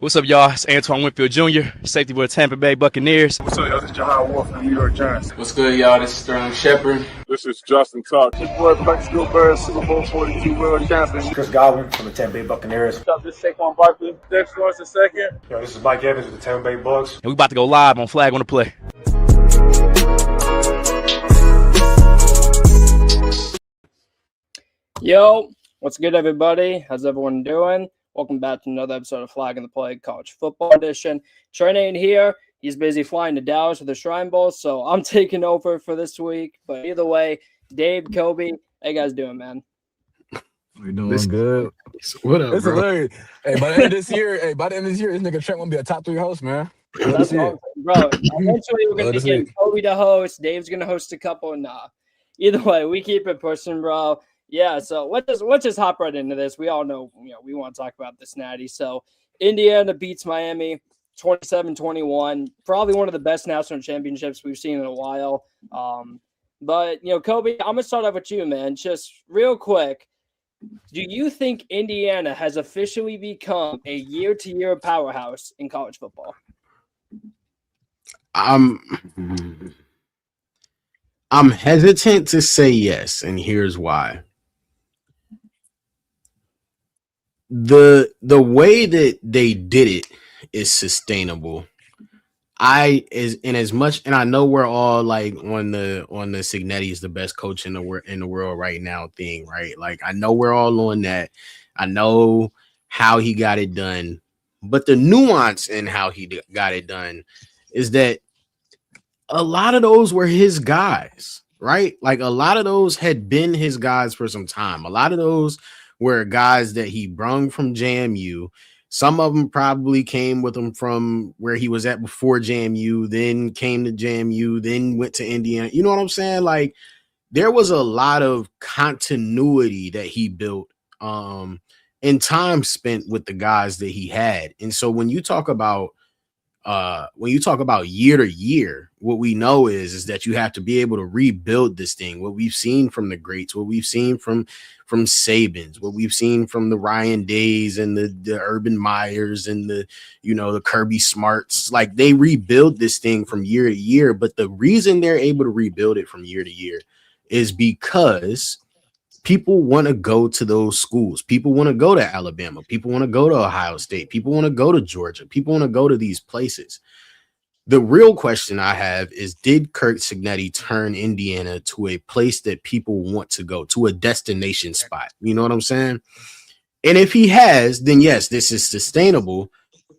What's up, y'all? It's Antoine Winfield Jr., safety for the Tampa Bay Buccaneers. What's up, y'all? This is Jahad Wolf from the New York Giants. What's good, y'all? This is Sterling Shepard. This is Justin Tuck. This boy Flex Gilbert, Super Bowl 42 world champion. Chris Godwin from the Tampa Bay Buccaneers. What's up? This is Saquon Barkley. Dex Lawrence II. Yo, this is Mike Evans with the Tampa Bay Bucks. And we about to go live on Flag on the Play. Yo, what's good, everybody? How's everyone doing? Welcome back to another episode of Flag on the Play College Football Edition. Trent ain't here. He's busy flying to Dallas for the Shrine Bowl, so I'm taking over for this week. But either way, Dave, Kobe, how you guys doing, man? We doing good. What up, It's bro? hilarious. Hey, by the end of this year, this nigga Trent won't be a top 3 host, man. That's awesome. Bro, eventually we're going to get Kobe to host. Dave's going to host a couple. Nah. Either way, we keep it pushing, bro. Yeah, so let's just hop right into this. We all know, we want to talk about this natty. So Indiana beats Miami 27-21. Probably one of the best national championships we've seen in a while. But Kobe, I'm gonna start off with you, man. Just real quick, do you think Indiana has officially become a year-to-year powerhouse in college football? I'm hesitant to say yes, and here's why. The way that they did it is sustainable. I know we're all like on the Signetti is the best coach in the world right now thing, right? Like I know we're all on that. I know how he got it done, but the nuance in how he got it done is that a lot of those were his guys, right? Like a lot of those had been his guys for some time. A lot of those were guys that he brung from JMU. Some of them probably came with him from where he was at before JMU, then came to JMU, then went to Indiana. You know what I'm saying? Like there was a lot of continuity that he built in time spent with the guys that he had. And so when you talk about year to year, what we know is that you have to be able to rebuild this thing. What we've seen from the greats, what we've seen from Sabins, what we've seen from the Ryan Days and the Urban Meyers and the Kirby Smarts, like they rebuild this thing from year to year. But the reason they're able to rebuild it from year to year is because people want to go to those schools. People want to go to Alabama. People want to go to Ohio State. People want to go to Georgia. People want to go to these places. The real question I have is, did Kirk Signetti turn Indiana to a place that people want to go, to a destination spot? You know what I'm saying? And if he has, then yes, this is sustainable.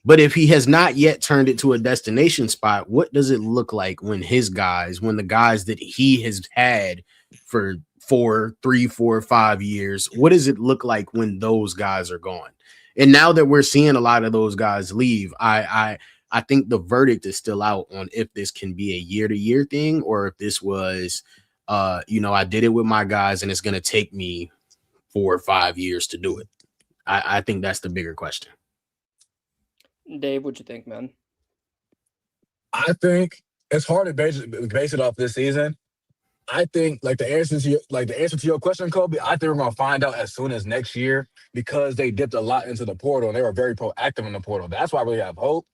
But if he has not yet turned it to a destination spot, what does it look like when the guys that he has had for 3, 4, 5 years, what does it look like when those guys are gone? And now that we're seeing a lot of those guys leave, I think the verdict is still out on if this can be a year-to-year thing or if this was, I did it with my guys and it's going to take me 4 or 5 years to do it. I think that's the bigger question. Dave, what you think, man? I think it's hard to base it off this season. I think the answer to your question, Kobe, I think we're gonna find out as soon as next year because they dipped a lot into the portal and they were very proactive in the portal. That's why I really have hope.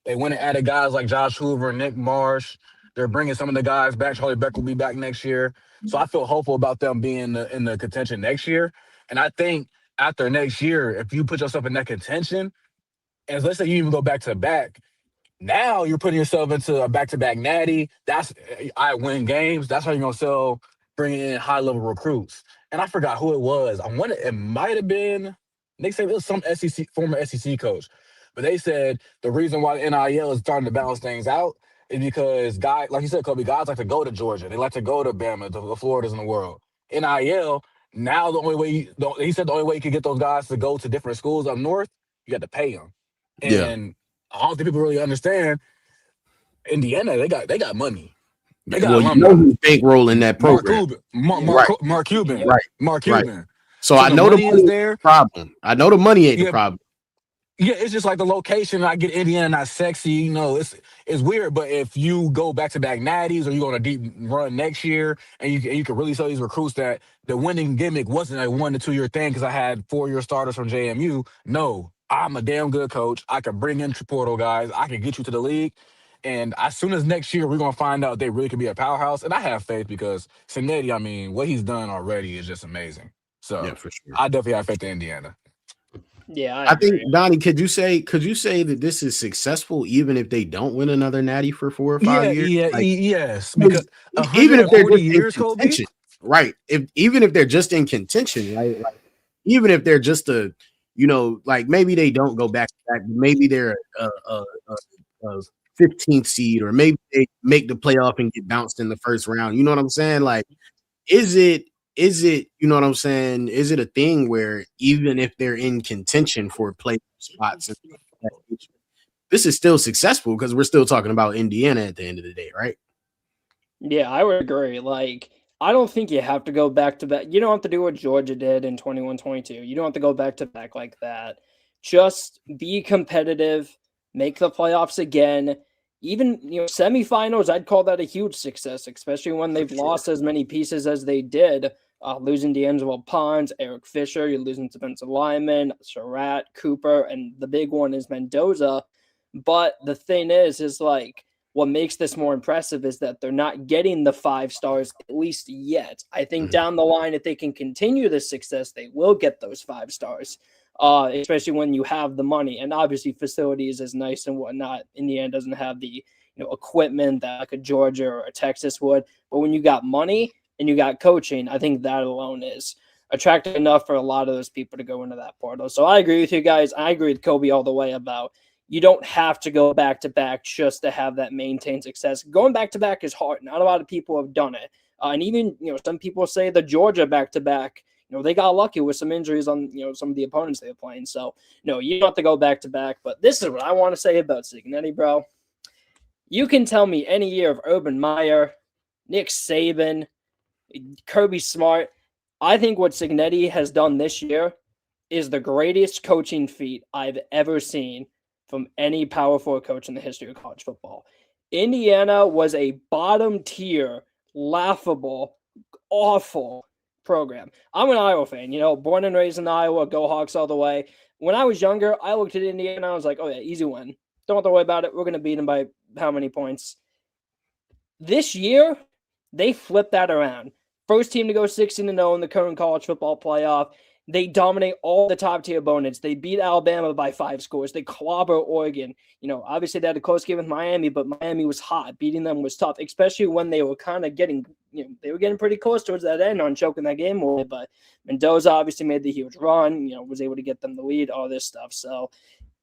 They went and added guys like Josh Hoover and Nick Marsh. They're bringing some of the guys back. Charlie Beck will be back next year. So I feel hopeful about them being in the contention next year. And I think after next year, if you put yourself in that contention, and let's say you even go back to back, now you're putting yourself into a back-to-back natty. I win games. That's how you're going to sell, bringing in high-level recruits. And I forgot who it was. It might have been Nick said it was some former SEC coach. But they said the reason why the NIL is starting to balance things out is because guys, like you said, Kobe, guys like to go to Georgia. They like to go to Bama, to the Floridas in the world. NIL, now the only way you can get those guys to go to different schools up north, you got to pay them. And I don't think people really understand Indiana, they got money. They got who's bankrolling that program. Mark Cuban. Right. Mark Cuban. Right. So I know the money is there. Problem. I know the money ain't the problem. Yeah, it's just like the location. I get Indiana not sexy. It's weird. But if you go back-to-back natties or you go on a deep run next year and you can really sell these recruits that the winning gimmick wasn't a 1 to 2 year thing because I had 4-year starters from JMU. No, I'm a damn good coach. I can bring in portal guys. I can get you to the league. And as soon as next year, we're gonna find out they really can be a powerhouse. And I have faith because Cincinnati, I mean, what he's done already is just amazing. Yeah, So for sure. I definitely have faith in Indiana. Yeah, I think Donnie, could you say that this is successful even if they don't win another natty for 4 or 5 years? Like, Yes. Because even if they're 140 just in years, Kobe. contention, right? Even if they're just in contention, right? Like, even if they're just like maybe they don't go back to back, maybe they're a 15th seed, or maybe they make the playoff and get bounced in the first round. You know what I'm saying? Like, is it, you know what I'm saying? Is it a thing where even if they're in contention for playoff spots, this is still successful because we're still talking about Indiana at the end of the day, right? Yeah, I would agree. Like, I don't think you have to go back to back. You don't have to do what Georgia did in 21-22. You don't have to go back to back like that. Just be competitive, make the playoffs again. Even, semifinals, I'd call that a huge success, especially when they've lost as many pieces as they did. Losing D'Angelo Pons, Eric Fisher, you're losing defensive linemen, Surratt, Cooper, and the big one is Mendoza. But the thing is like, what makes this more impressive is that they're not getting the 5 stars, at least yet. I think down the line, if they can continue this success, they will get those 5 stars, especially when you have the money. And obviously, facilities is nice and whatnot. Indiana doesn't have the equipment that like a Georgia or a Texas would. But when you got money and you got coaching, I think that alone is attractive enough for a lot of those people to go into that portal. So I agree with you guys. I agree with Kobe all the way about you don't have to go back to back just to have that maintained success. Going back to back is hard. Not a lot of people have done it. And even, some people say the Georgia back to back, they got lucky with some injuries on, some of the opponents they were playing. So, no, you don't have to go back to back. But this is what I want to say about Cincinnati, bro. You can tell me any year of Urban Meyer, Nick Saban, Kirby Smart. I think what Cincinnati has done this year is the greatest coaching feat I've ever seen from any Power 4 coach in the history of college football. Indiana was a bottom tier, laughable, awful program. I'm an Iowa fan, born and raised in Iowa, go Hawks all the way. When I was younger, I looked at Indiana and I was like, oh yeah, easy win. Don't have to worry about it. We're going to beat them by how many points? This year, they flipped that around. First team to go 16-0 in the current college football playoff. They dominate all the top tier opponents. They beat Alabama by 5 scores. They clobber Oregon. Obviously they had a close game with Miami, but Miami was hot. Beating them was tough, especially when they were kind of getting, they were getting pretty close towards that end on choking that game away. But Mendoza obviously made the huge run, was able to get them the lead, all this stuff. So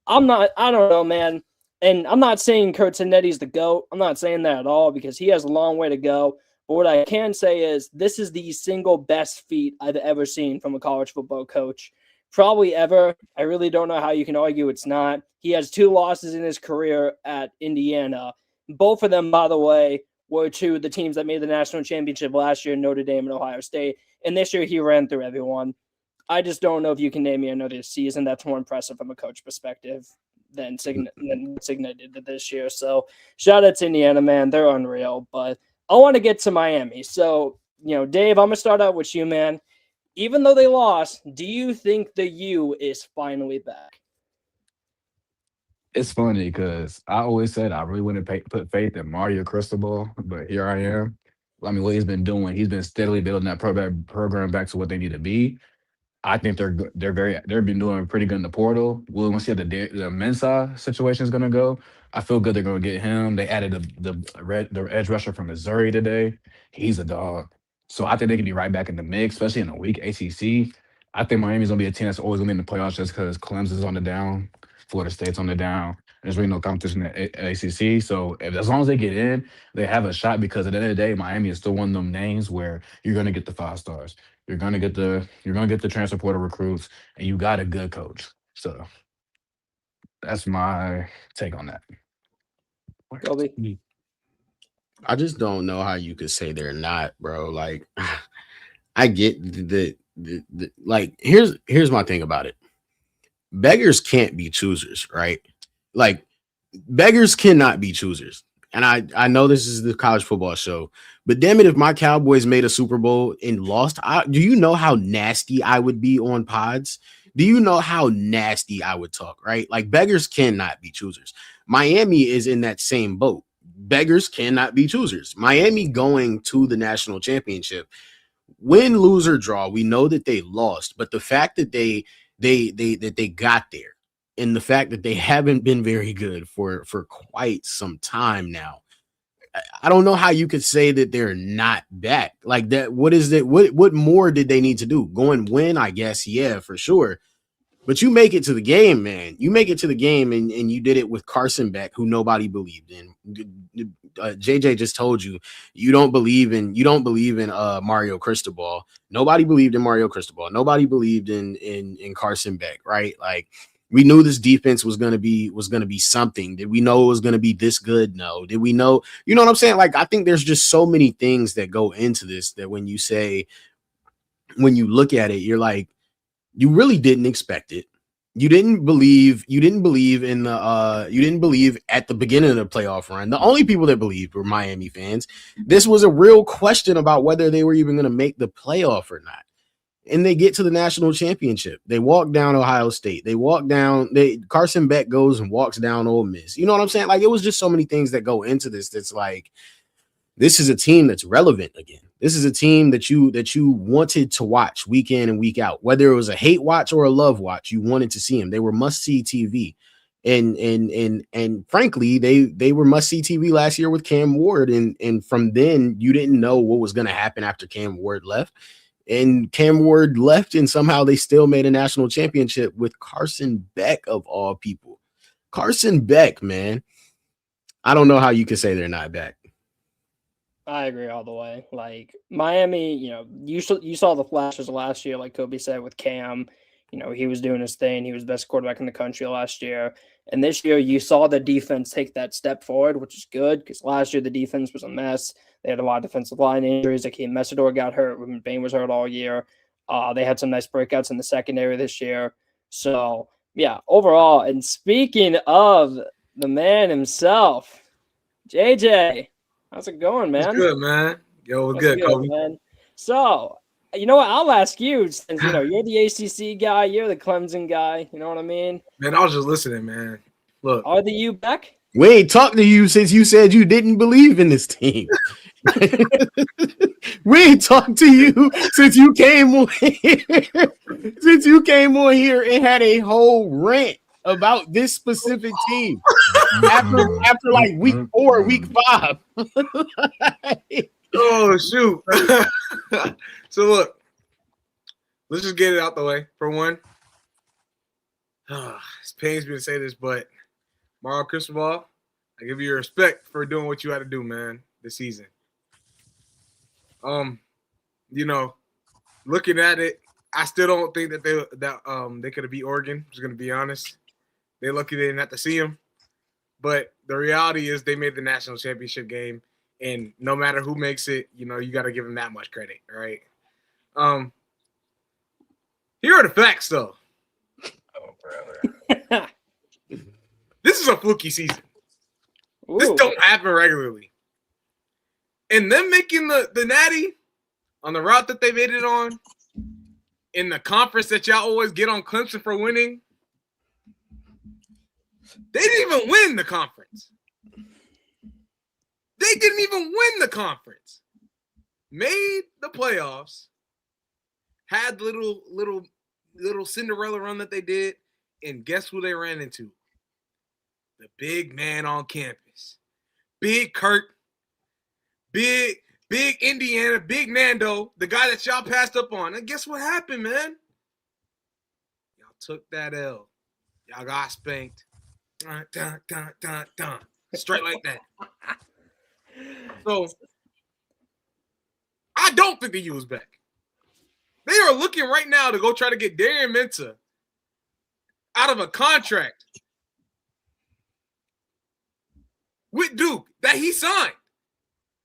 I don't know, man. And I'm not saying Kurt Cincinnati's the GOAT. I'm not saying that at all because he has a long way to go. But what I can say is this is the single best feat I've ever seen from a college football coach, probably ever. I really don't know how you can argue it's not. He has 2 losses in his career at Indiana. Both of them, by the way, were to the teams that made the national championship last year, Notre Dame and Ohio State. And this year he ran through everyone. I just don't know if you can name me another season that's more impressive from a coach perspective than Signet did this year. So shout out to Indiana, man. They're unreal. But I want to get to Miami. So, Dave, I'm going to start out with you, man. Even though they lost, do you think the U is finally back? It's funny because I always said I really wouldn't put faith in Mario Cristobal, but here I am. I mean, what he's been doing, he's been steadily building that program back to what they need to be. I think they've been doing pretty good in the portal. We'll see how the Mensah situation is going to go. I feel good they're going to get him. They added the edge rusher from Missouri today. He's a dog. So I think they can be right back in the mix, especially in a weak ACC. I think Miami's going to be a team that's always going to be in the playoffs just because Clemson's on the down, Florida State's on the down. There's really no competition in the ACC. So as long as they get in, they have a shot because at the end of the day, Miami is still one of them names where you're going to get the 5 stars. You're gonna get the transfer portal recruits, and you got a good coach. So that's my take on that. Kobe? I just don't know how you could say they're not, bro. Like, I get the like. Here's my thing about it. Beggars can't be choosers, right? Like, beggars cannot be choosers. And I know this is the college football show, but damn it, if my Cowboys made a Super Bowl and lost, do you know how nasty I would be on pods? Do you know how nasty I would talk, right? Like beggars cannot be choosers. Miami is in that same boat. Beggars cannot be choosers. Miami going to the national championship, win, lose, or draw, we know that they lost, but the fact that they got there and the fact that they haven't been very good for quite some time now, I don't know how you could say that they're not back. Like that, what is that? What more did they need to do? Go and win, I guess, yeah, for sure. But you make it to the game, man. You make it to the game, and you did it with Carson Beck, who nobody believed in. JJ just told you you don't believe in Mario Cristobal. Nobody believed in Mario Cristobal. Nobody believed in Carson Beck, right? Like we knew this defense was gonna be something. Did we know it was gonna be this good? No. Did we know? You know what I'm saying? Like I think there's just so many things that go into this that when you look at it, you're like, you really didn't expect it. You didn't believe in the you didn't believe at the beginning of the playoff run. The only people that believed were Miami fans. This was a real question about whether they were even going to make the playoff or not. And they get to the national championship. They walk down Ohio State. Carson Beck goes and walks down Ole Miss. You know what I'm saying? Like it was just so many things that go into this. That's like, this is a team that's relevant again. This is a team that you wanted to watch week in and week out. Whether it was a hate watch or a love watch, you wanted to see them. They were must-see TV. And frankly, they were must-see TV last year with Cam Ward. And from then, you didn't know what was going to happen after Cam Ward left. And Cam Ward left, and somehow they still made a national championship with Carson Beck, of all people. Carson Beck, man. I don't know how you could say they're not back. I agree all the way. Like Miami, you saw the flashes last year, like Kobe said, with Cam. He was doing his thing. He was the best quarterback in the country last year. And this year, you saw the defense take that step forward, which is good because last year the defense was a mess. They had a lot of defensive line injuries. Akeem Messidor got hurt. Ruben Bain was hurt all year. They had some nice breakouts in the secondary this year. So, yeah, overall, and speaking of the man himself, JJ, how's it going, man? It's good, man. Yo, what's good, Kobe? Man? So, you know what? I'll ask you, since you're the ACC guy, you're the Clemson guy. You know what I mean? Man, I was just listening, man. Look, are the U back? We ain't talked to you since you said you didn't believe in this team. We ain't talked to you since you came on here. Since you came on here and had a whole rant about this specific team after like week 4, week 5. Oh shoot. So look, let's just get it out the way. For one, it pains me to say this, but Mario Cristobal, I give you your respect for doing what you had to do, man, this season. Looking at it, I still don't think that they could have beat Oregon. Just gonna be honest. They're lucky they didn't have to see them. But the reality is they made the national championship game, and no matter who makes it, you got to give them that much credit, right? Here are the facts, though. Oh, brother. This is a fluky season. Ooh. This don't happen regularly. And them making the natty on the route that they made it on, in the conference that y'all always get on Clemson for winning, they didn't even win the conference. They didn't even win the conference. Made the playoffs. Had little Cinderella run that they did. And guess who they ran into? The big man on campus. Big Kurt. Big Indiana. Big Nando. The guy that y'all passed up on. And guess what happened, man? Y'all took that L. Y'all got spanked. Dun, dun, dun, dun, dun. Straight like that. So, I don't think the U is back. They are looking right now to go try to get Darian Mensah out of a contract with Duke that he signed.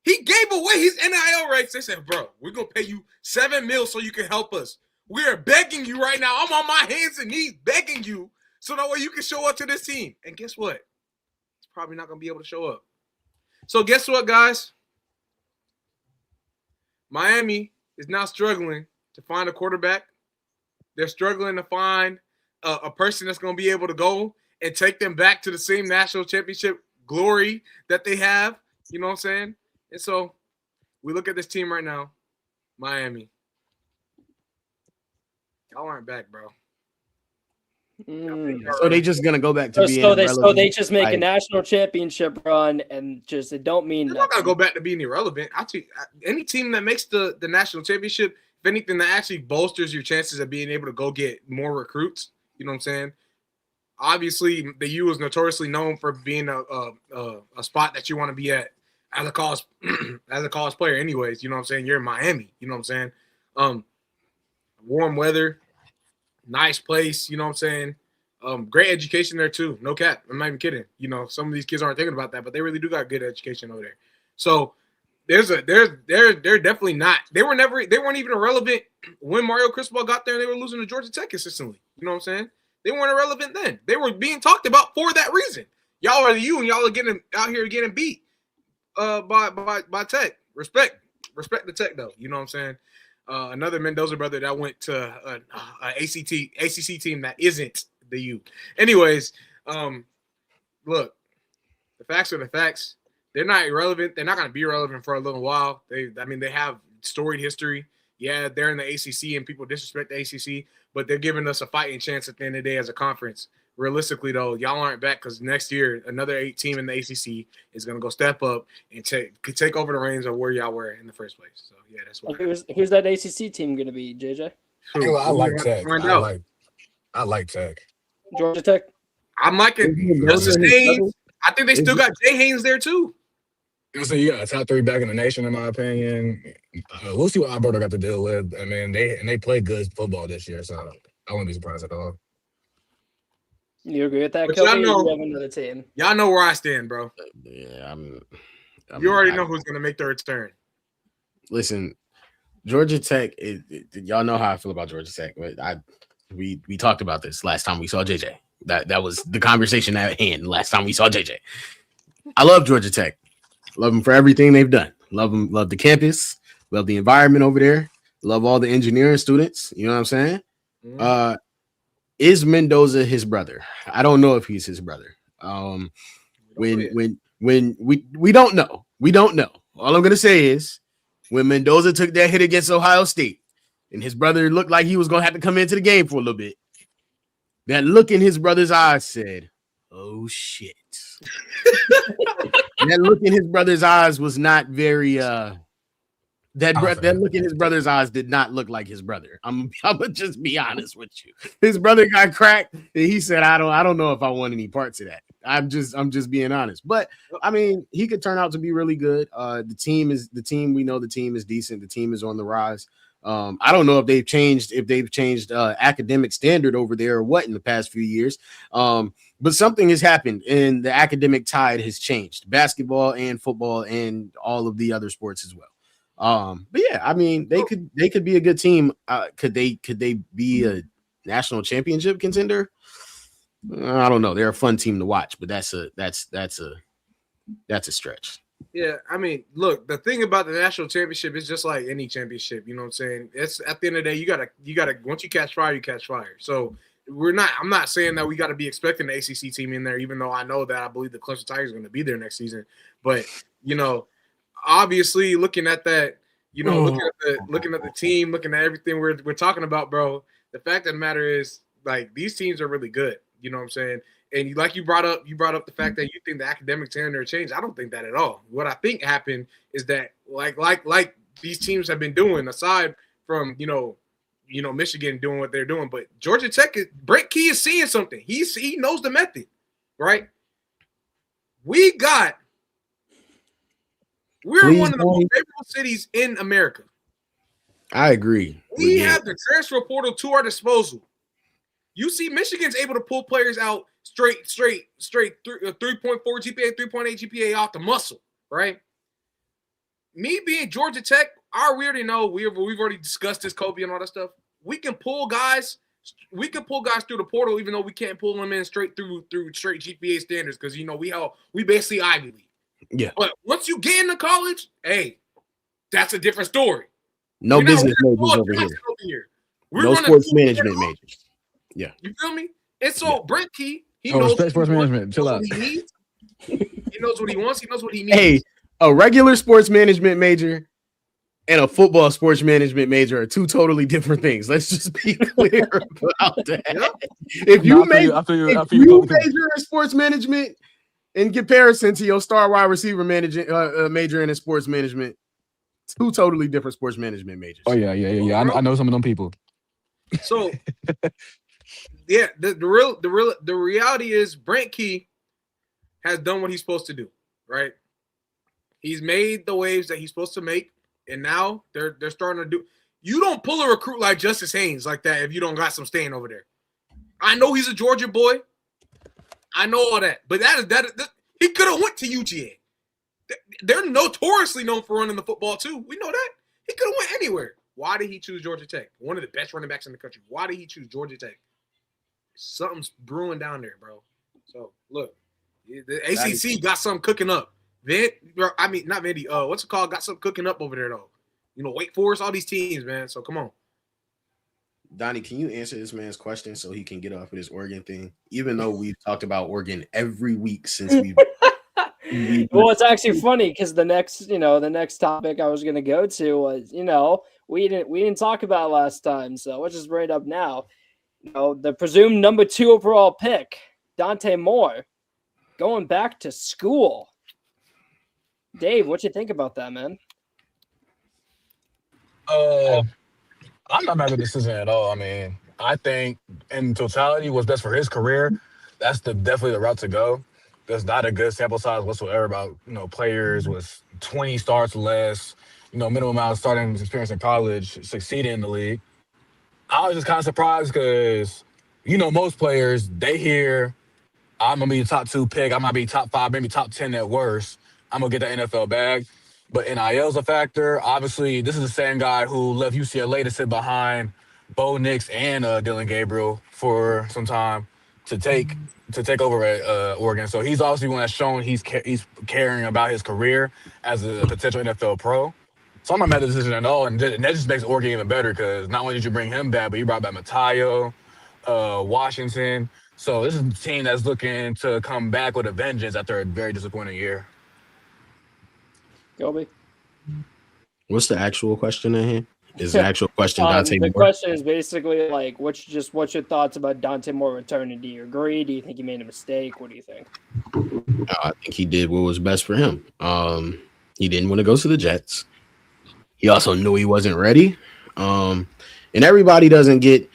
He gave away his NIL rights. They said, bro, we're going to pay you $7 million so you can help us. We are begging you right now. I'm on my hands and knees begging you so that way you can show up to this team. And guess what? He's probably not going to be able to show up. So guess what, guys? Miami is now struggling to find a quarterback. They're struggling to find a person that's going to be able to go and take them back to the same national championship glory that they have. You know what I'm saying? And so we look at this team right now, Miami. Y'all aren't back, bro. So they just gonna go back to being irrelevant. So they just make a national championship run and just it don't mean they're not gonna go back to being irrelevant. Any team that makes the national championship, if anything, that actually bolsters your chances of being able to go get more recruits. You know what I'm saying? Obviously, the U is notoriously known for being a spot that you want to be at as a college player. Anyways, you know what I'm saying? You're in Miami. You know what I'm saying? Warm weather. Nice place, you know what I'm saying? Great education there too. No cap. I'm not even kidding. You know, some of these kids aren't thinking about that, but they really do got good education over there. So they're definitely not. They weren't even irrelevant when Mario Cristobal got there and they were losing to Georgia Tech consistently. You know what I'm saying? They weren't irrelevant then. They were being talked about for that reason. Y'all are the U and y'all are getting out here getting beat by Tech. Respect the Tech though. You know what I'm saying? Another Mendoza brother that went to an ACC team that isn't the U. Anyways, look, the facts are the facts. They're not irrelevant. They're not going to be irrelevant for a little while. They have storied history. Yeah, they're in the ACC and people disrespect the ACC, but they're giving us a fighting chance at the end of the day as a conference. Realistically, though, y'all aren't back because next year another 8 team in the ACC is going to go step up and take over the reins of where y'all were in the first place. So yeah, that's why. Who's that ACC team going to be, JJ? I like Tech. I like Tech. Georgia Tech. I'm liking Justice Haynes. I think they still got Jay Haynes there too. So you got a top 3 back in the nation, in my opinion. We'll see what Alberto got to deal with. I mean, they play good football this year, so I wouldn't be surprised at all. You agree with that, But Kobe? y'all know, you have another team. Y'all know where I stand, bro. Yeah, you already know who's going to make the return. Listen, Georgia Tech. Y'all know how I feel about Georgia Tech. But we talked about this last time we saw JJ. That was the conversation at hand last time we saw JJ. I love Georgia Tech. Love them for everything they've done. Love them. Love the campus. Love the environment over there. Love all the engineering students. You know what I'm saying? Mm-hmm. Is Mendoza his brother? I don't know if he's his brother. When we don't know. We don't know. All I'm gonna say is when Mendoza took that hit against Ohio State and his brother looked like he was gonna have to come into the game for a little bit, that look in his brother's eyes said, "Oh shit." That look in his brother's eyes was not very that look in his brother's eyes did not look like his brother. I'm gonna just be honest with you. His brother got cracked, and he said, I don't know if I want any parts of that. I'm just being honest. But I mean, he could turn out to be really good. The team. We know the team is decent. The team is on the rise. I don't know if they've changed academic standard over there or what in the past few years. But something has happened and the academic tide has changed, basketball and football and all of the other sports as well. But yeah, I mean, they could be a good team. Could they be a national championship contender? I don't know. They're a fun team to watch, but that's a stretch. Yeah, I mean, look, the thing about the national championship is just like any championship, you know what I'm saying? It's at the end of the day, you gotta once you catch fire, you catch fire. So I'm not saying that we got to be expecting the ACC team in there, even though I know that I believe the Clemson Tigers are going to be there next season. But, you know, obviously looking at that, you know, looking at the team, looking at everything we're talking about, bro, the fact of the matter is, like, these teams are really good. You know what I'm saying? And like you brought up the fact that you think the academic standard changed. I don't think that at all. What I think happened is that like these teams have been doing, aside from, you know, Michigan doing what they're doing, but Georgia Tech Brent Key is seeing something. He knows the method, right? We're one of the most favorable cities in America. I agree. We have the transfer portal to our disposal. You see, Michigan's able to pull players out straight 3.4 GPA, 3.8 GPA off the muscle, right? Me being Georgia Tech, we already know we've already discussed this, Kobe, and all that stuff. We can pull guys through the portal, even though we can't pull them in straight through straight GPA standards, because you know we basically Ivy League. Yeah. But once you get into college, hey, that's a different story. No business majors over here. No sports management majors. Yeah. You feel me? And so Brent Key, he Oh, knows respect sports management. Chill out. what he needs. He knows what he wants. He knows what he needs. Hey, a regular sports management major and a football sports management major are two totally different things. Let's just be clear about that. Yep. If you major in sports management in comparison to your star wide receiver majoring in sports management, two totally different sports management majors. Oh yeah. I know some of them people. So yeah, the reality is Brent Key has done what he's supposed to do, right? He's made the waves that he's supposed to make, and now they're starting to do. You don't pull a recruit like Justice Haynes like that if you don't got some staying over there. I know he's a Georgia boy. I know all that, but that he could have went to UGA. They're notoriously known for running the football too. We know that. He could have went anywhere. Why did he choose Georgia Tech? One of the best running backs in the country. Why did he choose Georgia Tech? Something's brewing down there, bro. So look, the ACC got something cooking up. Not Vandy. What's it called? Got something cooking up over there though. Wake Forest, all these teams, man. So come on. Donnie, can you answer this man's question so he can get off of this Oregon thing? Even though we've talked about Oregon every week since we've well, it's actually funny because the next topic I was going to go to was, we didn't talk about last time, so let's just bring it up now. The presumed number 2 overall pick, Dante Moore, going back to school. Dave, what you think about that, man? I'm not mad at the decision at all. I mean, I think in totality, what's best for his career, that's definitely the route to go. There's not a good sample size whatsoever about players with 20 starts or less, minimum amount of starting experience in college, succeeding in the league. I was just kind of surprised because, most players, they hear, I'm going to be the top 2 pick. I might be top 5, maybe top 10 at worst. I'm going to get the NFL bag. But NIL's a factor. Obviously, this is the same guy who left UCLA to sit behind Bo Nix and Dylan Gabriel for some time to take over at Oregon. So he's obviously one that's shown he's caring about his career as a potential NFL pro. So I'm not mad at the decision at all. And that just makes Oregon even better because not only did you bring him back, but you brought back Matayo, Washington. So this is a team that's looking to come back with a vengeance after a very disappointing year. Gobi. What's the actual question in here? Is the actual question Dante Moore? The question is basically like, what's your thoughts about Dante Moore returning? Do you agree? Do you think he made a mistake? What do you think? I think he did what was best for him. He didn't want to go to the Jets. He also knew he wasn't ready. And everybody doesn't get.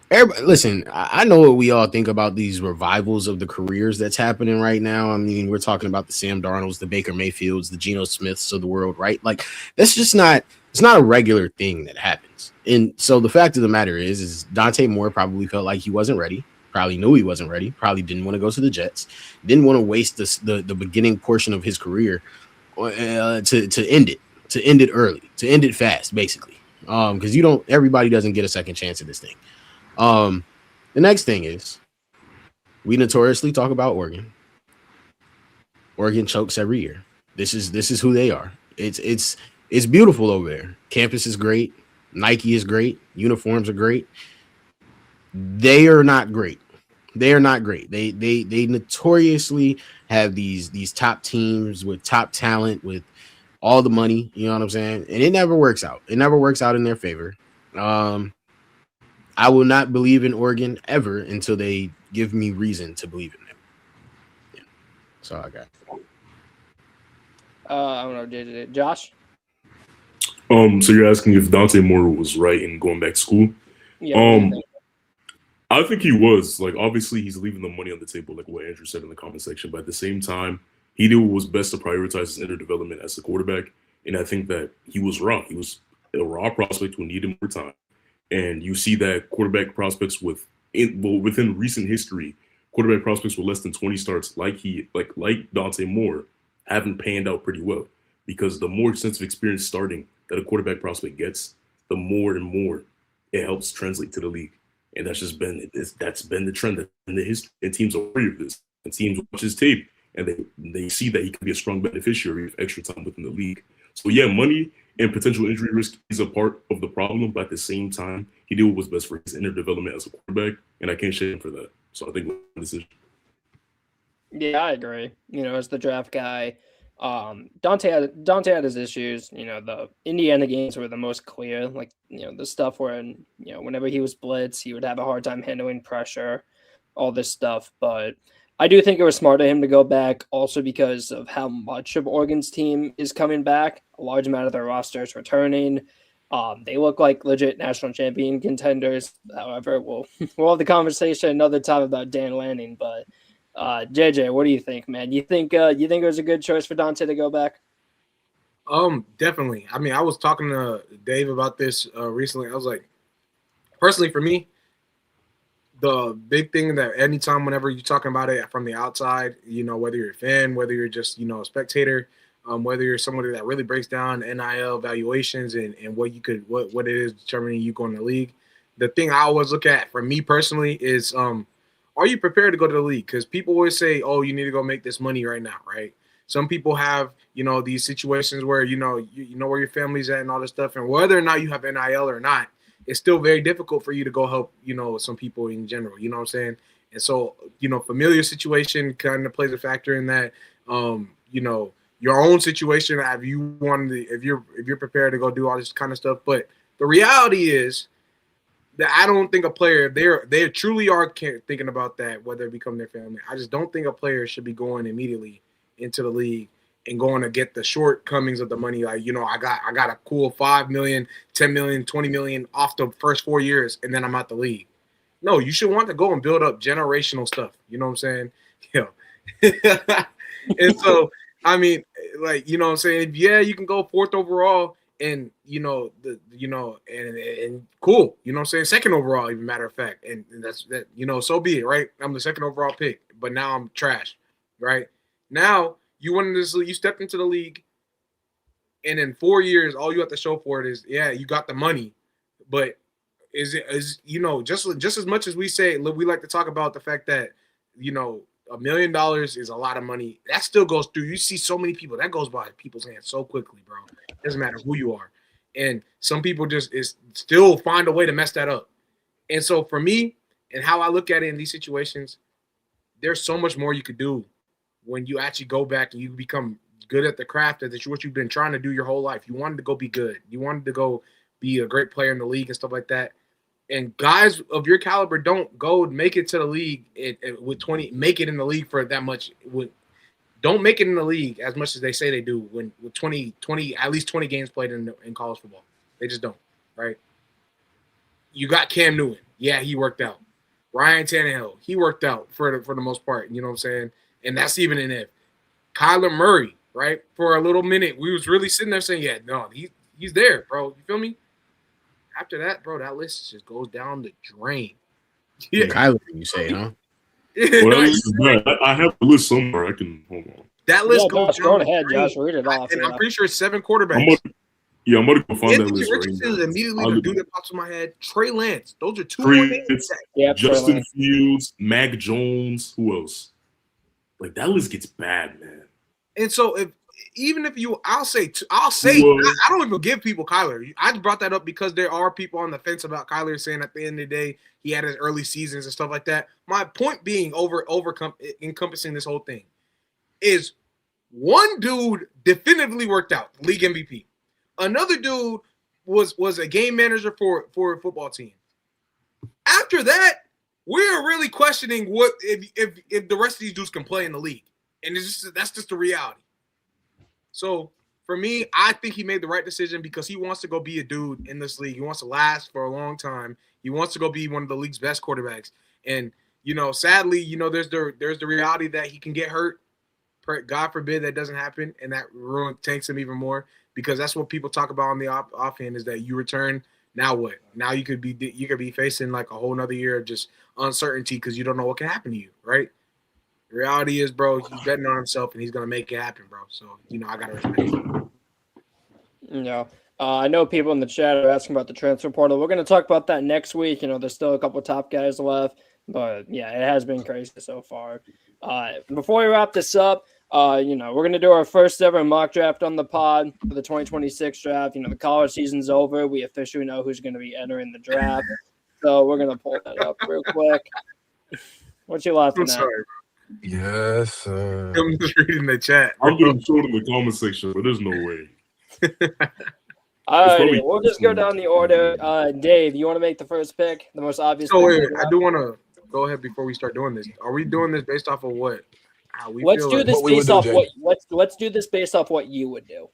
Everybody, listen, I know what we all think about these revivals of the careers that's happening right now. I mean, we're talking about the Sam Darnolds, the Baker Mayfields, the Geno Smiths of the world, right? Like, that's just not, it's not a regular thing that happens. And so the fact of the matter is Dante Moore probably felt like he wasn't ready, probably knew he wasn't ready, probably didn't want to go to the Jets, didn't want to waste the beginning portion of his career to end it early, to end it fast, basically. Because everybody doesn't get a second chance at this thing. The next thing is we notoriously talk about Oregon. Oregon chokes every year. This is who they are. It's beautiful over there. Campus is great. Nike is great. Uniforms are great. They are not great. They are not great. They notoriously have these top teams with top talent, with all the money, you know what I'm saying? And it never works out. It never works out in their favor. I will not believe in Oregon ever until they give me reason to believe in them. Yeah. That's all I got. I don't know, Josh? So you're asking if Dante Moore was right in going back to school? Yeah. I think he was. Like, obviously, he's leaving the money on the table, like what Andrew said in the comment section. But at the same time, he knew it was best to prioritize his inner development as a quarterback. And I think that he was wrong. He was a raw prospect who needed more time. And you see that quarterback prospects within recent history, quarterback prospects with less than 20 starts, like Dante Moore, haven't panned out pretty well. Because the more extensive experience starting that a quarterback prospect gets, the more and more it helps translate to the league. And that's been the trend in the history. And teams are aware of this. And teams watch his tape and they see that he can be a strong beneficiary of extra time within the league. So yeah, money and potential injury risk is a part of the problem. But at the same time, he did what was best for his inner development as a quarterback, and I can't shame him for that. So I think this is. Yeah, I agree. As the draft guy, Dante had his issues. The Indiana games were the most clear. Like, the stuff where, whenever he was blitz, he would have a hard time handling pressure, all this stuff. But I do think it was smart of him to go back, also because of how much of Oregon's team is coming back. A large amount of their roster is returning. They look like legit national champion contenders. However, we'll have the conversation another time about Dan Lanning, but. JJ, what do you think, man? You think it was a good choice for Dante to go back? Definitely. I mean, I was talking to Dave about this recently. I was like, personally, for me, the big thing that anytime, whenever you're talking about it from the outside, whether you're a fan, whether you're just a spectator, whether you're somebody that really breaks down NIL valuations and what it is determining you going to the league, the thing I always look at for me personally is are you prepared to go to the league? Because people always say, oh, you need to go make this money right now, right? Some people have, these situations where, you know where your family's at and all this stuff. And whether or not you have NIL or not, it's still very difficult for you to go help, some people in general, you know what I'm saying? And so, familiar situation kind of plays a factor in that, your own situation, if you're prepared to go do all this kind of stuff. But the reality is, that I don't think a player, they truly are thinking about that, whether it become their family. I just don't think a player should be going immediately into the league and going to get the shortcomings of the money. Like, I got a cool 5 million, 10 million, 20 million off the first 4 years, and then I'm out the league. No, you should want to go and build up generational stuff. You know what I'm saying? And so, I mean, like, you know what I'm saying? Yeah, you can go 4th overall. And and cool, you know what I'm saying? 2nd overall, even matter of fact, and that's that. So be it, right? I'm the 2nd overall pick, but now I'm trash, right? Now you stepped into the league, and in 4 years, all you have to show for it is, yeah, you got the money, but is just as much as we say, we like to talk about the fact that $1 million is a lot of money. That still goes through. You see so many people that goes by people's hands so quickly, bro. Doesn't matter who you are, and some people just still find a way to mess that up. And so for me, and how I look at it in these situations, there's so much more you could do when you actually go back and you become good at the craft that what you've been trying to do your whole life. You wanted to go be good. You wanted to go be a great player in the league and stuff like that. And guys of your caliber don't go make it to the league with 20, make it in the league for that much. Don't make it in the league as much as they say they do with 20, at least 20 games played in college football. They just don't, right? You got Cam Newton. Yeah, he worked out. Ryan Tannehill, he worked out for the most part. You know what I'm saying? And that's even an if. Kyler Murray, right? For a little minute, we was really sitting there saying, yeah, no, he's there, bro. You feel me? After that, bro, that list just goes down the drain. Yeah. Kyler, you say, huh? Well, I have the list somewhere. I can hold on. That list goes down. Go ahead, Josh. Read it off. And I'm pretty sure it's 7 quarterbacks. I'm gonna go find that list. Richardson is immediately the dude that pops in my head. Trey Lance. Those are 2 names. Yeah, Justin Fields, Mac Jones. Who else? Like, that list gets bad, man. And so I'll say I don't even give people Kyler. I just brought that up because there are people on the fence about Kyler saying at the end of the day he had his early seasons and stuff like that. My point being encompassing this whole thing is one dude definitively worked out, league MVP. Another dude was a game manager for a football team. After that, we're really questioning what if the rest of these dudes can play in the league, and that's just the reality. So for me, I think he made the right decision because he wants to go be a dude in this league. He wants to last for a long time. He wants to go be one of the league's best quarterbacks. And sadly, there's the reality that he can get hurt. God forbid that doesn't happen, and that tanks him even more because that's what people talk about on the offhand is that you return. Now what? Now you could be facing like a whole nother year of just uncertainty because you don't know what can happen to you, right? The reality is, bro, he's betting on himself and he's gonna make it happen, bro. So I gotta respect him. Yeah. I know people in the chat are asking about the transfer portal. We're going to talk about that next week. There's still a couple of top guys left, but yeah, it has been crazy so far. Before we wrap this up, We're gonna do our first ever mock draft on the pod for the 2026 draft. The college season's over. We officially know who's gonna be entering the draft. So we're gonna pull that up real quick. What you laughing I'm at? sorry. Yes, sir. I'm just reading the chat. I'm getting short in the comment section, but there's no way. All right, probably- we'll just go down the order. Dave, you want to make the first pick? The most obvious. So pick wait, I do want to go ahead before we start doing this. Are we doing this based off of what? How we Let's feel do like- this What we would based do, off Jay. let's do this based off what you would do.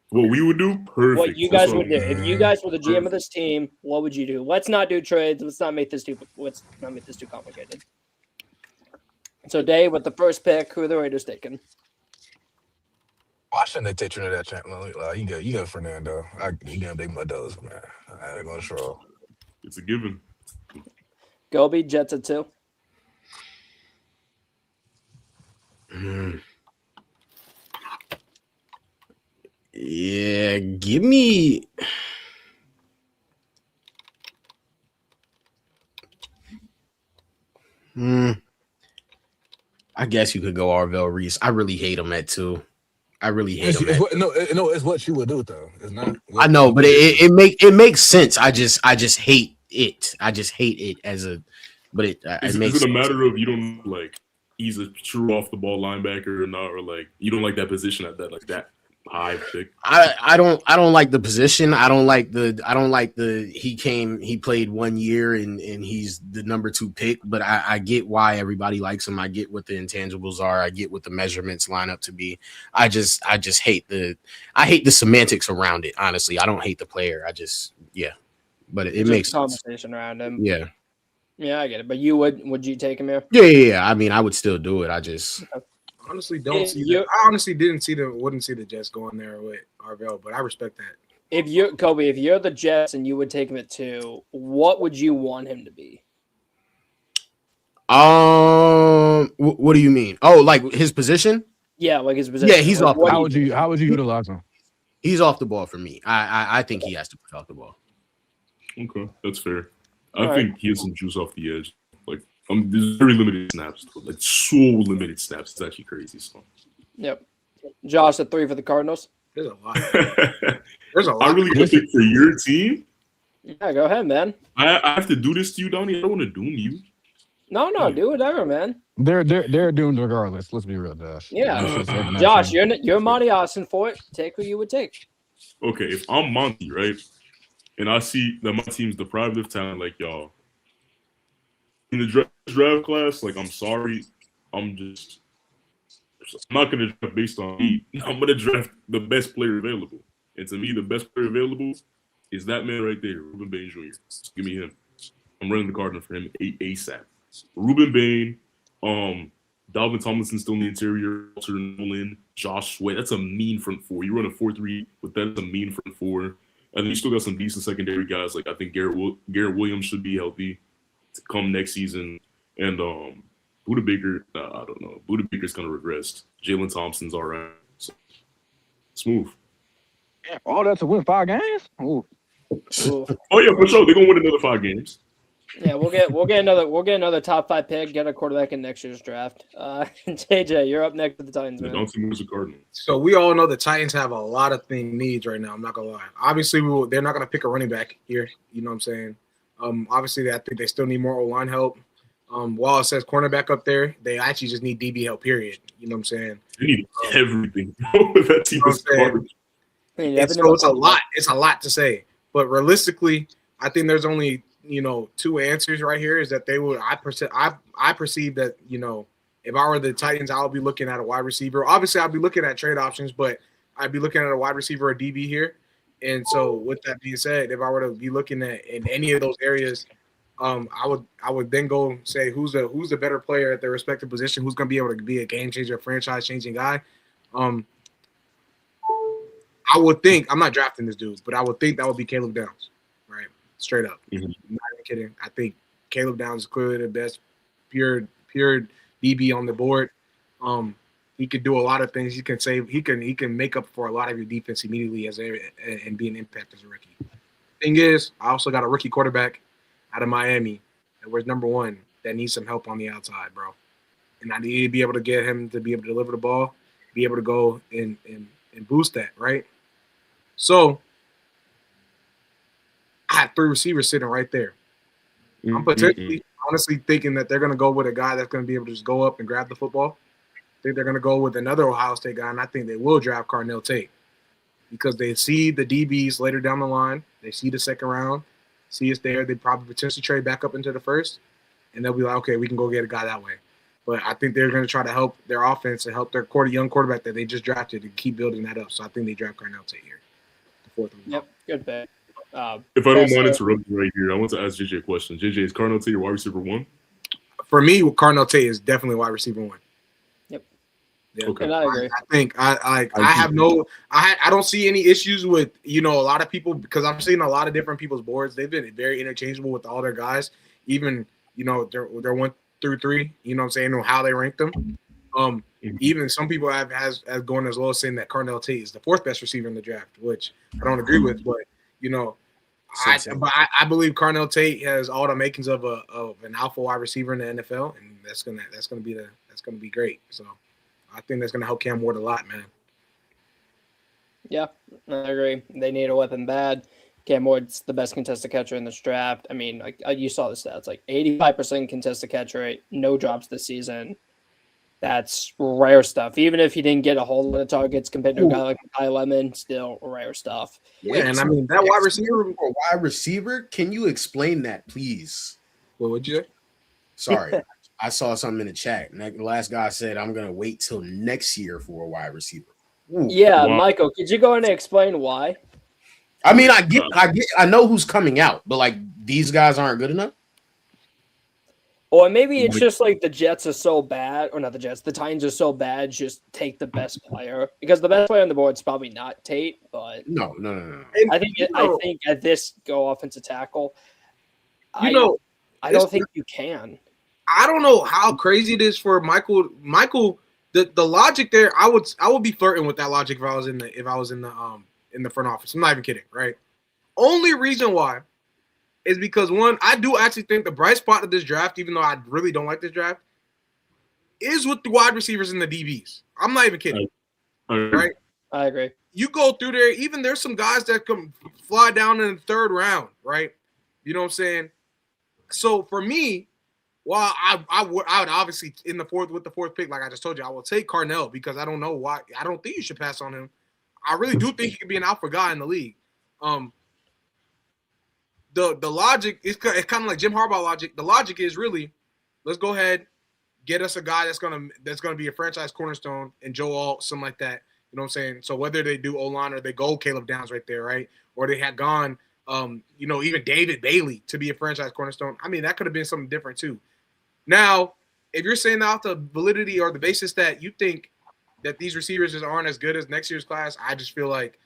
What we would do? Perfect. What you That's guys would do. If you guys were the GM of this team, what would you do? Let's not do trades. Let's not make this too complicated. So Dave, with the first pick, who are the Raiders taking? Why shouldn't they take Trinidad champ? You got Fernando. You got big Meadows, man. I ain't gonna show. It's a given. Gobi, Jets at 2. Yeah, give me. I guess you could go Arvell Reese. I really hate him at 2. I really hate him. It's what you would do though. It's not. I know, but it makes sense. I just hate it. I just hate it as a. But it Is makes it a sense. matter of you don't like he's a true off the ball linebacker or not, or like you don't like that position at that high pick? I don't like the position. I don't like the he played 1 year and he's the number 2 pick, but I get why everybody likes him. I get what the intangibles are. I get what the measurements line up to be. I just hate the semantics around it, honestly. I don't hate the player. But it makes conversation around him. Yeah. Yeah, I get it. But would you take him here? Yeah. I mean, I would still do it. I just honestly don't see that. I honestly wouldn't see the Jets going there with Arvell, but I respect that. If you're the Jets and you would take him at 2, what would you want him to be? What do you mean? Oh, like his position? Yeah, like his position. Yeah, he's off. How would you utilize him? He's off the ball for me. I think he has to put off the ball. Okay, that's fair. I think he has some juice off the edge. Like, there's very limited snaps, like so limited snaps. It's actually crazy. So, yep. Josh at 3 for the Cardinals. There's a lot. There's a lot. I really got to pick for your team. Yeah, go ahead, man. I have to do this to you, Donnie. I don't want to doom you. No, do whatever, man. They're doomed regardless. Let's be real, Josh. Yeah, Josh, you're Monty Austin for it. Take who you would take. Okay, if I'm Monty, right, and I see that my team's deprived of talent like y'all in the draft class, like I'm sorry, I'm not gonna draft based on me. I'm gonna draft the best player available, and to me, the best player available is that man right there, Ruben Bain Jr. Just give me him. I'm running the Cardinals for him ASAP. Ruben Bain, Dalvin Tomlinson still in the interior, Walter Nolan, Josh Sweat. That's a mean front four. You run a 4-3 with that's a mean front four. And then you still got some decent secondary guys. Like I think Garrett Williams should be healthy to come next season. And Buda Baker, I don't know. Buda Baker's kind of regressed. Jalen Thompson's all right. So, smooth. Yeah, all that to win 5 games? Ooh. Oh yeah, for sure. They're gonna win another 5 games. Yeah, we'll get another top 5 pick, get a quarterback in next year's draft. JJ, you're up next for the Titans, man. Don't see me as a Cardinal. So we all know the Titans have a lot of needs right now. I'm not gonna lie. Obviously, they're not gonna pick a running back here. You know what I'm saying? Obviously, I think they still need more O-line help. While it says cornerback up there, they actually just need DB help. Period. You know what I'm saying? They need everything. That team is garbage. So it's a lot. It's a lot to say, but realistically, I think there's only 2 answers right here. Is that they would? I perceive that if I were the Titans, I would be looking at a wide receiver. Obviously, I'd be looking at trade options, but I'd be looking at a wide receiver or DB here. And so, with that being said, if I were to be looking at in any of those areas, I would then go say who's the better player at their respective position, who's going to be able to be a game changer, franchise changing guy. I would think I'm not drafting this dude, but I would think that would be Caleb Downs, right? Straight up. Mm-hmm. I'm not even kidding. I think Caleb Downs is clearly the best pure DB on the board. He could do a lot of things. He can make up for a lot of your defense immediately and be an impact as a rookie. Thing is, I also got a rookie quarterback out of Miami that was number 1 that needs some help on the outside, bro. And I need to be able to get him to be able to deliver the ball. be able to go and boost that, right? So I had 3 receivers sitting right there. I'm potentially, honestly, thinking that they're going to go with a guy that's going to be able to just go up and grab the football. I think they're going to go with another Ohio State guy, and I think they will draft Carnell Tate because they see the DBs later down the line. They see the second round, see it's there. They probably potentially trade back up into the first, and they'll be like, okay, we can go get a guy that way. But I think they're going to try to help their offense and help their young quarterback that they just drafted and keep building that up. So I think they draft Carnell Tate here, the fourth one. Yep, good pick. If I don't mind interrupting right here, I want to ask JJ a question. JJ, is Carnell Tate your wide receiver 1? For me, Carnell Tate is definitely wide receiver 1. Yep. Yeah. Okay. And I agree. I think I don't see any issues with, a lot of people, because I'm seeing a lot of different people's boards. They've been very interchangeable with all their guys, even, they're 1 through 3, you know what I'm saying, or how they rank them. Even some people have going as low as saying that Carnell Tate is the 4th best receiver in the draft, which I don't agree with, but I believe Carnell Tate has all the makings of an alpha wide receiver in the NFL, and that's gonna be great. So I think that's gonna help Cam Ward a lot, man. Yeah, I agree. They need a weapon bad. Cam Ward's the best contested catcher in this draft. I mean, like you saw the stats, like 85% contested catch rate, no drops this season. That's rare stuff. Even if he didn't get a whole lot of targets compared to a guy like Ty Lemon, still rare stuff. Yeah, and I mean that wide receiver. Can you explain that, please? What would you say? Sorry, I saw something in the chat. The last guy said, "I'm gonna wait till next year for a wide receiver." Ooh, yeah, wow. Michael, could you go in and explain why? I mean, I know who's coming out, but like these guys aren't good enough. Or maybe it's just like the Jets are so bad, or not the Jets, the Titans are so bad, just take the best player. Because the best player on the board is probably not Tate, but no. I think at this go offensive tackle, I don't think you can. I don't know how crazy it is for Michael. The logic there, I would be flirting with that logic if I was in the front office. I'm not even kidding, right? Only reason why is because, one, I do actually think the bright spot of this draft, even though I really don't like this draft, is with the wide receivers and the DBs. I'm not even kidding. Right? I agree. You go through there, even there's some guys that come fly down in the 3rd round, right? You know what I'm saying? So for me, while I would obviously with the 4th pick, like I just told you, I will take Carnell because I don't know why. I don't think you should pass on him. I really do think he could be an alpha guy in the league. The logic is it's kind of like Jim Harbaugh logic. The logic is really, let's go ahead, get us a guy that's gonna be a franchise cornerstone and Joe Alt, something like that. You know what I'm saying? So whether they do O-line or they go Caleb Downs right there, right? Or they had gone, even David Bailey to be a franchise cornerstone. I mean, that could have been something different too. Now, if you're saying off the validity or the basis that you think that these receivers just aren't as good as next year's class, I just feel like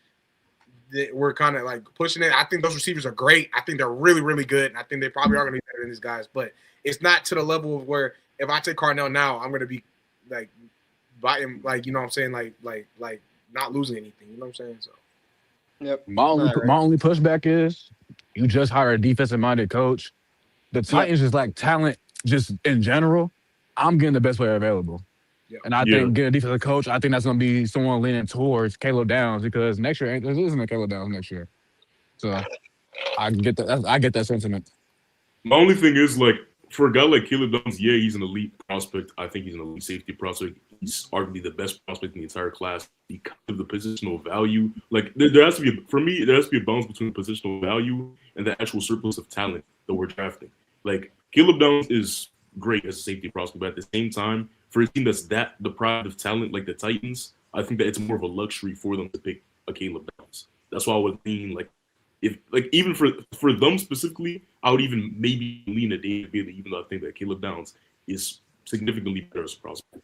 we're kind of like pushing it. I think those receivers are great. I think they're really, really good. And I think they probably are going to be better than these guys. But it's not to the level of where if I take Carnell now, I'm going to be like biting, like, you know what I'm saying? Like not losing anything. You know what I'm saying? So, yep. My only pushback is you just hired a defensive-minded coach. The Titans just lack talent just in general. I'm getting the best player available. Yeah. And I think getting a defensive coach, I think that's going to be someone leaning towards Caleb Downs because next year there isn't a Caleb Downs next year. So I get that. I get that sentiment. My only thing is, like, for a guy like Caleb Downs, yeah, he's an elite prospect. I think he's an elite safety prospect. He's arguably the best prospect in the entire class because of the positional value. Like, there has to be, for me, there has to be a balance between positional value and the actual surplus of talent that we're drafting. Like, Caleb Downs is great as a safety prospect, but at the same time, for a team that's that deprived of talent like the Titans, I think that it's more of a luxury for them to pick a Caleb Downs. That's why I would lean, like, if, like, even for them specifically, I would even maybe lean a David Bailey, even though I think that Caleb Downs is significantly better as a prospect.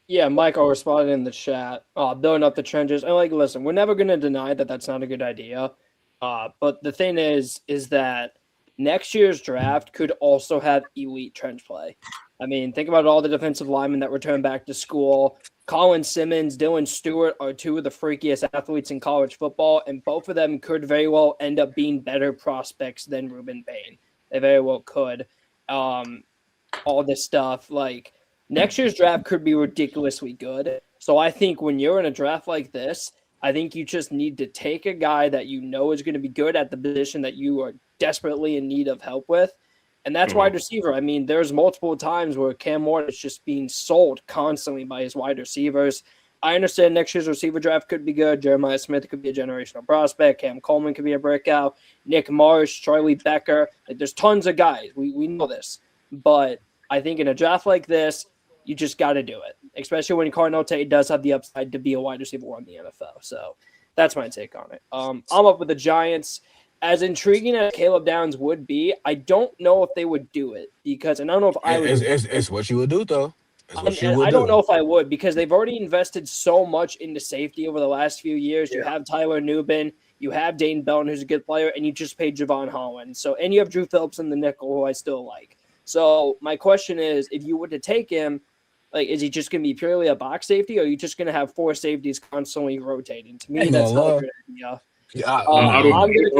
Yeah, Michael responded in the chat, building up the trenches. And, like, listen, we're never going to deny that that's not a good idea. But the thing is that next year's draft could also have elite trench play. I mean, think about all the defensive linemen that return back to school. Colin Simmons, Dylan Stewart are two of the freakiest athletes in college football, and both of them could very well end up being better prospects than Ruben Bain. They very well could. All this stuff, like, next year's draft could be ridiculously good. So I think when you're in a draft like this, I think you just need to take a guy that you know is going to be good at the position that you are desperately in need of help with. And that's wide receiver. I mean, there's multiple times where Cam Ward is just being sold constantly by his wide receivers. I understand next year's receiver draft could be good. Jeremiah Smith could be a generational prospect. Cam Coleman could be a breakout. Nick Marsh, Charlie Becker. Like, there's tons of guys. We know this. But I think in a draft like this, you just got to do it, especially when Cardinal Tate does have the upside to be a wide receiver in the NFL. So that's my take on it. I'm up with the Giants. As intriguing as Caleb Downs would be, I don't know if they would do it because, and I don't know if I would. It's what you would do, though. I don't know if I would because they've already invested so much into safety over the last few years. You have Tyler Nubin, you have Dane Belton, who's a good player, and you just paid Javon Holland. So, and you have Drew Phillips in the nickel, who I still like. So my question is, if you were to take him, like, is he just going to be purely a box safety, or are you just going to have 4 safeties constantly rotating? To me, that's not a good idea. I'm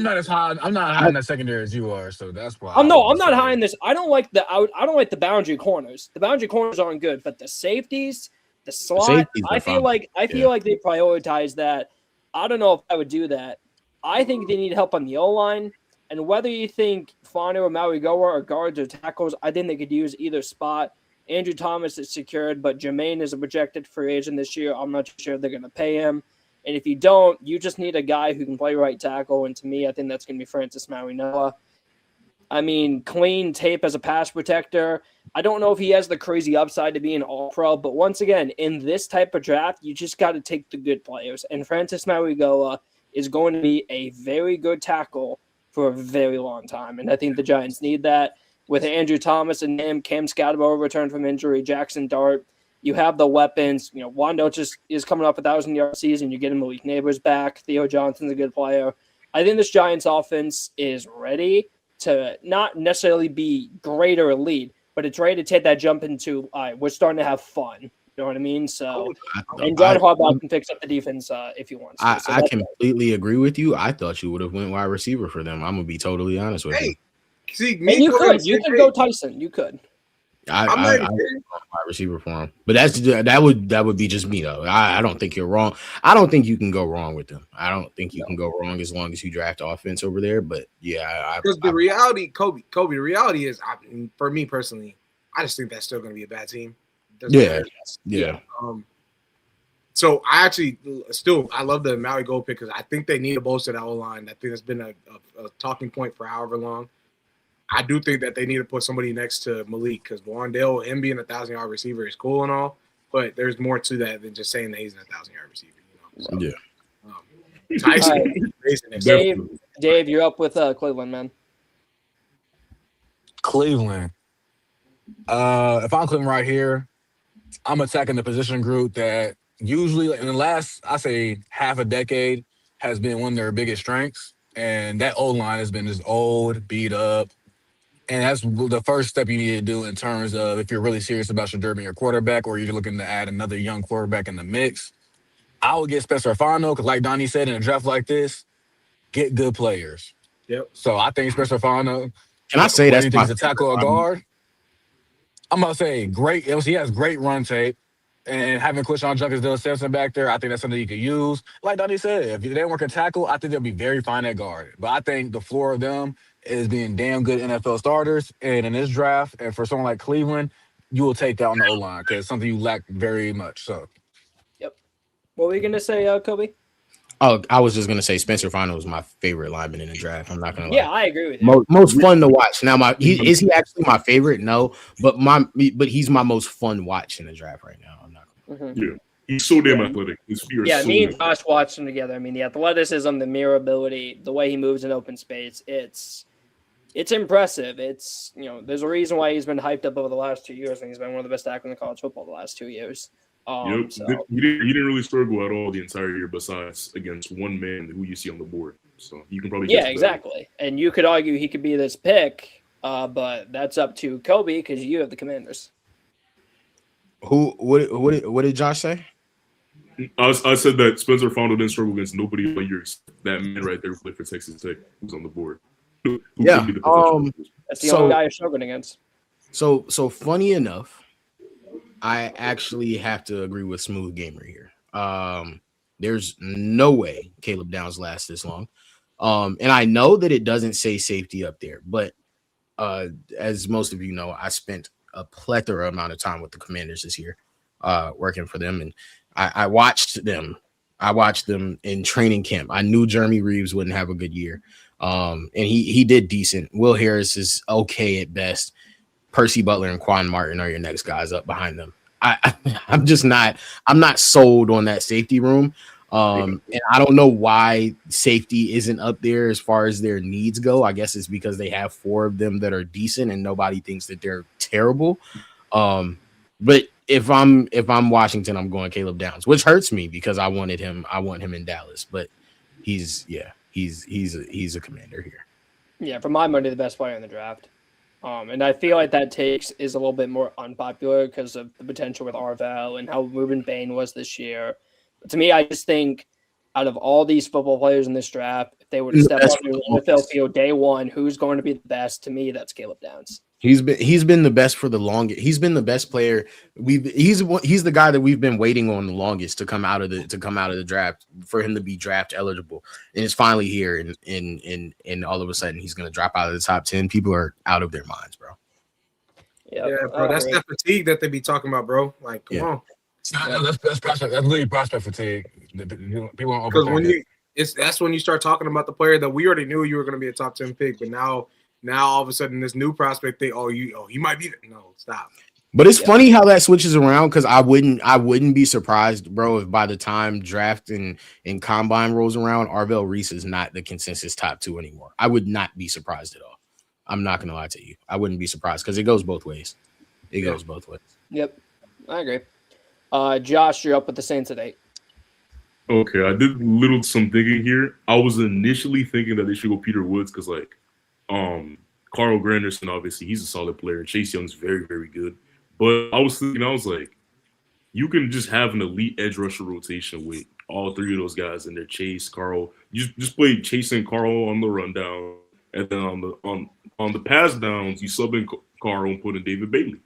not as high. I'm not high in that secondary as you are, so that's why. I'm not high in this. I don't like the boundary corners. The boundary corners aren't good, but the safeties, the slot, I feel like they prioritize that. I don't know if I would do that. I think they need help on the O-line, and whether you think Fanu or Maui Goa are guards or tackles, I think they could use either spot. Andrew Thomas is secured, but Jermaine is a projected free agent this year. I'm not sure they're going to pay him. And if you don't, you just need a guy who can play right tackle. And to me, I think that's going to be Francis Maui-Noah. I mean, clean tape as a pass protector. I don't know if he has the crazy upside to be an all-pro, but once again, in this type of draft, you just got to take the good players. And Francis Maui-Goa is going to be a very good tackle for a very long time. And I think the Giants need that. With Andrew Thomas and him, Cam Scatterbo returned from injury, Jackson Dart, you have the weapons. You know, Wando just is coming up 1,000-yard season. You're getting Malik Neighbors back. Theo Johnson's a good player. I think this Giants offense is ready to not necessarily be great or elite, but it's ready to take that jump into, all right, we're starting to have fun. You know what I mean? So, and John Harbaugh can fix up the defense if he wants to. I completely agree with you. I thought you would have went wide receiver for them. I'm going to be totally honest with you. See, you could go Tyson. You could. I wide receiver for him, but that would be just me though. I don't think you're wrong. I don't think you can go wrong with them. I don't think you can go wrong as long as you draft offense over there. But yeah, because the reality, Kobe, the reality is, for me personally, I just think that's still going to be a bad team. Yeah. So I actually I love the Maui Gold pick because I think they need to bolster that O-line. I think it's been a talking point for however long. I do think that they need to put somebody next to Malik because Wandale, him being 1,000-yard receiver is cool and all, but there's more to that than just saying that he's an 1,000-yard receiver. You know? So, Tyson, right. Dave, you're up with Cleveland, man. Cleveland. If I'm Cleveland right here, I'm attacking the position group that usually in the last, I say, half a decade has been one of their biggest strengths, and that O-line has been just old, beat up. And that's the first step you need to do in terms of if you're really serious about your being your quarterback or you're looking to add another young quarterback in the mix. I would get Spencer Fano because, like Donnie said, in a draft like this, get good players. Yep. So I think Spencer Fano. Can I say that's a tackle or guard? I'm gonna say great. He has great run tape, and having Quishon Junkins, Dylan Simpson back there, I think that's something you could use. Like Donnie said, if they don't work a tackle, I think they'll be very fine at guard. But I think the floor of them is being damn good NFL starters. And in this draft, and for someone like Cleveland, you will take that on the O-line because it's something you lack very much. So, yep. What were you going to say, Kobe? Oh, I was just going to say Spencer Fano is my favorite lineman in the draft. I'm not going to lie. Yeah, I agree with you. Most fun to watch. Now, is he actually my favorite? No, but he's my most fun watch in the draft right now. I'm not gonna Yeah. He's so damn athletic. Me and Josh watched him together. I mean, the athleticism, the mirror ability, the way he moves in open space, it's impressive. It's, there's a reason why he's been hyped up over the last 2 years, and he's been one of the best tackles in college football the last 2 years. He didn't really struggle at all the entire year besides against one man who you see on the board. So you can probably exactly. And you could argue he could be this pick, but that's up to Kobe because you have the Commanders. What did Josh say? I said that Spencer Fano didn't struggle against nobody but that man right there who played for Texas Tech who's on the board. That's the only guy you're struggling against. So funny enough, I actually have to agree with Smooth Gamer here. There's no way Caleb Downs lasts this long. And I know that it doesn't say safety up there, but as most of you know, I spent a plethora amount of time with the Commanders this year, working for them, and I watched them. I watched them in training camp. I knew Jeremy Reeves wouldn't have a good year, and he did decent. Will Harris is okay at best. Percy Butler and Quan Martin are your next guys up behind them. I'm just not. I'm not sold on that safety room. And I don't know why safety isn't up there as far as their needs go. I guess it's because they have 4 of them that are decent and nobody thinks that they're terrible. But if I'm Washington, I'm going Caleb Downs, which hurts me because I want him in Dallas. But he's a Commander here. Yeah, for my money, the best player in the draft. And I feel like that takes is a little bit more unpopular because of the potential with Arvel and how Ruben Bain was this year. But to me, I just think out of all these football players in this draft, if they were to step on the NFL field day one, who's going to be the best? To me, that's Caleb Downs. He's been the best for the longest. He's been the best player. He's the guy that we've been waiting on the longest to come out of the draft, for him to be draft eligible, and it's finally here. And all of a sudden he's going to drop out of the top 10. People are out of their minds, bro. Yeah, bro. That's that fatigue that they be talking about, bro. Like, come on. That's prospect. That's literally prospect fatigue. People don't Because overthink it. that's when you start talking about the player that we already knew you were going to be a top 10 pick, but now all of a sudden this new prospect thing, he might be. No, stop. But it's funny how that switches around, because I wouldn't be surprised, bro, if by the time draft and combine rolls around, Arvel Reese is not the consensus top 2 anymore. I would not be surprised at all. I'm not gonna lie to you. I wouldn't be surprised because it goes both ways. It goes both ways. Yep, I agree. Josh, you're up with the Saints at 8. Okay, I did some thinking here. I was initially thinking that they should go Peter Woods because, like, Carl Granderson, obviously, he's a solid player. Chase Young's very, very good. But I was like, you can just have an elite edge rusher rotation with all 3 of those guys in there. Chase, Carl. You just play Chase and Carl on the rundown, and then on the pass downs, you sub in Carl and put in David Bailey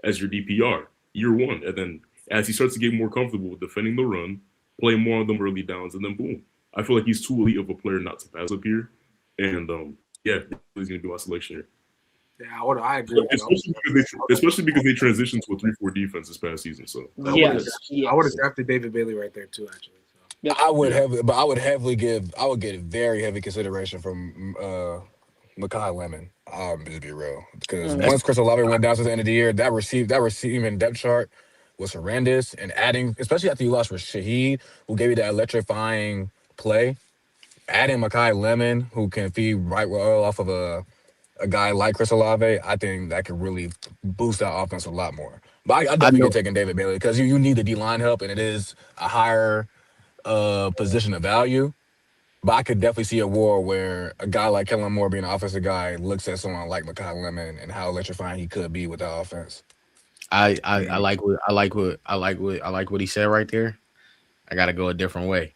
as your DPR year 1. And then as he starts to get more comfortable with defending the run, play more on them early downs, and then boom. I feel like he's too elite of a player not to pass up here. And yeah, he's going to be my selection here. Yeah, I agree. Especially because they transitioned to a 3-4 defense this past season. So I would have drafted David Bailey right there too, actually. So. Yep. I would get very heavy consideration from Mekhi Lemon. To be real, because once Chris Olave went down to the end of the year, that receiving depth chart was horrendous. And adding, especially after you lost Shaheed, who gave you that electrifying play, adding Mekhi Lemon, who can feed right well off of a guy like Chris Olave, I think that could really boost that offense a lot more. But I definitely get taking David Bailey because you need the D-line help, and it is a higher position of value. But I could definitely see a war where a guy like Kellen Moore, being an offensive guy, looks at someone like Mekhi Lemon and how electrifying he could be with that offense. I like what he said right there. I gotta go a different way.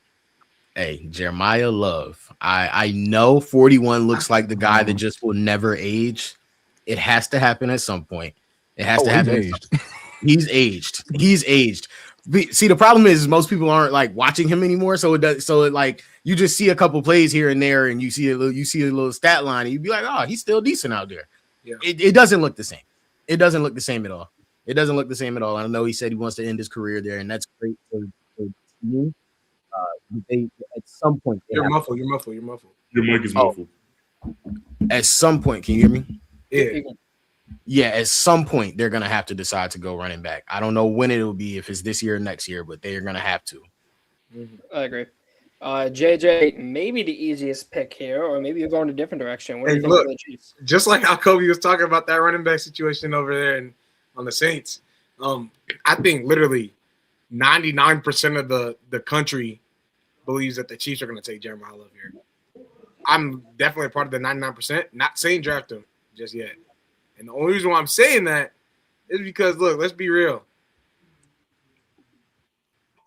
Hey, Jeremiah Love. I know 41 looks like the guy that just will never age. It has to happen at some point. It has to happen. He's aged. See, the problem is most people aren't like watching him anymore. So like you just see a couple plays here and there, and you see a little stat line, and you'd be like, oh, he's still decent out there. Yeah. It doesn't look the same. It doesn't look the same at all. It doesn't look the same at all. I know he said he wants to end his career there, and that's great for you. They at some point. You're muffled. Your mic is muffled. At some point, can you hear me? Yeah. Yeah, at some point they're gonna have to decide to go running back. I don't know when it will be, if it's this year or next year, but they're gonna have to. I agree. JJ, maybe the easiest pick here, or maybe you're going a different direction. What do you think of the Chiefs? Just like how Kobe was talking about that running back situation over there and on the Saints, I think literally 99% of the country believes that the Chiefs are going to take Jeremiah Love here. I'm definitely a part of the 99%. Not saying draft him just yet. And the only reason why I'm saying that is because, look, let's be real.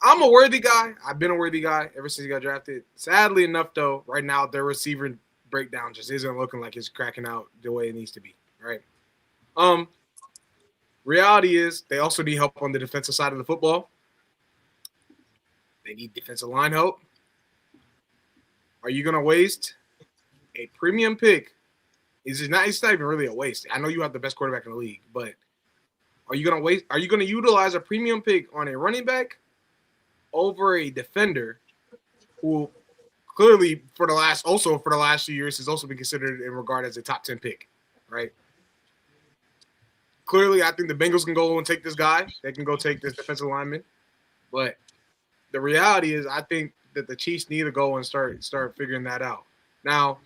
I'm a worthy guy. I've been a worthy guy ever since he got drafted. Sadly enough, though, right now their receiver breakdown just isn't looking like it's cracking out the way it needs to be, right? Reality is they also need help on the defensive side of the football. They need defensive line help. Are you going to waste a premium pick? It's not even really a waste. I know you have the best quarterback in the league, but are you going to utilize a premium pick on a running back over a defender who clearly for the last few years has also been considered in regard as a top 10 pick, right? Clearly, I think the Bengals can go and take this guy. They can go take this defensive lineman. But the reality is I think that the Chiefs need to go and start figuring that out. Now,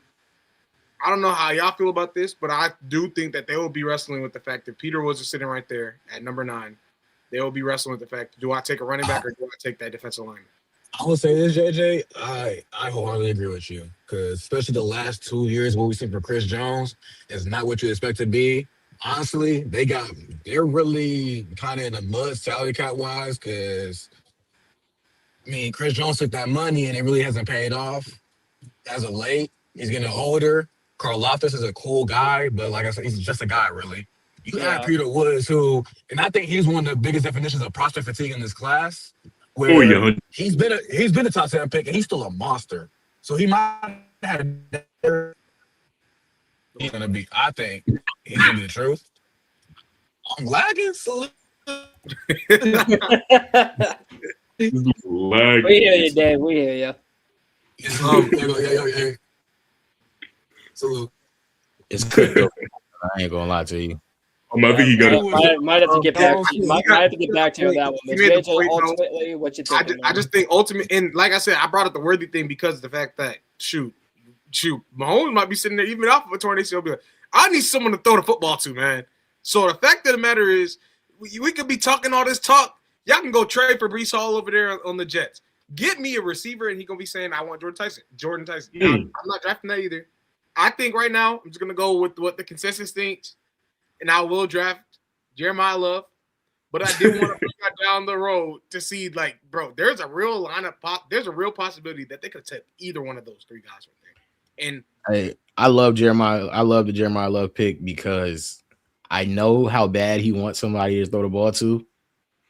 I don't know how y'all feel about this, but I do think that they will be wrestling with the fact that Peter Woods is sitting right there at number 9. They will be wrestling with the fact, do I take a running back or do I take that defensive lineman? I will say this, JJ. I wholeheartedly agree with you because especially the last 2 years, what we've seen from Chris Jones is not what you expect to be. Honestly, they're really kind of in the mud salary cap wise because I mean Chris Jones took that money and it really hasn't paid off as of late. He's getting older. Carl Loftus is a cool guy, but like I said, he's just a guy really. You have Peter Woods, who, and I think he's one of the biggest definitions of prospect fatigue in this class. Where he's been a top 10 pick and he's still a monster. So he might have. He's gonna be. I think he's gonna be the truth. I'm lagging. Salute. We hear you, Dave. We hear you. Salute. It's good though. I ain't gonna lie to you. I think he got it. Might have to get back. Might have to get back to you on that one. JJ, ultimately, what you think? I just think ultimately, and like I said, I brought up the Worthy thing because of the fact that shoot, Mahomes might be sitting there even off of a torn ACL. Be like, I need someone to throw the football to, man. So the fact of the matter is, we could be talking all this talk. Y'all can go trade for Breece Hall over there on the Jets. Get me a receiver, and he gonna be saying, "I want Jordan Tyson." I'm not drafting that either. I think right now I'm just gonna go with what the consensus thinks. And I will draft Jeremiah Love, but I did want to bring that down the road to see, like, bro, there's a real lineup. There's a real possibility that they could take either one of those 3 guys right there. And hey, I love Jeremiah. I love the Jeremiah Love pick because I know how bad he wants somebody to throw the ball to.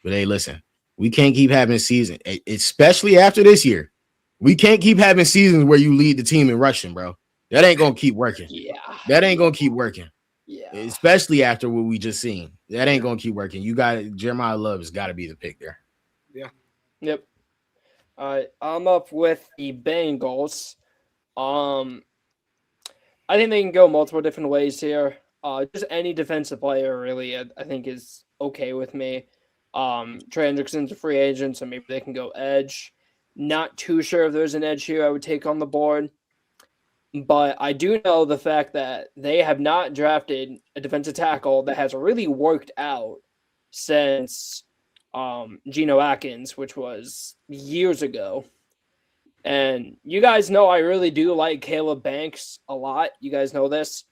But hey, listen, we can't keep having seasons, especially after this year. We can't keep having seasons where you lead the team in rushing, bro. That ain't gonna keep working. Yeah, that ain't gonna keep working. Yeah, especially after what we just seen. That ain't gonna keep working. You got Jeremiah Love has got to be the pick there. Yeah. Yep. All right, I'm up with the Bengals. I think they can go multiple different ways here. Just any defensive player really, I think is okay with me. Trey Hendrickson's a free agent, so maybe they can go edge. Not too sure if there's an edge here I would take on the board. But I do know the fact that they have not drafted a defensive tackle that has really worked out since Geno Atkins, which was years ago. And you guys know I really do like Caleb Banks a lot. You guys know this.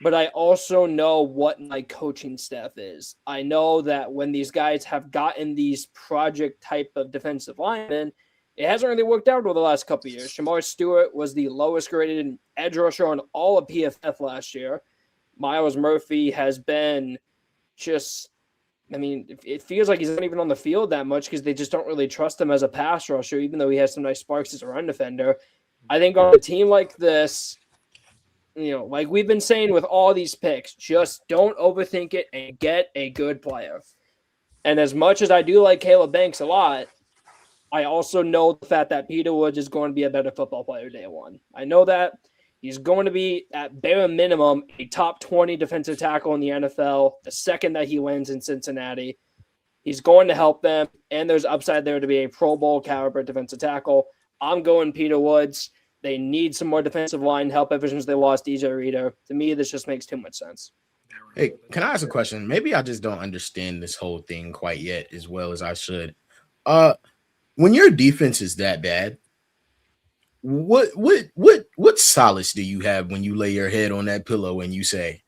But I also know what my coaching staff is. I know that when these guys have gotten these project type of defensive linemen, it hasn't really worked out over the last couple of years. Shamar Stewart was the lowest graded edge rusher on all of PFF last year. Myles Murphy has been just, I mean, it feels like he's not even on the field that much because they just don't really trust him as a pass rusher, even though he has some nice sparks as a run defender. I think on a team like this, like we've been saying with all these picks, just don't overthink it and get a good player. And as much as I do like Caleb Banks a lot, I also know the fact that Peter Woods is going to be a better football player day one. I know that he's going to be, at bare minimum, a top 20 defensive tackle in the NFL the second that he wins in Cincinnati. He's going to help them, and there's upside there to be a Pro Bowl caliber defensive tackle. I'm going Peter Woods. They need some more defensive line help ever since they lost DJ Reader. To me, this just makes too much sense. Hey, can I ask a question? Maybe I just don't understand this whole thing quite yet as well as I should. When your defense is that bad, what solace do you have when you lay your head on that pillow and you say,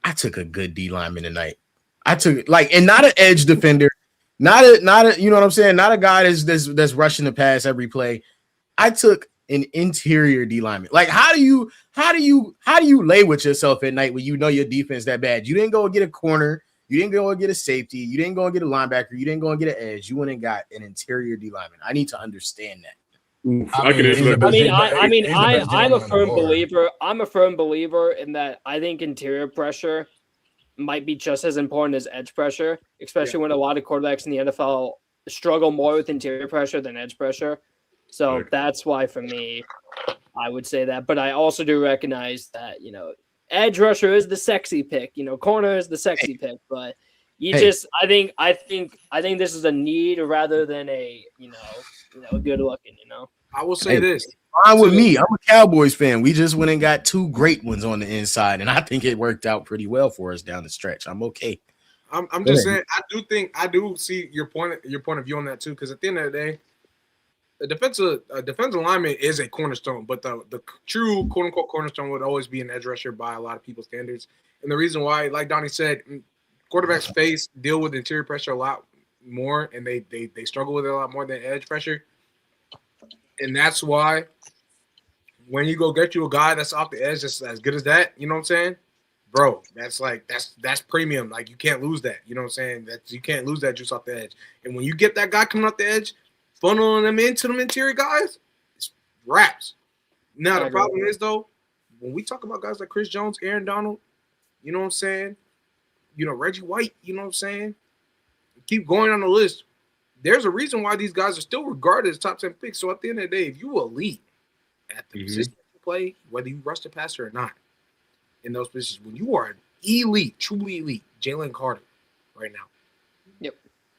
I took a good D lineman tonight. I took and not an edge defender, not a you know what I'm saying? Not a guy that's rushing the pass every play. I took an interior D lineman. Like, how do you lay with yourself at night when you know your defense that bad? You didn't go get a corner. You didn't go and get a safety. You didn't go and get a linebacker. You didn't go and get an edge. You went and got an interior D lineman. I need to understand that. I'm a firm believer. I'm a firm believer in that. I think interior pressure might be just as important as edge pressure, especially when a lot of quarterbacks in the NFL struggle more with interior pressure than edge pressure. So that's why, for me, I would say that. But I also do recognize that, edge rusher is the sexy pick. Corner is the sexy pick. But I think this is a need rather than a, good looking. I will say this. Fine with me. I'm a Cowboys fan. We just went and got two great ones on the inside, and I think it worked out pretty well for us down the stretch. I'm okay. I'm just saying. I do see your point of view on that too. Because at the end of the day, a defensive lineman is a cornerstone, but the true quote unquote cornerstone would always be an edge rusher by a lot of people's standards. And the reason why, like Donnie said, quarterbacks deal with interior pressure a lot more, and they struggle with it a lot more than edge pressure. And that's why when you go get you a guy that's off the edge that's as good as that, you know what I'm saying? Bro, that's premium. Like, you can't lose that. You know what I'm saying? You can't lose that juice off the edge. And when you get that guy coming off the edge, funneling them into them interior guys, it's wraps. Now, the problem is, though, when we talk about guys like Chris Jones, Aaron Donald, you know what I'm saying? Reggie White, you know what I'm saying? Keep going on the list. There's a reason why these guys are still regarded as top 10 picks. So at the end of the day, if you elite at the position you play, whether you rush the passer or not, in those positions, when you are an elite, truly elite, Jalen Carter right now,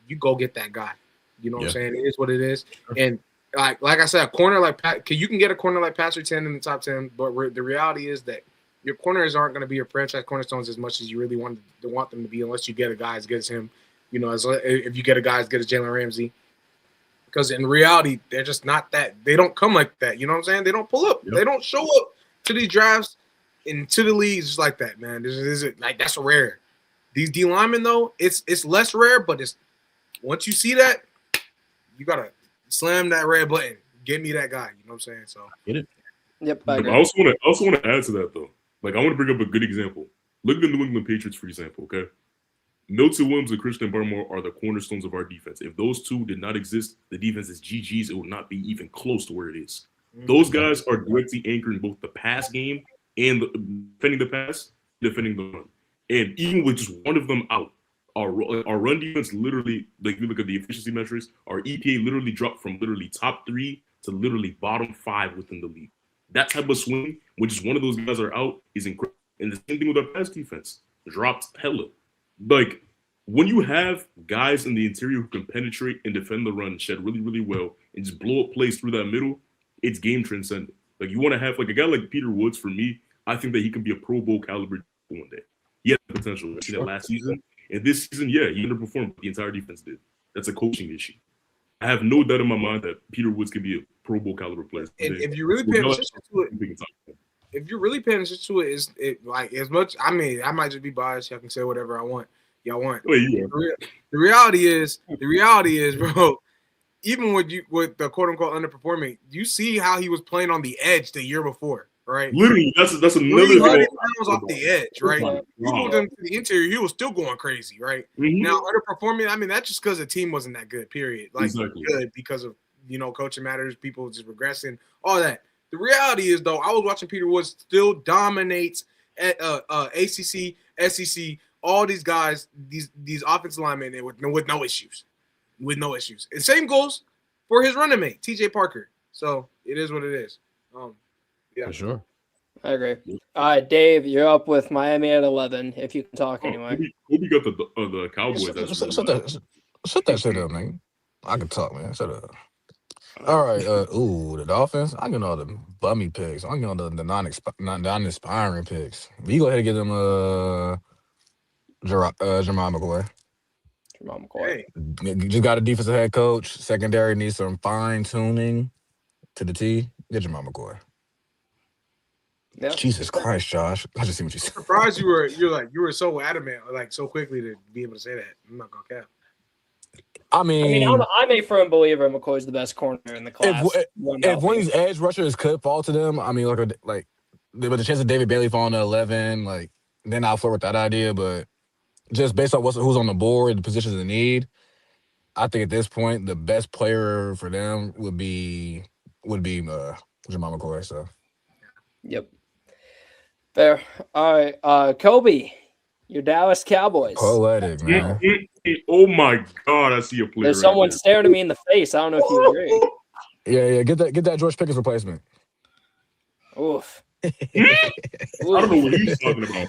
you go get that guy. You know what I'm saying? It is what it is. And like I said, a corner like you can get a corner like Pastor 10 in the top 10, but the reality is that your corners aren't going to be your franchise cornerstones as much as you really want them to be, unless you get a guy as good as him. If you get a guy as good as Jalen Ramsey, because in reality, they're just not that. They don't come like that. You know what I'm saying? They don't pull up. Yep. They don't show up to these drafts and to the leagues just like that, man. That's rare. These D linemen, though, it's less rare, but it's once you see that, you gotta slam that red button. Get me that guy. You know what I'm saying? So get it. Yep. I also want to add to that though. Like, I want to bring up a good example. Look at the New England Patriots, for example. Okay. Milton Williams and Christian Barmore are the cornerstones of our defense. If those two did not exist, the defense is GG's. It would not be even close to where it is. Those guys are directly anchoring both the pass game and defending the pass, defending the run. And even with just one of them out, our run defense literally, like, if you look at the efficiency metrics, our EPA literally dropped from literally top 3 to literally bottom 5 within the league. That type of swing, when just one of those guys are out, is incredible. And the same thing with our pass defense. Dropped hella. Like, when you have guys in the interior who can penetrate and defend the run, shed really, really well, and just blow up plays through that middle, it's game transcendent. Like, you want to have, like, a guy like Peter Woods, for me, I think that he can be a Pro Bowl caliber one day. He has the potential. I seen that last season. And this season, he underperformed, but the entire defense did. That's a coaching issue. I have no doubt in my mind that Peter Woods can be a Pro Bowl caliber player. And if you're really paying attention to it, is it like as much? I mean, I might just be biased. I can say whatever I want. Y'all want. The reality is, bro. Even with the quote unquote underperforming, you see how he was playing on the edge the year before, right? Literally, that's another thing. 300 pounds off the edge, right? You moved him to the interior, he was still going crazy, right? Now underperforming, I mean, that's just because the team wasn't that good. Period. Like good because of coaching matters, people just regressing, all that. The reality is, though, I was watching Peter Woods still dominates at ACC, SEC, all these guys, these offensive linemen with no issues. With no issues. And same goes for his running mate, TJ Parker. So it is what it is. Yeah. For sure. I agree. All right, Dave, you're up with Miami at 11, if you can talk anyway. Kobe got the Cowboys. Shut that shit up, man. I can talk, man. Shut up. All right. The Dolphins. I get all the bummy picks. I get all the non-inspiring picks. But you go ahead and get them Jamal McCoy. Jamal McCoy. Hey. Just got a defensive head coach. Secondary needs some fine-tuning to the T. Get Jamal McCoy. Yeah. Jesus Christ, Josh. I just see what you said. I'm surprised you were so adamant, like so quickly to be able to say that. I'm not gonna cap. I'm a firm believer McCoy's the best corner in the class. If one of these edge rushers could fall to them, I mean, but the chance of David Bailey falling to 11, like, then I'll flirt with that idea. But just based on who's on the board, the positions of need, I think at this point the best player for them would be Jamal McCoy. So Yep. Fair. All right. Kobe, your Dallas Cowboys. poetic, man. Oh my God, I see a player. There's someone staring at me in the face. I don't know if you agree. Yeah. Get that George Pickens replacement. Oof. I don't know what he's talking about.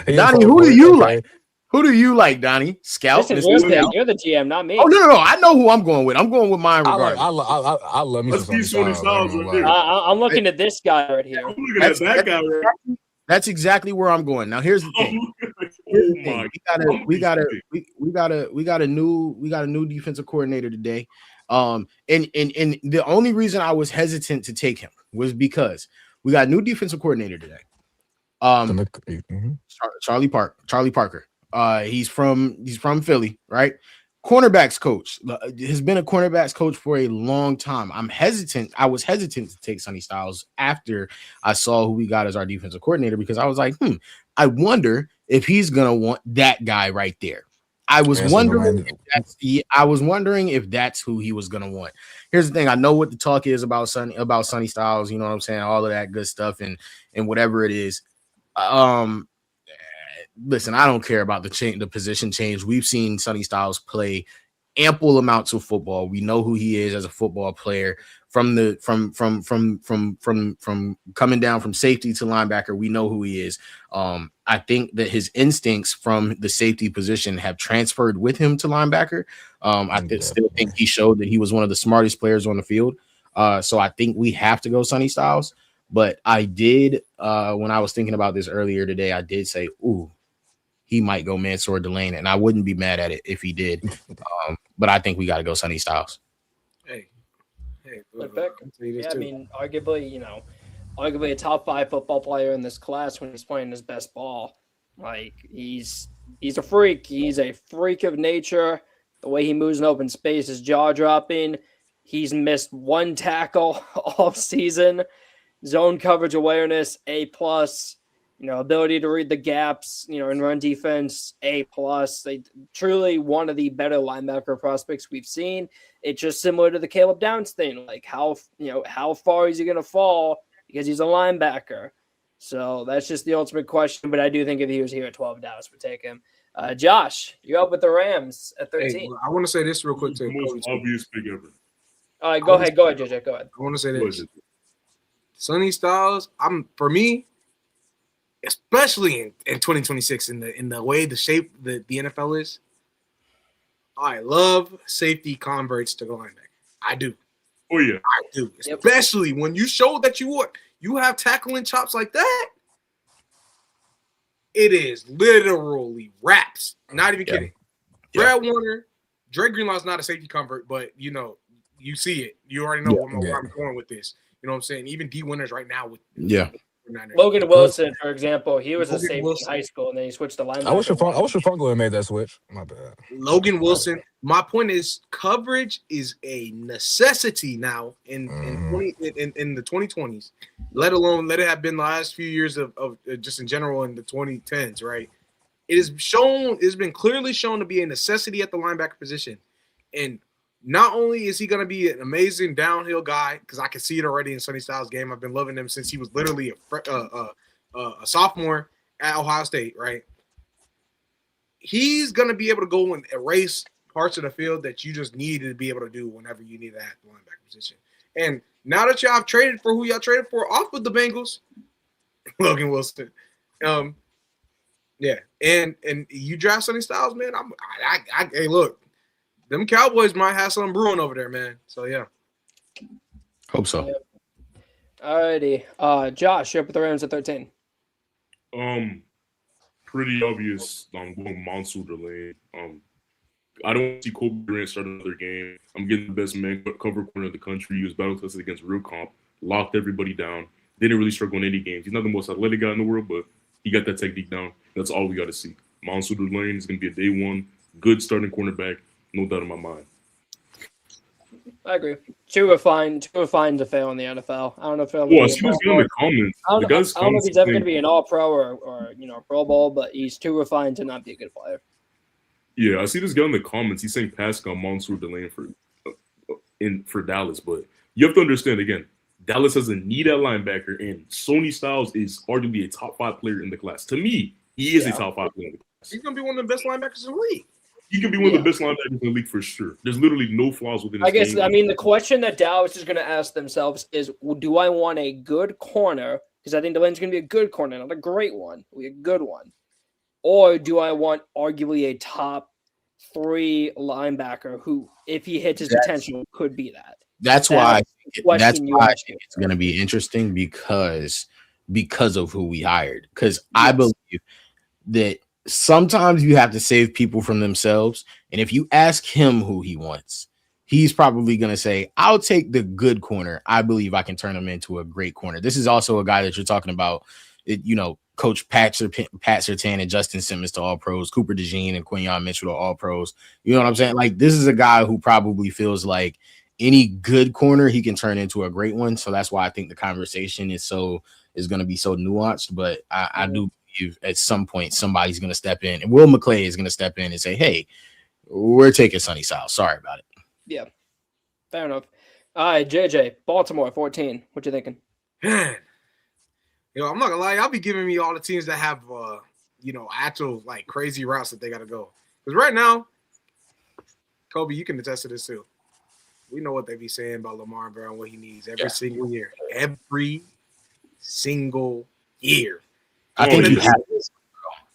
Donnie, who do you like? Who do you like, Donnie? Scout. This is your pick. You're the GM, not me. Oh no! I know who I'm going with. I'm going with mine regardless. I love me some Sonny Styles right there. I'm looking at this guy right here. I'm looking at that guy right here. That's exactly where I'm going. Now here's the thing. We got a new defensive coordinator today. And the only reason I was hesitant to take him was because we got a new defensive coordinator today. Charlie Parker. He's from Philly, right? Cornerbacks coach, has been a cornerbacks coach for a long time. I was hesitant to take Sonny Styles after I saw who we got as our defensive coordinator because I was like, I wonder if he's gonna want that guy right there. I was wondering if that's who he was gonna want. Here's the thing: I know what the talk is about Sonny Styles. You know what I'm saying? All of that good stuff and whatever it is. Listen, I don't care about the position change. We've seen Sonny Styles play ample amounts of football. We know who he is as a football player from coming down from safety to linebacker. We know who he is. I think that his instincts from the safety position have transferred with him to linebacker. Still think he showed that he was one of the smartest players on the field. So I think we have to go Sonny Styles. But I did, when I was thinking about this earlier today, I did say, ooh, he might go Mansour Delane, and I wouldn't be mad at it if he did. But I think we got to go Sonny Styles. Hey, I mean, arguably a top 5 football player in this class when he's playing his best ball. Like he's a freak. He's a freak of nature. The way he moves in open space is jaw dropping. He's missed 1 tackle all season. Zone coverage awareness, A+. Ability to read the gaps, and run defense, A+. They truly one of the better linebacker prospects we've seen. It's just similar to the Caleb Downs thing. Like how far is he going to fall because he's a linebacker? So that's just the ultimate question. But I do think if he was here at 12, Dallas would take him. Josh, you're up with the Rams at 13. Hey, I want to say this real quick. The most obvious pick ever. All right, go ahead, JJ. Go ahead. I want to say this. Sonny Styles, for me, especially in 2026, in the way the shape the NFL is, I love safety converts to linebacker. I do. Oh yeah, I do. Especially when you show that you have tackling chops like that. It is literally raps. Not even kidding. Brad Warner, Dre Greenlaw's not a safety convert, but you see it. You already know where I'm going with this. You know what I'm saying? Even D Winters right now with Logan Wilson, for example, he was a safety in high school, and then he switched to linebacker. I wish Fungo had made that switch. My bad. Logan Wilson. My point is, coverage is a necessity now in the 2020s. Let it have been the last few years of just in general in the 2010s. Right? It's been clearly shown to be a necessity at the linebacker position, and not only is he going to be an amazing downhill guy, because I can see it already in Sonny Styles' game. I've been loving him since he was literally a sophomore at Ohio State, right? He's going to be able to go and erase parts of the field that you just needed to be able to do whenever you need that at the linebacker position. And now that y'all have traded for who y'all traded for off with the Bengals, Logan Wilson, and you draft Sonny Styles, man, hey, look. Them Cowboys might have something brewing over there, man. So, yeah. Hope so. Yep. All righty. Josh, you're up with the Rams at 13. Pretty obvious. I'm going Mansour Delane. I don't see Kobe Durant start another game. I'm getting the best man cover corner in the country. He was battle tested against real comp. Locked everybody down. Didn't really struggle in any games. He's not the most athletic guy in the world, but he got that technique down. That's all we got to see. Mansour Delane is going to be a day one, good starting cornerback. No doubt in my mind. I agree. Two are fine to fail in the NFL. I don't know if he'll Well, I see this guy in the comments. I The don't guy's know if comments he's ever going saying, to be an All Pro or Pro Bowl, but he's too refined to not be a good player. yeah, I see this guy in the comments. He's saying Pascal Mansour Delaney for Dallas, but you have to understand again. Dallas has a need at linebacker, and Sonny Styles is arguably a top 5 player in the class. To me, he is a top 5 player in the class. He's gonna be one of the best linebackers in the league. He can be one of the best linebackers in the league for sure. There's literally no flaws within his game. I mean, the question that Dallas is going to ask themselves is, do I want a good corner? Because I think Delaney's going to be a good corner, not a great one, a good one. Or do I want arguably a top 3 linebacker who, if he hits his potential, could be that? That's why I think it's going to be interesting because of who we hired. Because I believe that sometimes you have to save people from themselves. And if you ask him who he wants, he's probably going to say, I'll take the good corner. I believe I can turn him into a great corner. This is also a guy that you're talking about, Coach Pat Surtain and Justin Simmons to All Pros, Cooper DeJean and Quinyon Mitchell to All Pros. You know what I'm saying? Like, this is a guy who probably feels like any good corner he can turn into a great one. So that's why I think the conversation is going to be so nuanced. But I do believe at some point somebody's going to step in, and Will McClay is going to step in and say, "Hey, we're taking Sonny Styles. Sorry about it." Yeah, fair enough. All right, JJ, Baltimore 14. What you thinking? Man, I'm not gonna lie. I'll be giving me all the teams that have actual like crazy routes that they got to go. Because right now, Kobe, you can attest to this too. We know what they be saying about Lamar Brown, what he needs every single year. Every single year. I think you have this.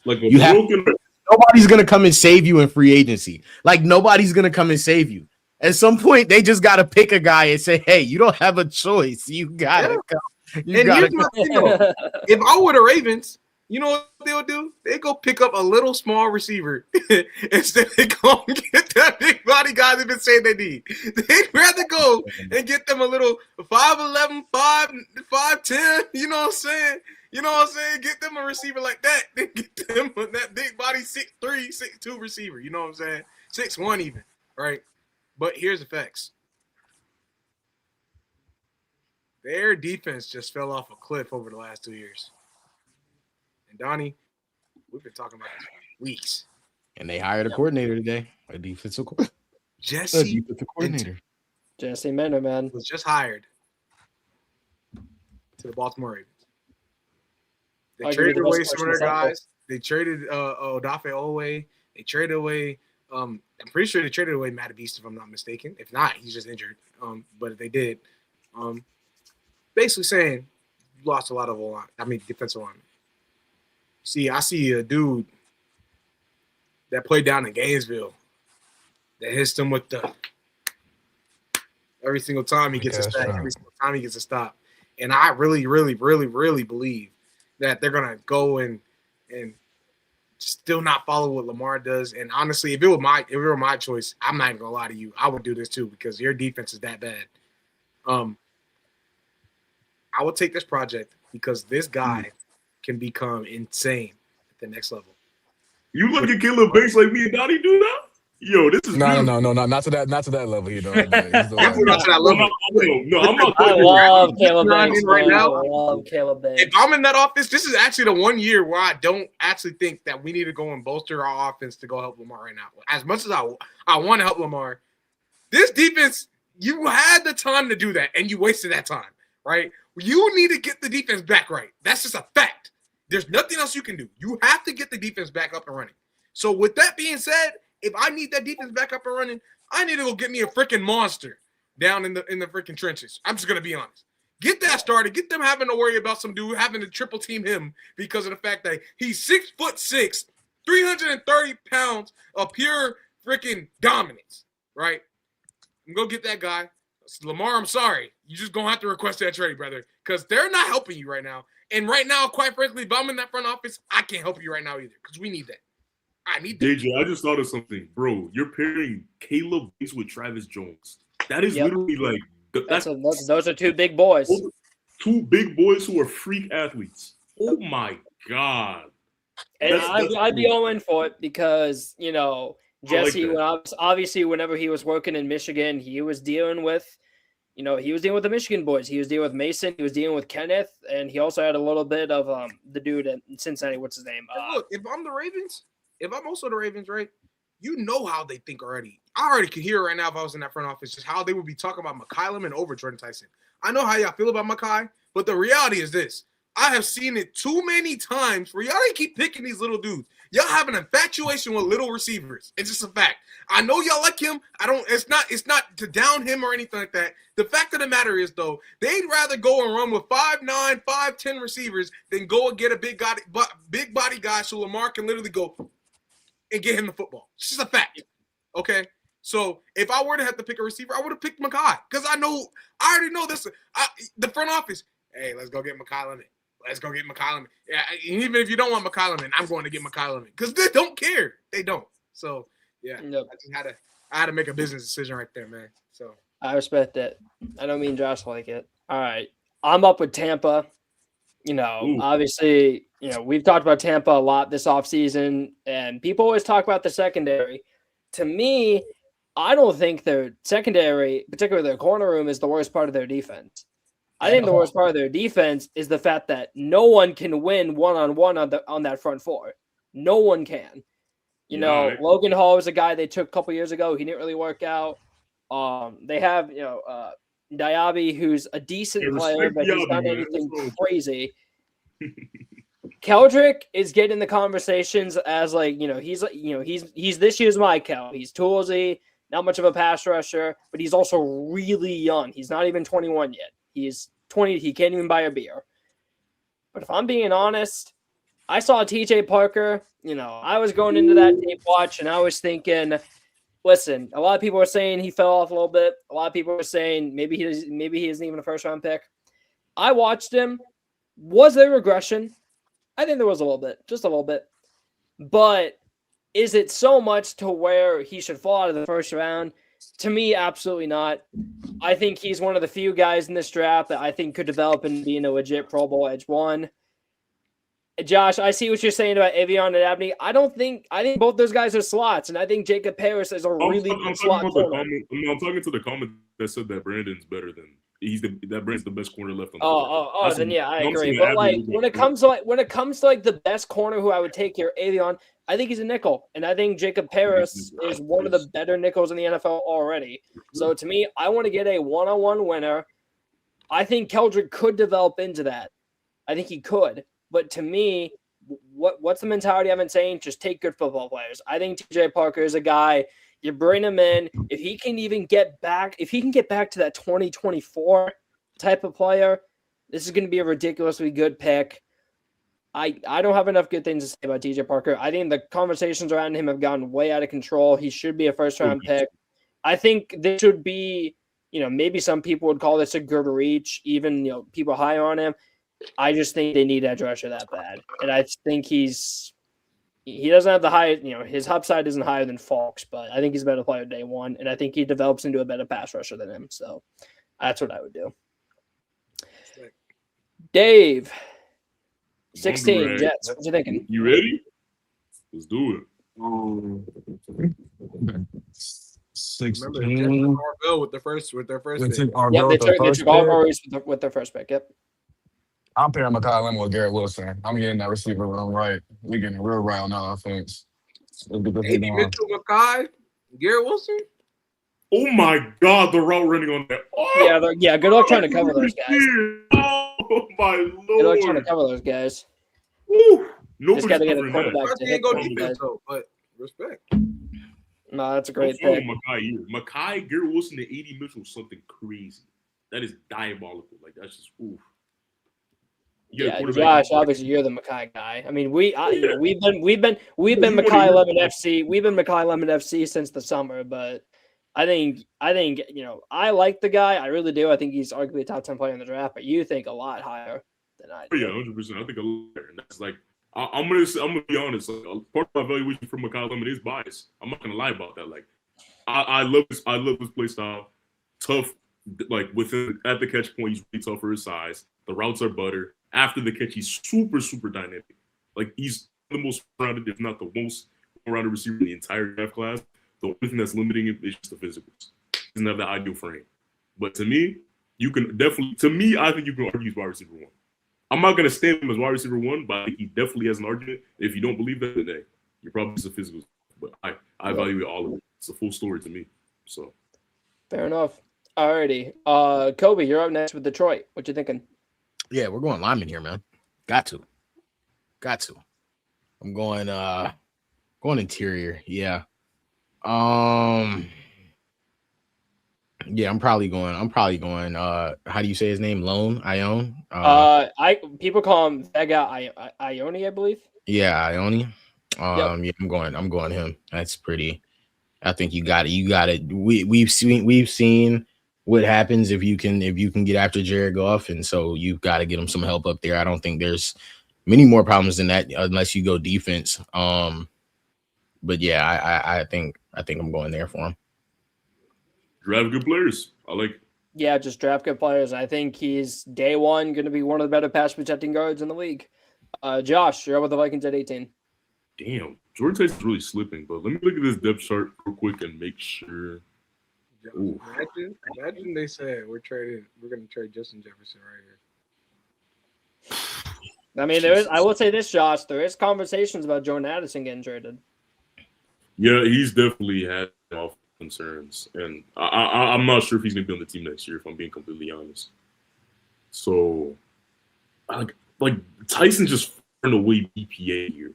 Nobody's going to come and save you in free agency. Like, nobody's going to come and save you. At some point, they just got to pick a guy and say, hey, you don't have a choice. You got to come. If I were the Ravens, you know what they'll do? They go pick up a little small receiver instead of go get that big body guy they've been saying they need. They'd rather go and get them a little 5'11", 5'10", you know what I'm saying? Get them a receiver like that. Then get them that big body 6'3", 6'2" receiver. You know what I'm saying? 6'1" even, right? But here's the facts. Their defense just fell off a cliff over the last 2 years. And Donnie, we've been talking about this for weeks. And they hired a coordinator today, a defensive coordinator. Jesse Minter, man, was just hired to the Baltimore Ravens. They traded away some of their guys. They traded Odafe Oweh. They traded away. I'm pretty sure they traded away Matt Beast, if I'm not mistaken. If not, he's just injured. But they did. Basically saying you lost a lot of defensive line. See, I see a dude that played down in Gainesville that hits him with the every single time he gets a sack, every single time he gets a stop. And I really, really, really, really believe that they're gonna go and still not follow what Lamar does. And honestly, if it were my choice, I'm not even gonna lie to you, I would do this too because your defense is that bad. I would take this project because this guy can become insane at the next level. You look at Caleb Banks like me and Donnie do now? Yo, this is no, not to that level. You know, not to that level. No, I'm not. I love Caleb Banks right now. I love Caleb Banks. If I'm in that office, this is actually the 1 year where I don't actually think that we need to go and bolster our offense to go help Lamar right now. As much as I want to help Lamar, this defense, you had the time to do that, and you wasted that time, right? You need to get the defense back right. That's just a fact. There's nothing else you can do. You have to get the defense back up and running. So with that being said, if I need that defense back up and running, I need to go get me a freaking monster down in the freaking trenches. I'm just gonna be honest. Get that started. Get them having to worry about some dude having to triple team him because of the fact that he's 6'6", 330 pounds of pure freaking dominance. Right? Go get that guy. Lamar, I'm sorry. You just gonna have to request that trade, brother, because they're not helping you right now. And right now, quite frankly, if I'm in that front office, I can't help you right now either because we need that. I need that. DJ, I just thought of something, bro. You're pairing Caleb Banks with Travis Jones. That is literally like those are two big boys. Two big boys who are freak athletes. Oh my god! And I'd be all in for it because Jesse, obviously, whenever he was working in Michigan, he was dealing with, the Michigan boys. He was dealing with Mason. He was dealing with Kenneth, and he also had a little bit of the dude at Cincinnati. What's his name? Look, if I'm also the Ravens, right? You know how they think already. I already can hear it right now if I was in that front office, just how they would be talking about McCollum and over Jordan Tyson. I know how y'all feel about Makai, but the reality is this. I have seen it too many times where y'all keep picking these little dudes. Y'all have an infatuation with little receivers. It's just a fact. I know y'all like him. It's not to down him or anything like that. The fact of the matter is, though, they'd rather go and run with 5'9", 5'10" receivers than go and get a big body guy so Lamar can literally go and get him the football. It's just a fact. Okay? So if I were to have to pick a receiver, I would have picked Makai because I already know this. The front office, hey, let's go get McCollum in. Let's go get McCollum. Yeah, even if you don't want McCollum in, I'm going to get McCollum in because they don't care. They don't. So yeah, Nope. I had to make a business decision right there, man. So I respect that. I don't mean Josh like it. All right, I'm up with Tampa. Obviously, we've talked about Tampa a lot this offseason, and people always talk about the secondary. To me, I don't think their secondary, particularly their corner room, is the worst part of their defense. I think the worst part of their defense is the fact that no one can win one-on-one on that front four. No one can. Logan Hall was a guy they took a couple years ago. He didn't really work out. They have, Diaby, who's a decent player, but he's not anything crazy. Keldrick is getting the conversations as he's this year's my Kel. He's toolsy, not much of a pass rusher, but he's also really young. He's not even 21 yet. He's 20. He can't even buy a beer. But if I'm being honest, I saw TJ Parker. I was going into that tape watch and I was thinking, listen, a lot of people are saying he fell off a little bit. A lot of people are saying maybe he isn't even a first round pick. I watched him. Was there regression? I think there was a little bit, just a little bit. But is it so much to where he should fall out of the first round? To me, absolutely not. I think he's one of the few guys in this draft that I think could develop and be a legit Pro Bowl edge one. Josh, I see what you're saying about Avion and Abney. I think both those guys are slots, and I think Jacob Paris is a really good slot corner. I'm talking to the comment that said that Brandon's better than that Brandon's the best corner left on the then yeah, I agree. But when it comes to the best corner who I would take here, Avion, I think he's a nickel, and I think Jacob Paris is one of the better nickels in the NFL already. So to me, I want to get a one-on-one winner. I think Keldrick could develop into that. I think he could. But to me, what's the mentality I've been saying? Just take good football players. I think TJ Parker is a guy, you bring him in. If he can get back to that 2024 type of player, this is going to be a ridiculously good pick. I don't have enough good things to say about TJ Parker. I think the conversations around him have gotten way out of control. He should be a first-round pick. I think this should be, maybe some people would call this a good reach, even, people high on him. I just think they need edge rusher that bad. And I think he doesn't have the high, his upside isn't higher than Falks, but I think he's a better player day one. And I think he develops into a better pass rusher than him. So that's what I would do. Dave, 16 Jets. What you thinking? You ready? Let's do it. 16. Remember Arvell with their first pick. They took Alvarez with their first pick. Yep. I'm pairing McCollum with Garrett Wilson. I'm getting that receiver room right. We're getting real right on that offense. A.D. Mitchell, Makai, Garrett Wilson. Oh my God, the route running on that. Oh, yeah. Good luck trying to cover those guys. Oh my Lord. Good luck trying to cover those guys. Woo. Just got to get a quarterback to hit those guys. But respect. No, that's a great pick. Makai, Garrett Wilson, and A.D. Mitchell, something crazy. That is diabolical. Like that's just oof. Yeah, Josh. Obviously, you're the Makai guy. I mean, we've been Makai Lemon FC. We've been Makai Lemon FC since the summer. But I think I like the guy. I really do. I think he's arguably a top 10 player in the draft. But you think a lot higher than I do. Yeah, 100%. I think a lot higher. And that's like I'm gonna be honest. Like, part of my evaluation for Makai Lemon is bias. I'm not gonna lie about that. Like I love his play style. Tough, like within at the catch point, he's really tough for his size. The routes are butter. After the catch, he's super, super dynamic. Like, he's the most rounded, if not the most rounded receiver in the entire draft class. The only thing that's limiting him is just the physicals. He doesn't have the ideal frame. But to me, you can definitely. To me, I think you can argue he's wide receiver 1. I'm not going to stamp him as wide receiver 1, but I think he definitely has an argument. If you don't believe that, then hey, you're probably just a physical. But I evaluate all of it. It's a full story to me. So fair enough. Alrighty. Kobe, you're up next with Detroit. What you thinking? Yeah, we're going lineman here, man. Got to. I'm going interior. Yeah. Yeah, I'm probably going. How do you say his name? Ione. People call him Vega Ione, I believe. Yeah, Ione. Yep. Yeah, I'm going him. That's pretty. I think you got it. We've seen what happens if you can get after Jared Goff, and so you've got to get him some help up there. I don't think there's many more problems than that unless you go defense. But yeah, I think I'm going there for him. draft good players. I like. Yeah, just draft good players. I think he's day one going to be one of the better pass protecting guards in the league. Josh, you're up with the Vikings at 18. Damn, Jordan Tyson's really slipping. But let me look at this depth chart real quick and make sure. Imagine they said we're going to trade Justin Jefferson right here. I mean, I will say this, Josh. There is conversations about Jordan Addison getting traded. Yeah, he's definitely had off concerns, and I'm not sure if he's gonna be on the team next year. If I'm being completely honest, so like Tyson just turned away BPA here.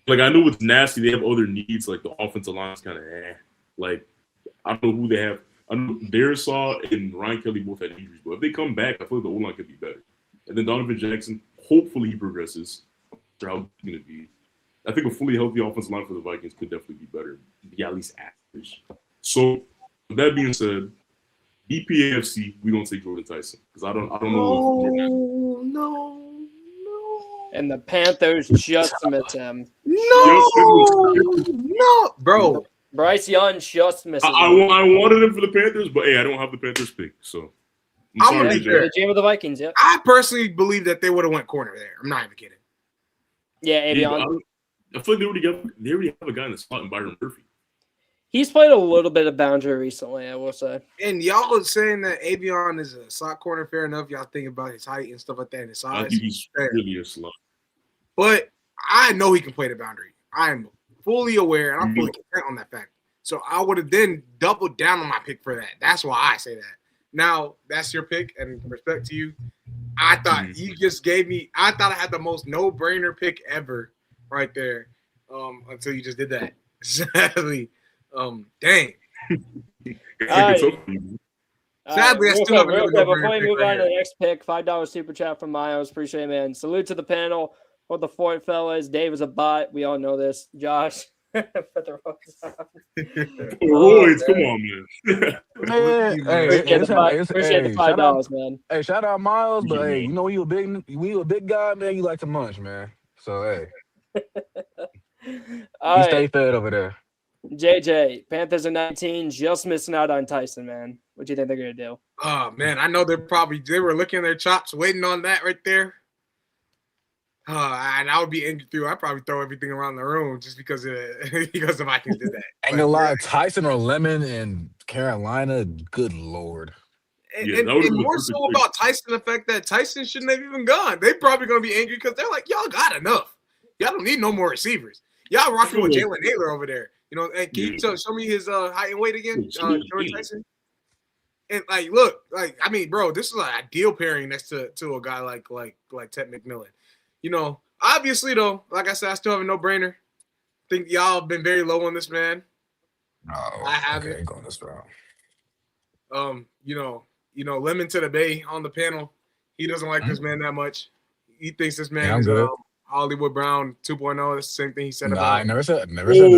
Like I know it's nasty. They have other needs. Like the offensive line's kind of Like I don't know who they have. I know Darisaw and Ryan Kelly both had injuries, but if they come back, I feel like the O-line could be better. And then Donovan Jackson, hopefully he progresses. I'm not sure how he's gonna be. I think a fully healthy offensive line for the Vikings could definitely be better. Be at least average. So with that being said, BPAFC, we don't take Jordan Tyson because I don't know. No. And the Panthers just miss him. No, bro. Bryce Young just misses him. I wanted him for the Panthers, but hey, I don't have the Panthers pick, so I'm gonna be fair. The GM of the Vikings, yeah. I personally believe that they would have went corner there. I'm not even kidding. Yeah, Avion. I feel like they already have a guy in the spot in Byron Murphy. He's played a little bit of boundary recently, I will say. And y'all are saying that Avion is a slot corner. Fair enough. Y'all think about his height and stuff like that and his size. I think he's really a slot. But I know he can play the boundary. I am fully aware, and I'm fully content on that fact. So I would have then doubled down on my pick for that. That's why I say that. Now, that's your pick, and respect to you. I thought you just gave me – I thought I had the most no-brainer pick ever right there until you just did that. Sadly, dang. Sadly, I still have another before we move on to the next pick, $5 super chat from Miles. Appreciate it, man. Salute to the panel. What the Fort fellas. Dave is a bot. We all know this. Josh. Put the Royds, come on, man. Appreciate the $5, man. Hey, shout out Miles, but hey, you know when you a big guy, man, you like to munch, man. So hey. You stay fed over there. JJ, Panthers are 19, just missing out on Tyson, man. What do you think they're gonna do? Oh man, I know they were licking their chops, waiting on that right there. And I would be angry through. I'd probably throw everything around the room just because the Vikings did that. Ain't gonna lie, Tyson or Lemon in Carolina, good lord. And more so about Tyson, the fact that Tyson shouldn't have even gone. They're probably gonna be angry because they're like, y'all got enough. Y'all don't need no more receivers. Y'all rocking with Jalen Naylor over there. You know, and can you show me his height and weight again, Jordan Tyson? And look, I mean, bro, this is an ideal pairing next to a guy like Ted McMillan. You know, obviously though, like I said, I still have a no-brainer. I think y'all have been very low on this man. No, I haven't. Okay, going this route. You know, Lemon to the Bay on the panel. He doesn't like this man that much. He thinks this man is Hollywood Brown 2.0. That's the same thing he said about. I never said that. Never said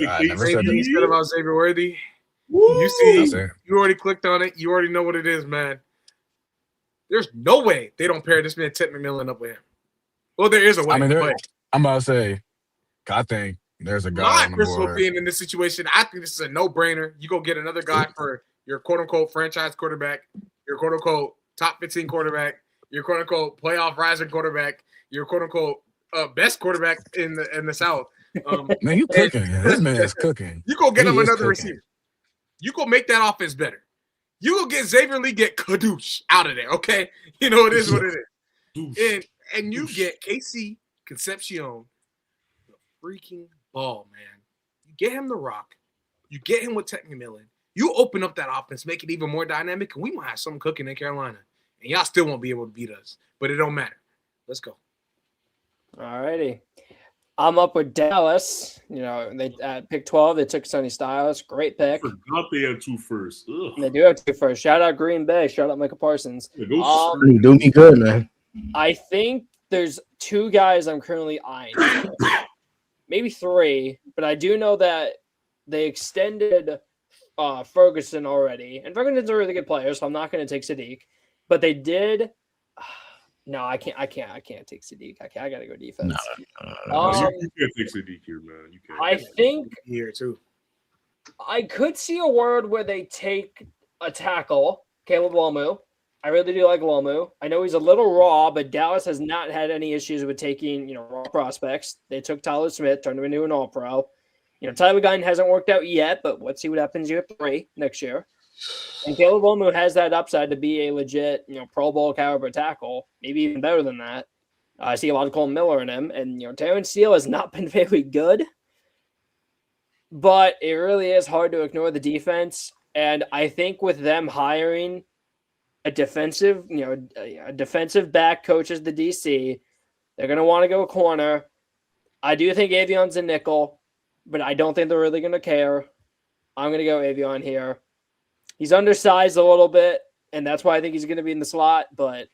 that. He said about Xavier Worthy. Woo! You see, you already clicked on it. You already know what it is, man. There's no way they don't pair this man Ted McMillan up with him. Well, there is a way. I mean, I'm about to say, I think there's a guy on the personal board. opinion in this situation, I think this is a no-brainer. You go get another guy for your quote-unquote franchise quarterback, your quote-unquote top 15 quarterback, your quote-unquote playoff rising quarterback, your quote-unquote best quarterback in the South. Man, you cooking. This man is cooking. You go get him another cooking. receiver. You go make that offense better. You go get Xavier Lee, get Kadoosh out of there, okay? You know, it is what it is. And you get KC Concepcion the freaking ball, man. You get him the rock. You get him with Tech McMillan. You open up that offense, make it even more dynamic, and we might have something cooking in Carolina. And y'all still won't be able to beat us. But it don't matter. Let's go. All righty. I'm up with Dallas. You know, they at pick 12, they took Sonny Styles. Great pick. I forgot they had 2 first. Ugh. They do have 2 first. Shout out Green Bay. Shout out Michael Parsons. You do me good, man. I think there's 2 guys I'm currently eyeing. Maybe 3, but I do know that they extended Ferguson already. And Ferguson's a really good player, so I'm not going to take Sadiq. But they did. No, I can't take Sadiq. I got to go defense. No, you can't take Sadiq here, man. You can't. I think here too. I could see a world where they take a tackle, Caleb Lomu. I really do like Lomu. I know he's a little raw, but Dallas has not had any issues with taking, raw prospects. They took Tyler Smith, turned him into an All-Pro. Tyler Guyton hasn't worked out yet, but let's see what happens year 3 next year. And Caleb Lomu has that upside to be a legit, Pro Bowl caliber tackle, maybe even better than that. I see a lot of Cole Miller in him, and Terrence Steele has not been very good, but it really is hard to ignore the defense. And I think with them hiring a defensive, a defensive back coach as the DC, they're going to want to go corner. I do think Avion's a nickel, but I don't think they're really going to care. I'm going to go Avion here. He's undersized a little bit, and that's why I think he's going to be in the slot, but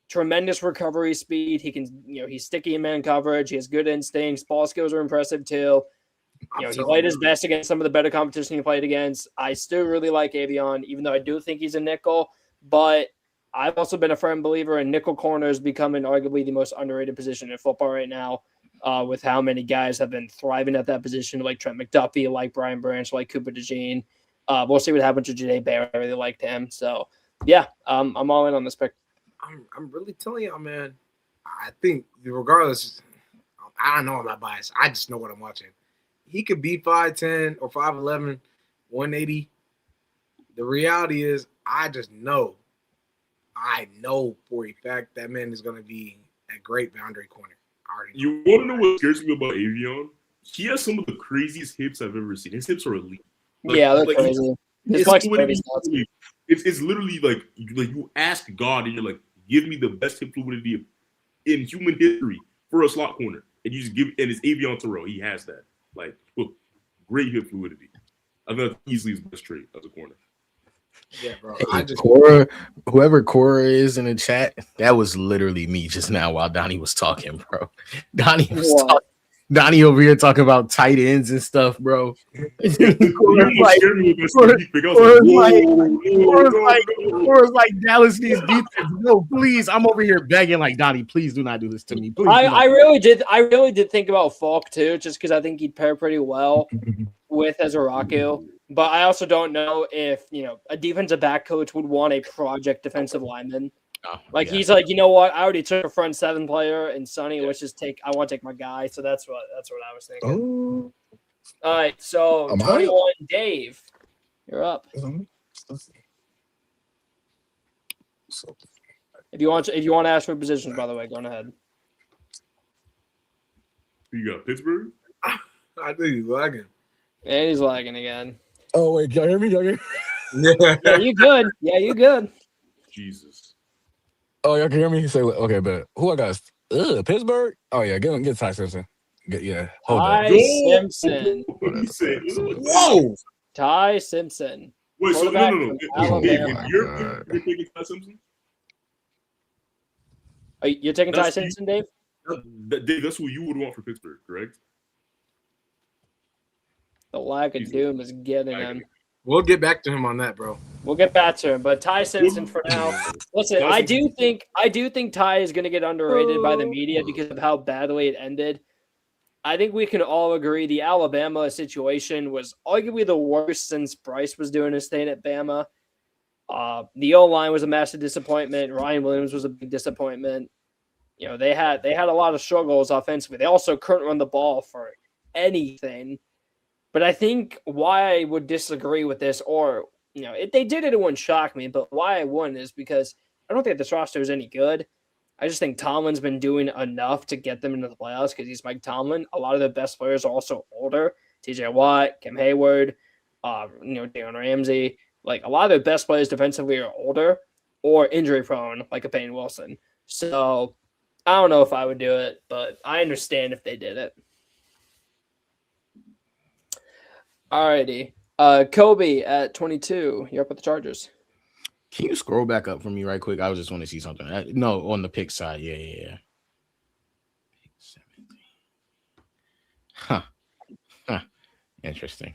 tremendous recovery speed. He can, he's sticky in man coverage. He has good instincts. Ball skills are impressive too. He played his best against some of the better competition he played against. I still really like Avion, even though I do think he's a nickel, but I've also been a firm believer in nickel corners becoming arguably the most underrated position in football right now, with how many guys have been thriving at that position, like Trent McDuffie, like Brian Branch, like Cooper DeJean. We'll see what happens to Janae Bear. I really liked him. So, yeah, I'm all in on this pick. I'm really telling y'all, man. I think regardless, I don't know, I'm not biased. I just know what I'm watching. He could be 5'10 or 5'11, 180. The reality is, I know for a fact that man is going to be a great boundary corner. You want to know what scares me about Avion? He has some of the craziest hips I've ever seen. His hips are elite. They're crazy. It's literally like you ask God and you're like, give me the best hip fluidity in human history for a slot corner, and you just give, and it's Avion Terrell. He has that, great hip fluidity. I think that's easily his best trait as a corner. Yeah, bro. Cora, whoever Cora is in the chat, that was literally me just now while Donnie was talking, bro. Donnie over here talking about tight ends and stuff, bro. Cora's like Dallas needs defense. No, please. I'm over here begging like, Donnie, please do not do this to me. Please. I really did think about Falk too, just because I think he'd pair pretty well with Ezeraku. But I also don't know if a defensive back coach would want a project defensive lineman. He's like, you know what? I already took a front 7 player and Sonny. Let's just I want to take my guy. So that's what I was thinking. Oh. All right, so 21, Dave, you're up. If you want to ask for positions, by the way, go ahead. You got Pittsburgh? I think he's lagging. And he's lagging again. Oh wait, y'all hear me? Yeah, you good? Yeah, you good? Jesus. Oh, y'all can hear me? Say okay, but who I got? Pittsburgh. Oh yeah, get Ty Simpson. Hold Ty Simpson. Whoa, Ty Simpson. Wait, so no. If you're taking Ty Simpson? You're taking Ty Simpson, Dave? Dave, that's who you would want for Pittsburgh, correct? The lack of doom is getting him. We'll get back to him on that, bro. We'll get back to him, but Ty Simpson for now. Listen, I do think Ty is going to get underrated by the media because of how badly it ended. I think we can all agree the Alabama situation was arguably the worst since Bryce was doing his thing at Bama. The O-line was a massive disappointment. Ryan Williams was a big disappointment. They had a lot of struggles offensively. They also couldn't run the ball for anything. But I think why I would disagree with this, or if they did it, it wouldn't shock me. But why I wouldn't is because I don't think this roster is any good. I just think Tomlin's been doing enough to get them into the playoffs because he's Mike Tomlin. A lot of the best players are also older. TJ Watt, Kim Hayward, Darren Ramsey. Like a lot of the best players defensively are older or injury prone, like a Payne Wilson. So I don't know if I would do it, but I understand if they did it. Alrighty. Kobe at 22. You're up with the Chargers. Can you scroll back up for me right quick? I just want to see something. No, on the pick side. Yeah. Pick 17. Huh. Interesting.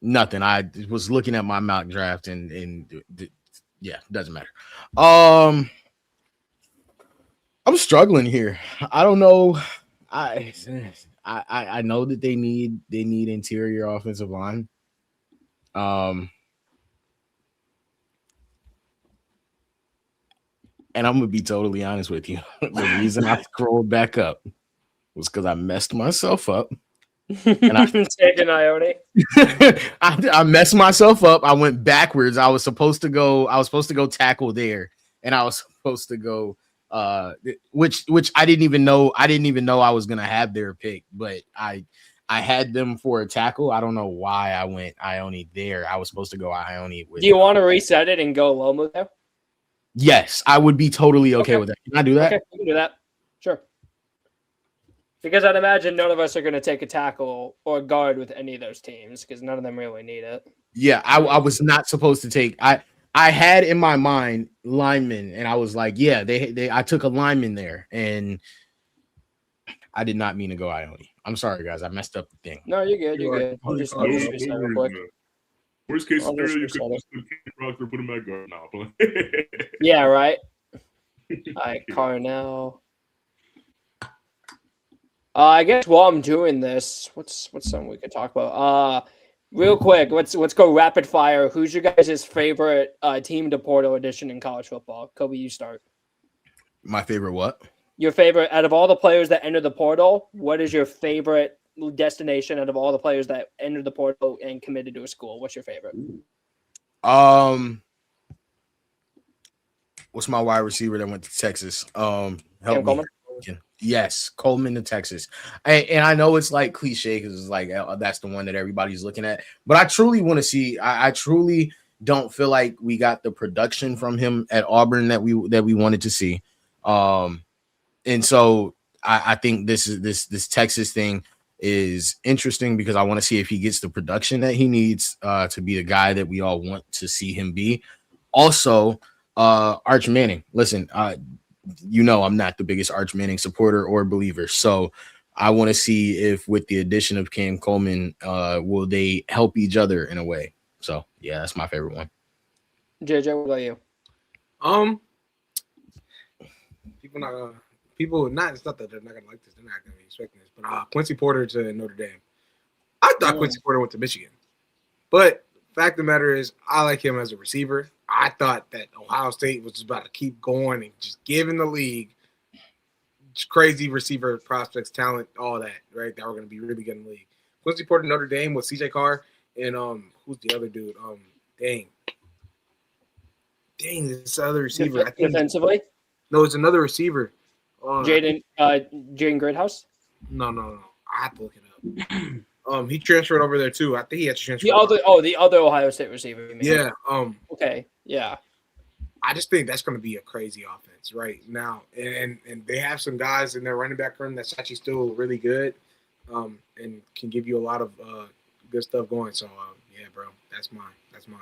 Nothing. I was looking at my mock draft and doesn't matter. I'm struggling here. I don't know. I know that they need interior offensive line. And I'm gonna be totally honest with you. The reason I scrolled back up was because I messed myself up. And I messed myself up. I went backwards. I was supposed to go tackle there, and I was supposed to go which I didn't even know I was gonna have their pick, but I had them for a tackle. I don't know why I went Ione there. I was supposed to go Ione with. Do you want to reset it and go Lomu there? Yes, I would be totally okay with that. Can I do that? Okay, you can do that. Sure. Because I'd imagine none of us are going to take a tackle or guard with any of those teams because none of them really need it. Yeah, I was not supposed to take. I had in my mind linemen, and I was like, yeah, I took a lineman there, and I did not mean to go Ione. I'm sorry, guys. I messed up the thing. No, you're good. You're good. I'll just reset real quick. Worst case scenario, you could just Proctor put him at guard now. Yeah, right. All right, Carnell. I guess while I'm doing this, what's something we could talk about? Real quick, let's go rapid fire. Who's your guys' favorite team to portal edition in college football? Kobe, you start. My favorite what? Your favorite out of all the players that entered the portal. What is your favorite destination out of all the players that entered the portal and committed to a school? What's your favorite? What's my wide receiver that went to Texas? Help me. Coleman? Yes, Coleman to Texas. And I know it's like cliche because it's like that's the one that everybody's looking at. But I truly want to see. I truly don't feel like we got the production from him at Auburn that we wanted to see. And so I think this Texas thing is interesting because I want to see if he gets the production that he needs to be the guy that we all want to see him be. Also, Arch Manning. Listen, I'm not the biggest Arch Manning supporter or believer. So I want to see if with the addition of Cam Coleman, will they help each other in a way? So, yeah, that's my favorite one. JJ, what about you? It's not that they're not going to like this. They're not going to be expecting this. But Quincy Porter to Notre Dame. I thought Quincy Porter went to Michigan. But fact of the matter is, I like him as a receiver. I thought that Ohio State was just about to keep going and just giving the league crazy receiver prospects, talent, all that, right? That were going to be really good in the league. Quincy Porter, Notre Dame with CJ Carr, and who's the other dude? Dang, this other receiver. I think defensively? No, it's another receiver. Jaden Greathouse? No. I have to look it up. He transferred over there too. I think he had to transfer. The other Ohio State receiver. Yeah. Okay. Yeah. I just think that's going to be a crazy offense right now, and they have some guys in their running back room that's actually still really good, and can give you a lot of good stuff going. So yeah, bro, that's mine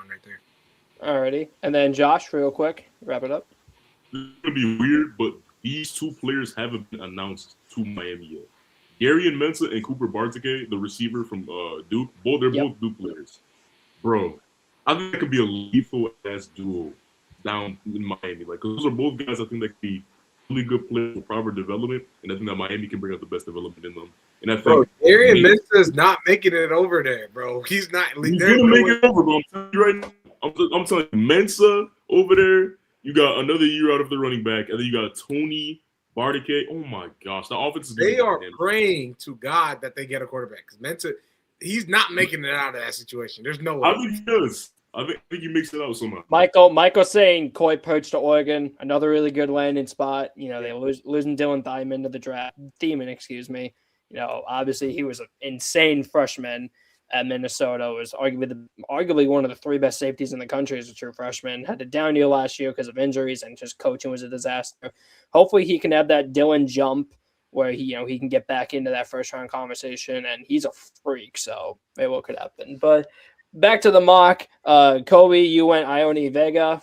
right there. Alrighty, and then Josh, real quick, wrap it up. It's gonna be weird, but these two players haven't been announced to Miami yet. Darian Mensah and Cooper Barteke, the receiver from Duke, both Duke players. Bro, I think that could be a lethal ass duo down in Miami. Like, those are both guys I think that could be really good players with proper development, and I think that Miami can bring out the best development in them. And I think, bro, Darian Mensah is not making it over there, bro. He's not. He's gonna make it over, bro. I'm telling you right now. I'm telling you, Mensah over there. You got another year out of the running back, and then you got Tony Bartikay, oh my gosh, the offense is They are praying to God that they get a quarterback because he's not making it out of that situation. There's no way. I think he does. I think he makes it out somehow. Michael saying Coy Perch to Oregon, another really good landing spot. You know, they losing Dylan Thiemann to the draft. Thiemann, excuse me. You know, obviously he was an insane freshman at Minnesota. Was arguably one of the 3 best safeties in the country as a true freshman. Had a down year last year because of injuries and just coaching was a disaster. Hopefully he can have that Dylan jump where he can get back into that first round conversation, and he's a freak. So maybe what could happen, but. Back to the mock. Kobe, you went Vega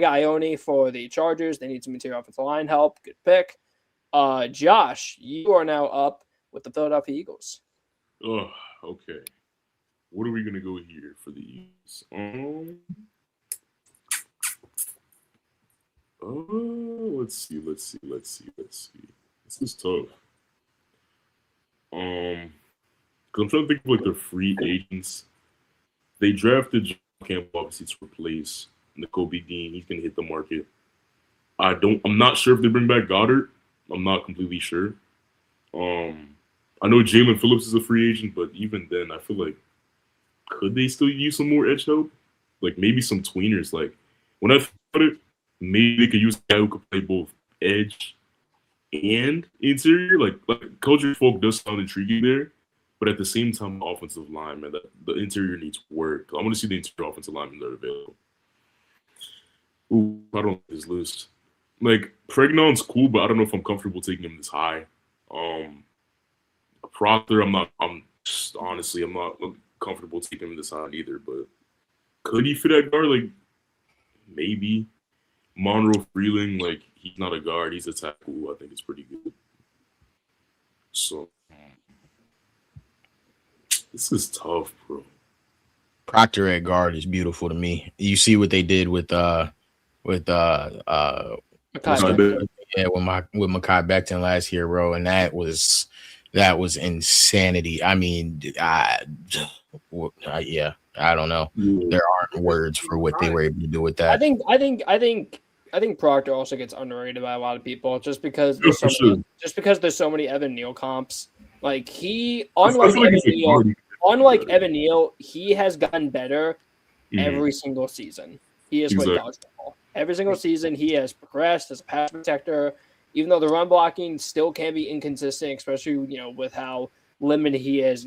Ione for the Chargers. They need some interior offensive line help. Good pick. Josh, you are now up with the Philadelphia Eagles. Oh, okay. What are we gonna go here for the Eagles? Let's see. This is tough. Because I'm trying to think of like the free agents. They drafted John Campbell obviously to replace Nakobe Dean. He's gonna hit the market. I'm not sure if they bring back Goddard. I'm not completely sure. I know Jalen Phillips is a free agent, but even then, I feel like could they still use some more edge help? Like maybe some tweeners. Like when I thought it, maybe they could use a guy who could play both edge and interior. Like Culture Folk does sound intriguing there. But at the same time, offensive line, man, the interior needs work. I want to see the interior offensive linemen that are available. Ooh, I don't know his list. Like, Pregnon's cool, but I don't know if I'm comfortable taking him this high. Proctor, I'm not comfortable taking him this high either. But could he fit at guard? Like, maybe. Monroe Freeling, like, he's not a guard. He's a tackle. I think it's pretty good. So. This is tough, bro. Proctor at guard is beautiful to me. You see what they did with Mekhi Becton last year, bro, and that was insanity. I mean, I don't know. There aren't words for what they were able to do with that. I think Proctor also gets underrated by a lot of people just because there's so many Evan Neal comps. Like unlike Evan Neal, he has gotten better every single season. He has played college football. Every single season, he has progressed as a pass protector. Even though the run blocking still can be inconsistent, especially with how limited he is.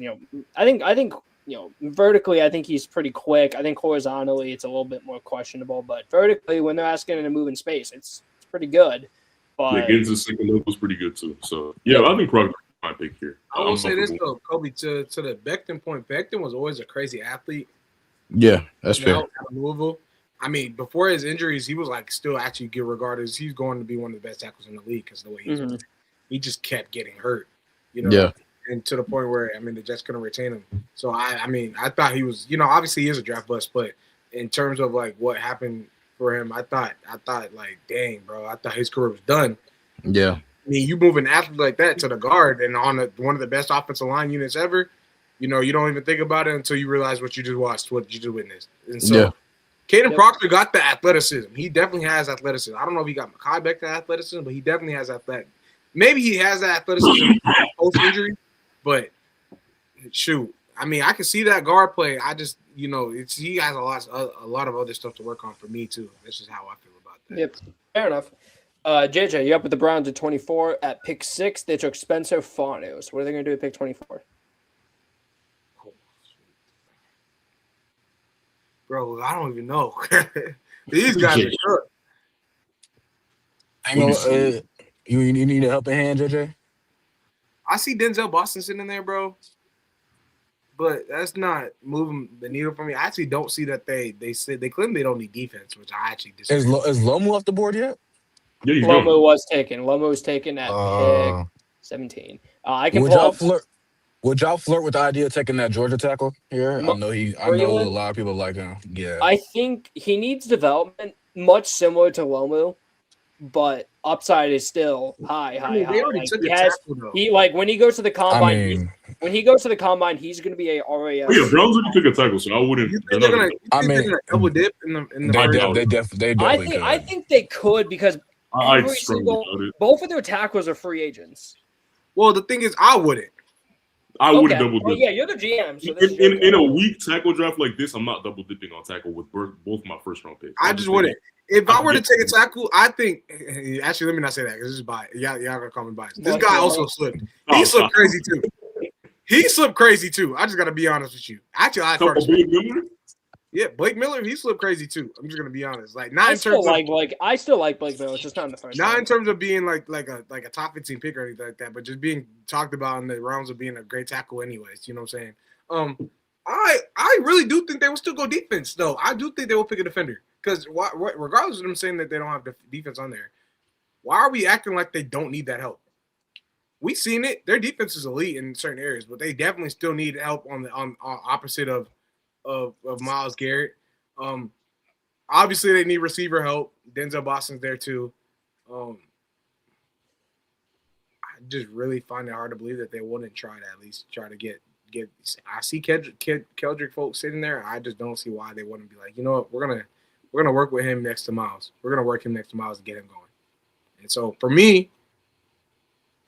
I think vertically, I think he's pretty quick. I think horizontally, it's a little bit more questionable. But vertically, when they're asking him to move in space, it's pretty good. But getting to the second level was pretty good too. So I think Proctor. My pick here. I will say this though, Kobe, to the Becton point. Becton was always a crazy athlete. Yeah, that's fair. Out of Louisville. I mean, before his injuries, he was like still actually get regarded as he's going to be one of the best tackles in the league because the way he just kept getting hurt. Yeah. And to the point where they're just gonna retain him. So I thought he was, obviously he is a draft bust, but in terms of like what happened for him, I thought like, dang, bro, I thought his career was done. Yeah. I mean, you move an athlete like that to the guard and on one of the best offensive line units ever, you don't even think about it until you realize what you just watched, what you just witnessed. And so Caden Proctor got the athleticism. He definitely has athleticism. I don't know if he got Mekhi Becton athleticism, but he definitely has athletic. Maybe he has that athleticism post-injury, but shoot. I mean, I can see that guard play. I just, he has a lot of other stuff to work on for me too. That's just how I feel about that. Yep, fair enough. JJ, you up with the Browns at 24 at pick 6. They took Spencer Farnos. What are they going to do at pick 24? Bro, I don't even know. These guys are good. You need a helping hand, JJ? I see Denzel Boston sitting in there, bro. But that's not moving the needle for me. I actually don't see that they claim they don't need defense, which I actually disagree. Is Lomu off the board yet? Yeah, Lomu was taken at pick 17. I can Would y'all flirt with the idea of taking that Georgia tackle here? I know a lot of people like him. Yeah. I think he needs development much similar to Lomu, but upside is still high. They already took a tackle though. When he goes to the combine, he's going to be a RAS. Yeah, Browns already took a tackle, so I wouldn't. They're gonna double dip in the they definitely I think they could because I'd strongly doubt it. Both of their tackles are free agents. Well, the thing is, I wouldn't. I wouldn't double dip. Yeah, you're the GM. So in a weak tackle draft like this, I'm not double dipping on tackle with both my first round picks. I just wouldn't. If I were to take a tackle, I think actually let me not say that because this is biased. Y'all gonna call me biased. This guy also slipped. He slipped crazy too. He slipped crazy too. I just gotta be honest with you. Actually, I thought Blake Miller, he slipped crazy too. I'm just gonna be honest. Like not I in terms of I still like Blake Miller, just not in the first. Not in terms of being like a top 15 pick or anything like that, but just being talked about in the rounds of being a great tackle, anyways. You know what I'm saying? I really do think they will still go defense though. I do think they will pick a defender because regardless of them saying that they don't have the defense on there, why are we acting like they don't need that help? We've seen it. Their defense is elite in certain areas, but they definitely still need help on opposite of Myles Garrett. Obviously they need receiver help. Denzel Boston's there too. I just really find it hard to believe that they wouldn't try to at least try to get. I see Keldrick folks sitting there. I just don't see why they wouldn't be like, you know what, we're gonna work with him next to Myles. We're gonna work him next to Myles and get him going. And so for me,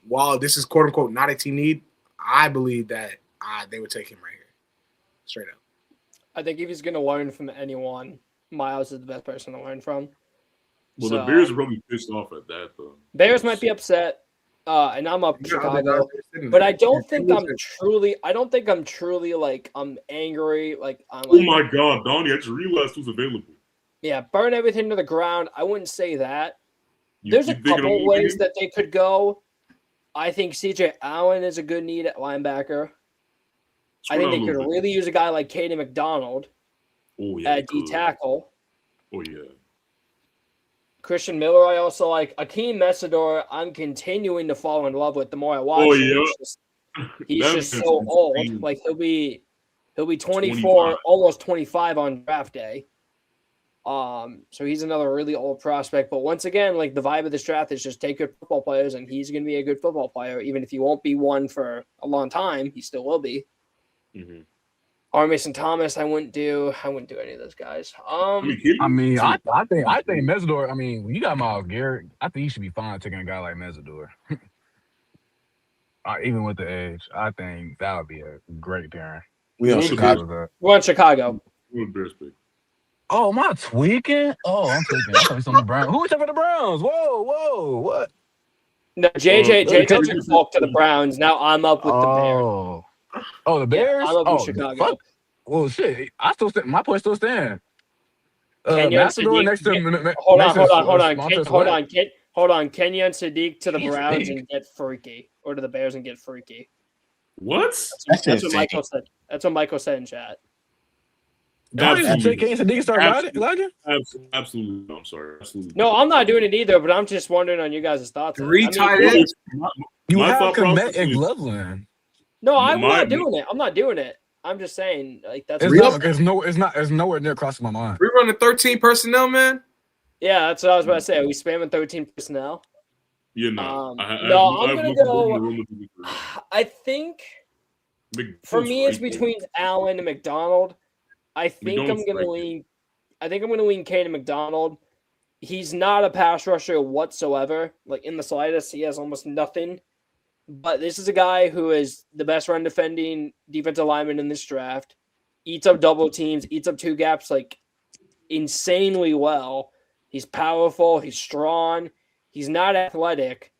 while this is quote unquote not a team need, I believe that they would take him right here, straight up. I think if he's going to learn from anyone, Myles is the best person to learn from. Well, the Bears are probably pissed off at that, though. Bears might be upset, and I'm up Chicago, but I don't think I'm truly like I'm angry. Like I'm. Oh my God, Donnie! I just realized who's available. Yeah, burn everything to the ground. I wouldn't say that. There's a couple ways that they could go. I think CJ Allen is a good need at linebacker. I think they could really use a guy like Caden McDonald at D tackle. Oh, yeah. Christian Miller, I also like. Akeem Messidor, I'm continuing to fall in love with the more I watch him. He's just so old. Like he'll be 24, almost 25 on draft day. So he's another really old prospect. But once again, like the vibe of this draft is just take good football players, and he's going to be a good football player. Even if he won't be one for a long time, he still will be. Mm-hmm. Mason Thomas, I wouldn't do any of those guys. I think Messidor. I mean, when you got Myles Garrett, I think you should be fine taking a guy like Messidor. Even with the age, I think that would be a great pairing. We're on Chicago. Oh, am I tweaking? Oh, I'm tweaking. I'm talking the Browns. Who is for the Browns? Whoa, what? No, JJ took Falk to the Browns. Now I'm up with the Bears. Oh, the Bears? Yeah, I'm up with Chicago. Fuck. Well, shit. My point still stands. Hold on. Kenyon Sadiq to the Browns and get freaky, or to the Bears and get freaky. What? That's what Michael said. That's what Michael said in chat. Absolutely. I'm sorry. Absolutely. No, I'm not doing it either, but I'm just wondering on you guys' thoughts. You have Komet and Gloveland. No, I'm not doing it. I'm not doing it. I'm just saying, like that's it's nowhere near crossing my mind. We running 13 personnel, man. Yeah, that's what I was about to say. Are we spamming 13 personnel? Yeah, no. I'm gonna go. I think for me, it's between Allen and McDonald. I think I'm gonna lean Caden McDonald. He's not a pass rusher whatsoever, like in the slightest. He has almost nothing. But this is a guy who is the best run defending defensive lineman in this draft. Eats up double teams, eats up two gaps like insanely well. He's powerful. He's strong. He's not athletic.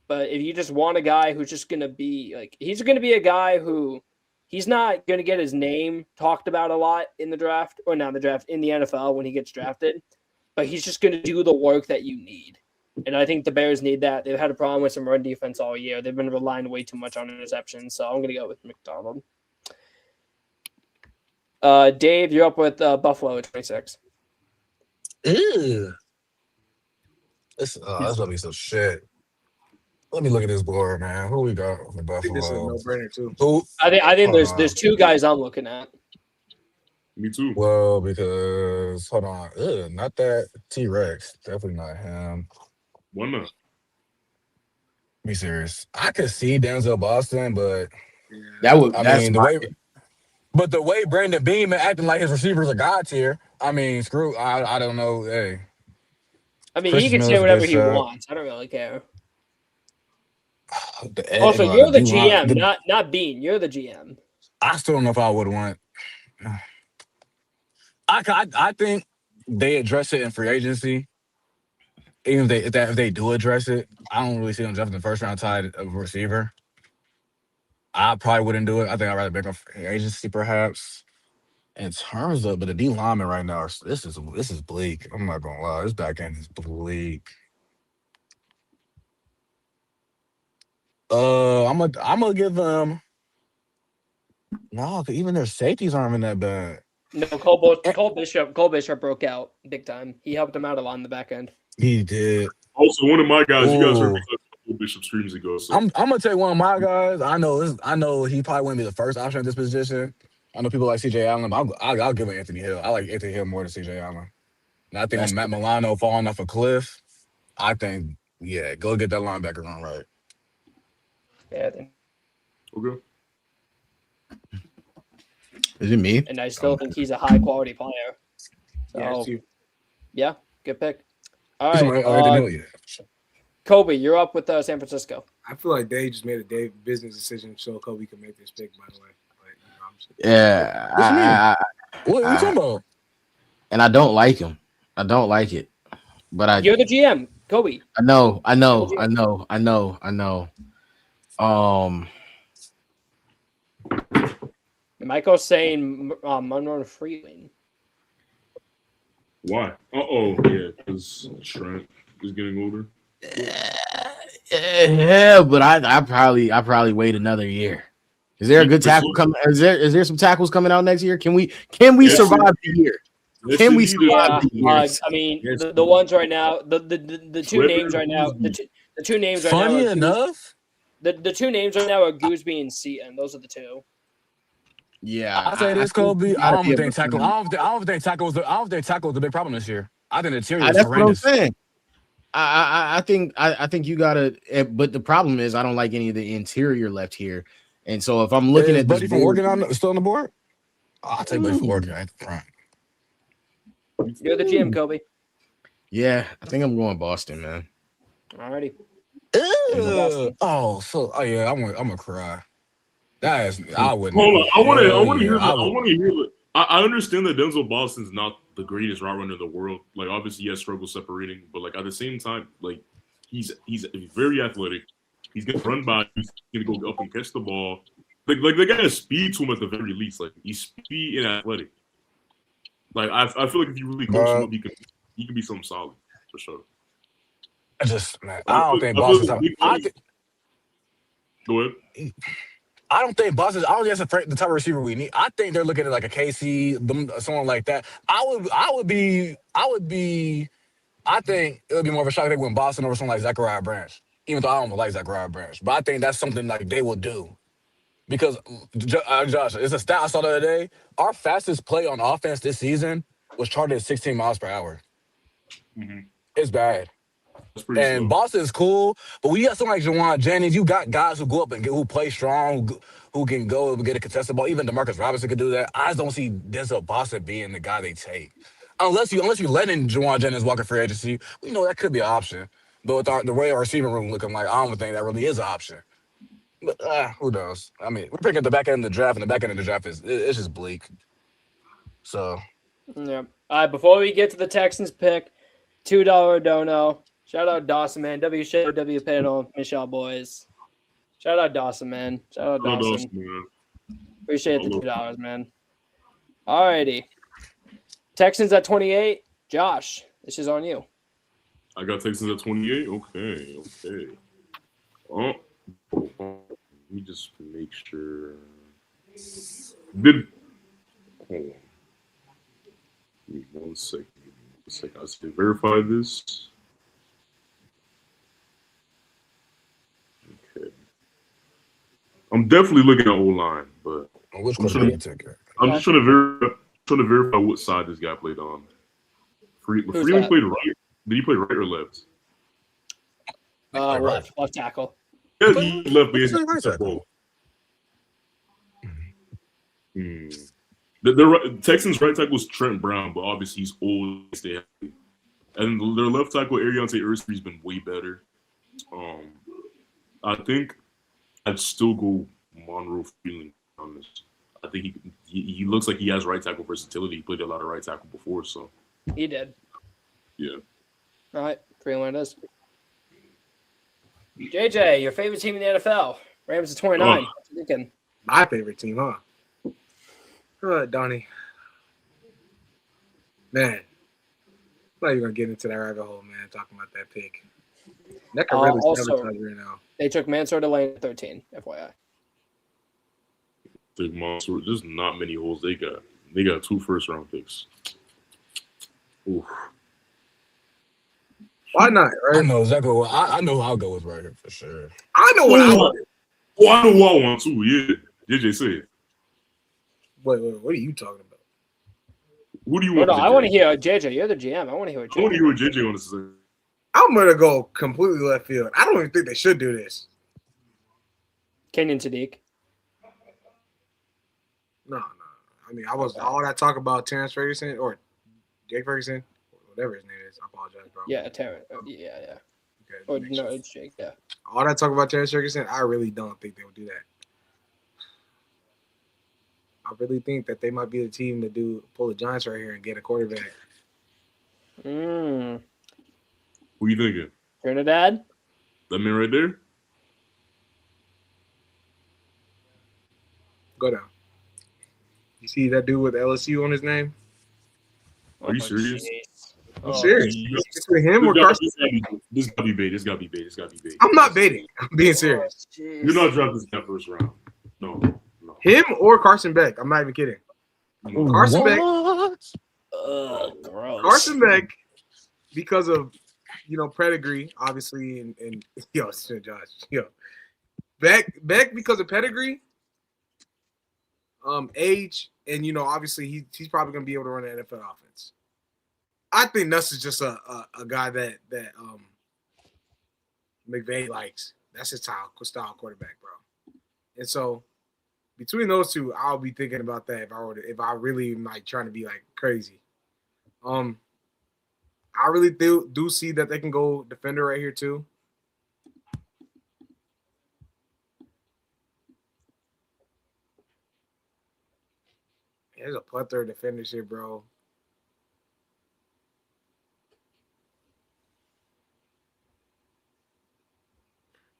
But if you just want a guy who's just going to be like, he's going to be a guy who he's not going to get his name talked about a lot in the draft, or not the draft, in the NFL when he gets drafted. But he's just going to do the work that you need. And I think the Bears need that. They've had a problem with some run defense all year. They've been relying way too much on interceptions. So I'm going to go with McDonald. Dave, you're up with Buffalo at 26. Ew. That's going to be some shit. Let me look at this board, man. Who we got for Buffalo? I think this is a no-brainer, too. Who? I think there's two guys I'm looking at. Me too. Well, because, hold on. Not that T-Rex. Definitely not him. Why not? Be serious. I could see Denzel Boston, but the way Brandon Beam acting like his receivers are God tier. I mean, screw. I don't know. Hey, I mean, he Christian can Miller's say a whatever good he shot. wants. I don't really care. Also, You're the GM, not Bean. You're the GM. I still don't know if I would want. I think they address it in free agency. Even if they do address it, I don't really see them jumping the first round tied of a receiver. I probably wouldn't do it. I think I'd rather pick up free agency perhaps. In terms of, but the D lineman right now, this is bleak. I'm not gonna lie, this back end is bleak. I'm gonna give them. No, 'cause even their safeties aren't even that bad. No, Cole Bishop broke out big time. He helped him out a lot in the back end. He did. Also, one of my guys, you guys heard me Ooh. talk about Bishop streams ago. So I'm gonna take one of my guys. I know he probably wouldn't be the first option at this position. I know people like CJ Allen, but I'll give it Anthony Hill. I like Anthony Hill more than CJ Allen. And I think with Matt Milano falling off a cliff, I think go get that linebacker on right. Yeah. okay. Is it me? And I still think he's a high quality player. So yeah, good pick. All right, Kobe, you're up with San Francisco. I feel like they just made a business decision so Kobe can make this pick. By the way, yeah. What are you talking about? And I don't like him. I don't like it. But you're the GM, Kobe. I know. Michael's saying Monroe Freeling. Why? Yeah, because Trent is getting older. Yeah, but I probably wait another year. Is there a good tackle coming? Is there some tackles coming out next year? Can we survive the year? Can we survive the year? I mean, the ones right now, the two names right now, the two names right now. Funny enough, the two names right now are Gooseby and Seaton. Those are the two. Yeah, I say this, Kobe. I don't think tackle. I don't think tackle was the big problem this year. I think the interior is horrendous. What I'm saying. I think you gotta. But the problem is, I don't like any of the interior left here. And so if I'm looking at Buddy this from board, Oregon still on the board, I'll take Buddy from Oregon at the front. You're the GM, Kobe. Yeah, I think I'm going Boston, man. Alrighty. I'm gonna cry. That is, I wouldn't. Hold on, I want to hear. I want to hear. I understand that Denzel Boston's not the greatest route runner in the world. Like, obviously, he has struggle separating, but like at the same time, like he's very athletic. He's gonna run by. He's gonna go up and catch the ball. Like the guy has speed to him at the very least. Like, he's speed and athletic. Like I feel like if you really coach him up, he can be something solid for sure. I don't think Boston's. Go ahead. I don't think Boston. I don't think that's the type of receiver we need. I think they're looking at like a KC, someone like that. I think it would be more of a shock if they went Boston over someone like Zachariah Branch. Even though I don't like Zachariah Branch, but I think that's something like they will do. Because Josh, it's a stat I saw the other day. Our fastest play on offense this season was charted at 16 miles per hour. Mm-hmm. It's bad. And slow. Boston is cool, but when you got someone like Jawan Jennings, you got guys who go up and who play strong, who can go and get a contested ball. Even DeMarcus Robinson could do that. I just don't see Denzel Boston being the guy they take, unless you're letting Jawan Jennings walk in free agency. You know that could be an option, but with the way our receiving room looking like, I don't think that really is an option. But who knows? I mean, we're picking at the back end of the draft, and the back end of the draft it's just bleak. So yeah. All right. Before we get to the Texans pick, $2 dono. Shout out Dawson, man. W panel, Michelle boys. Shout out Dawson, man. Shout out Dawson. Man. Appreciate the $2, man. Alrighty. Texans at 28. Josh, this is on you. I got Texans at 28. Okay. Oh, let me just make sure. Hold on. Give me 1 second. I have to verify this. Okay. I'm definitely looking at O-line, but I'm just trying to verify what side this guy played on. Freeman played right. Did he play right or left? Left tackle. Yeah, he left, but he's right tackle. The Texans right tackle was Trent Brown, but obviously he's old. And their left tackle, Ariante Erstry, has been way better. I think I'd still go Monroe Freeland on this. I think he looks like he has right tackle versatility. He played a lot of right tackle before, so. He did. Yeah. All right, Freeland is. JJ, your favorite team in the NFL? Rams at 29. My favorite team, huh? Donnie. Man, I'm not even gonna get into that rabbit hole, man. Talking about that pick. That can really sabotage right now. They took Mansour Delane at 13. FYI. There's not many holes they got. They got 2 first-round picks. Oof. Why not? Right? I know exactly what I know. Who I'll go with right here for sure. I know what I want. Oh, I know what I want too. Yeah, JJ said. Wait, what are you talking about? What do you want? No, I want to hear JJ. You're the GM. I want to hear what JJ. I want to hear what JJ wants to say. I'm gonna go completely left field. I don't even think they should do this. Kenyon Sadiq. No. I mean, I was all that talk about Terrence Ferguson or Jake Ferguson, whatever his name is. I apologize, bro. Yeah, Terrence. Yeah. Okay, Or no, it's Jake. Yeah. All that talk about Terrence Ferguson, I really don't think they would do that. I really think that they might be the team to pull the Giants right here and get a quarterback. Who you thinking? Trinidad? That man right there? Go down. You see that dude with LSU on his name? Are you serious? I'm serious. It's with him or Carson? This gotta be bait. This gotta be bait. I'm not baiting. I'm being serious. You're not drafting this guy first round. No. Him or Carson Beck. I'm not even kidding. Carson Beck. Gross. Carson Beck, because of pedigree, obviously, and Josh, Beck because of pedigree, age, and obviously he's probably gonna be able to run an NFL offense. I think Nuss is just a guy that McVay likes. That's his style quarterback, bro. And so between those two, I'll be thinking about that if I really am trying to be crazy. I really do see that they can go defender right here too. There's a plethora of defenders here, bro.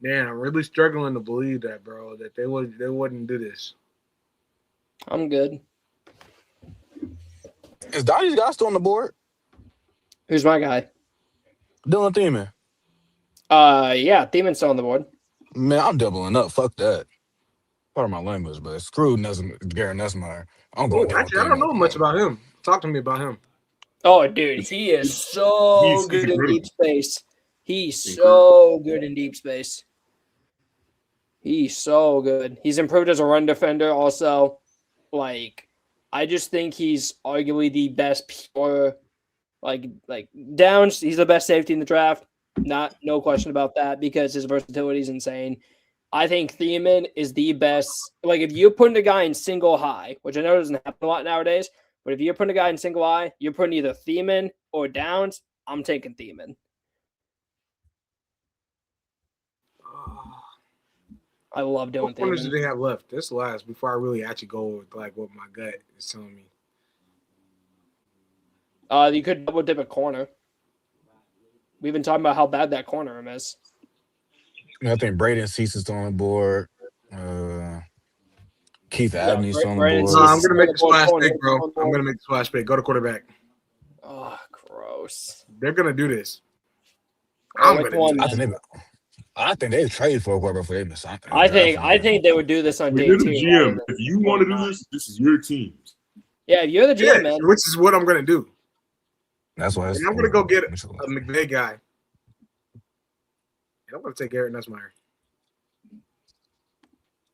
Man, I'm really struggling to believe that, bro, that they wouldn't do this. I'm good. Is Donnie's guy still on the board? Who's my guy? Dylan Thiemann. Yeah, Thieman's still on the board. Man, I'm doubling up. Fuck that. Part of my language, but screw Garrett Nussmeier. I'm going. Actually, I don't know much about him. Talk to me about him. Oh, dude, he is so good in deep space. He's so good in deep space. He's so good. He's improved as a run defender also. I just think he's arguably the best pure, downs. He's the best safety in the draft. No question about that because his versatility is insane. I think Thiemann is the best. If you're putting a guy in single high, which I know doesn't happen a lot nowadays, but if you're putting a guy in single high, you're putting either Thiemann or Downs. I'm taking Thiemann. I love doing things. What corners do they have left? This last before I really actually go with what my gut is telling me. You could double dip a corner. We've been talking about how bad that corner room is. I think Braden Cease is on the board. Keith Abney's on the board. No, I'm gonna make a splash pick, bro. I'm gonna make a splash pick. Go to quarterback. Oh, gross. They're gonna do this. I think they trade for a quarterback for them. I think they would do this on day 2. GM, if you want to do this is your team. Yeah, you're the GM, man. Which is what I'm gonna do. That's why I'm gonna go get a McVay guy. And I'm gonna take Garrett Nussmeier. And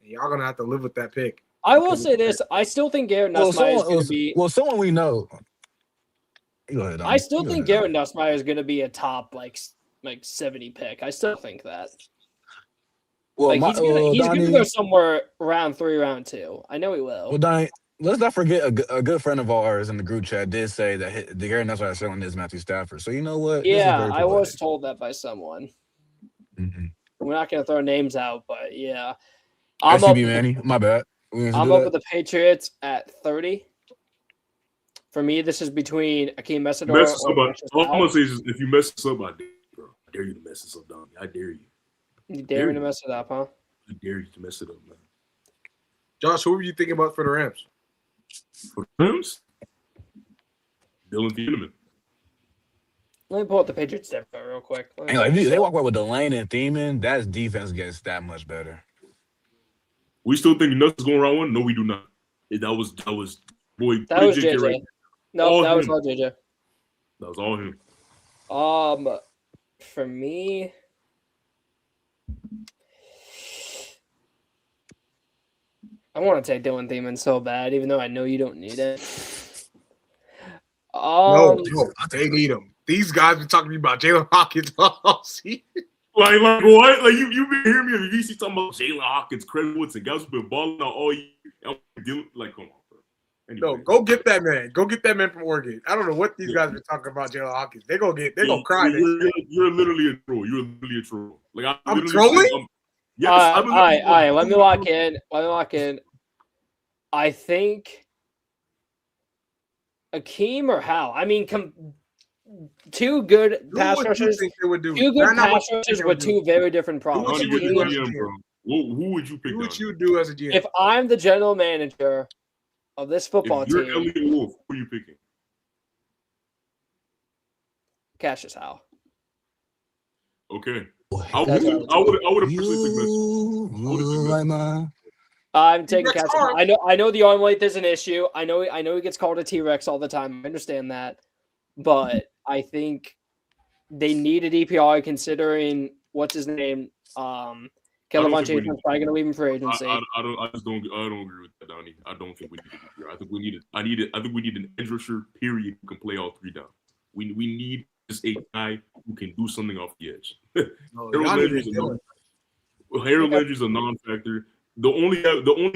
y'all gonna have to live with that pick. I will say this: I still think Garrett Nussmeier is going to be. Well, someone we know. Go ahead, I still think Garrett Nussmeier is going to be a top 70 pick. I still think that. Well, he's going to go somewhere round 3, round 2. I know he will. Well, Donnie, let's not forget a good friend of ours in the group chat did say that the Gary Nussbaum selling is Matthew Stafford. So you know what? This is Yeah, very I was poetic. told that by someone. Mm-hmm. We're not gonna throw names out, but yeah, I'm up. SCB Manny, my bad. We need to I'm do up that. with the Patriots at 30. For me, this is between Akeem Messidor Mess this or up. Cassius All I'm Howe. gonna say is, if you mess this up, I dare you, bro. I dare you to mess this up, Donnie. I dare you. You dare me to mess it up, huh? I dare you to mess it up, man. Josh, who were you thinking about for the Rams? For the Rams, Dylan Thieneman. Let me pull up the Patriots depth chart real quick. And like, they walk away with Delane and Thiemann. That defense gets that much better. We still think Nuts is going round one? No, we do not. That was boy. That was JJ JJ. right. No, that was him. all JJ. That was all him. For me, I want to take Dylan Thiemann so bad, even though I know you don't need it. No, they need him. These guys been talking to me about Jalen Hawkins all season. Like what? Like you been hearing me on the VC talking about Jalen Hawkins, Craig Woods, and guys who've been balling out all year. Like, come on, bro. Anyway. No, go get that man. Go get that man from Oregon. I don't know what these guys been talking about Jalen Hawkins. They're gonna cry. You're literally a troll. You're literally a troll. Like I'm trolling? Yes. All right. Let me lock in. I think Akeem or Hal. I mean, two good pass rushers. Two good pass rushers with two very different problems. Who would you pick? Who would you do as a GM? If I'm the general manager of this football team, Elliot Wolf, who are you picking? Cassius Howe. Okay. I would have personally picked Messi. I'm taking Cassius Howe. I know the arm length is an issue. I know he gets called a T-Rex all the time. I understand that. But I think they need a DPI considering what's his name. Caleb Bunchie is probably going to leave him for agency. I don't agree with that, Donnie. I don't think we need a DPI. I think we need an edge rusher, period, who can play all three down. We need just a guy who can do something off the edge. Harold Landry's a non-factor. The only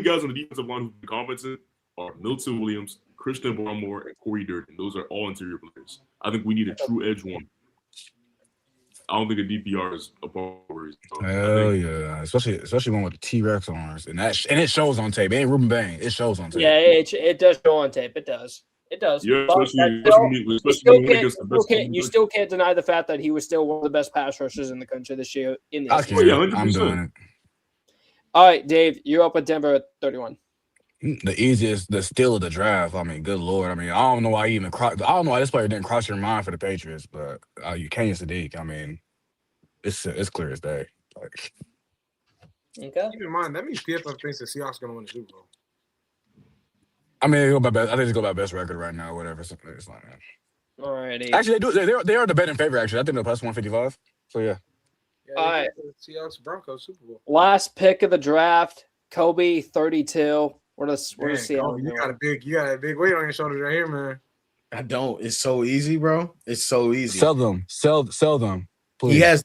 guys on the defensive line who've been competent are Milton Williams, Christian Barmore, and Corey Durden. Those are all interior players. I think we need a true edge one. I don't think a DPR is a part where Hell yeah, especially one with the T-Rex arms, and it shows on tape. It ain't Ruben Bain. It shows on tape. Yeah, it does show on tape. It does. Yeah, you still can't deny the fact that he was still one of the best pass rushers in the country this year. I'm doing it. All right, Dave, you're up with Denver at 31. The steal of the draft. I mean, good lord. I mean, I don't know why I don't know why this player didn't cross your mind for the Patriots, but you Kenyon Sadiq. I mean, it's clear as day. Like, okay. Keep in mind that means PFF thinks the Seahawks going to win the Super Bowl. I mean, I think they go by best record right now. Whatever. It's like that. All righty. Actually, they are the betting favorite. Actually, I think they're plus 155. So yeah. All right. Seahawks Broncos Super Bowl. Last pick of the draft, Kobe 32. Where does Seattle? You got a big weight on your shoulders right here, man. I don't. It's so easy, bro. It's so easy. Sell them. Please. He has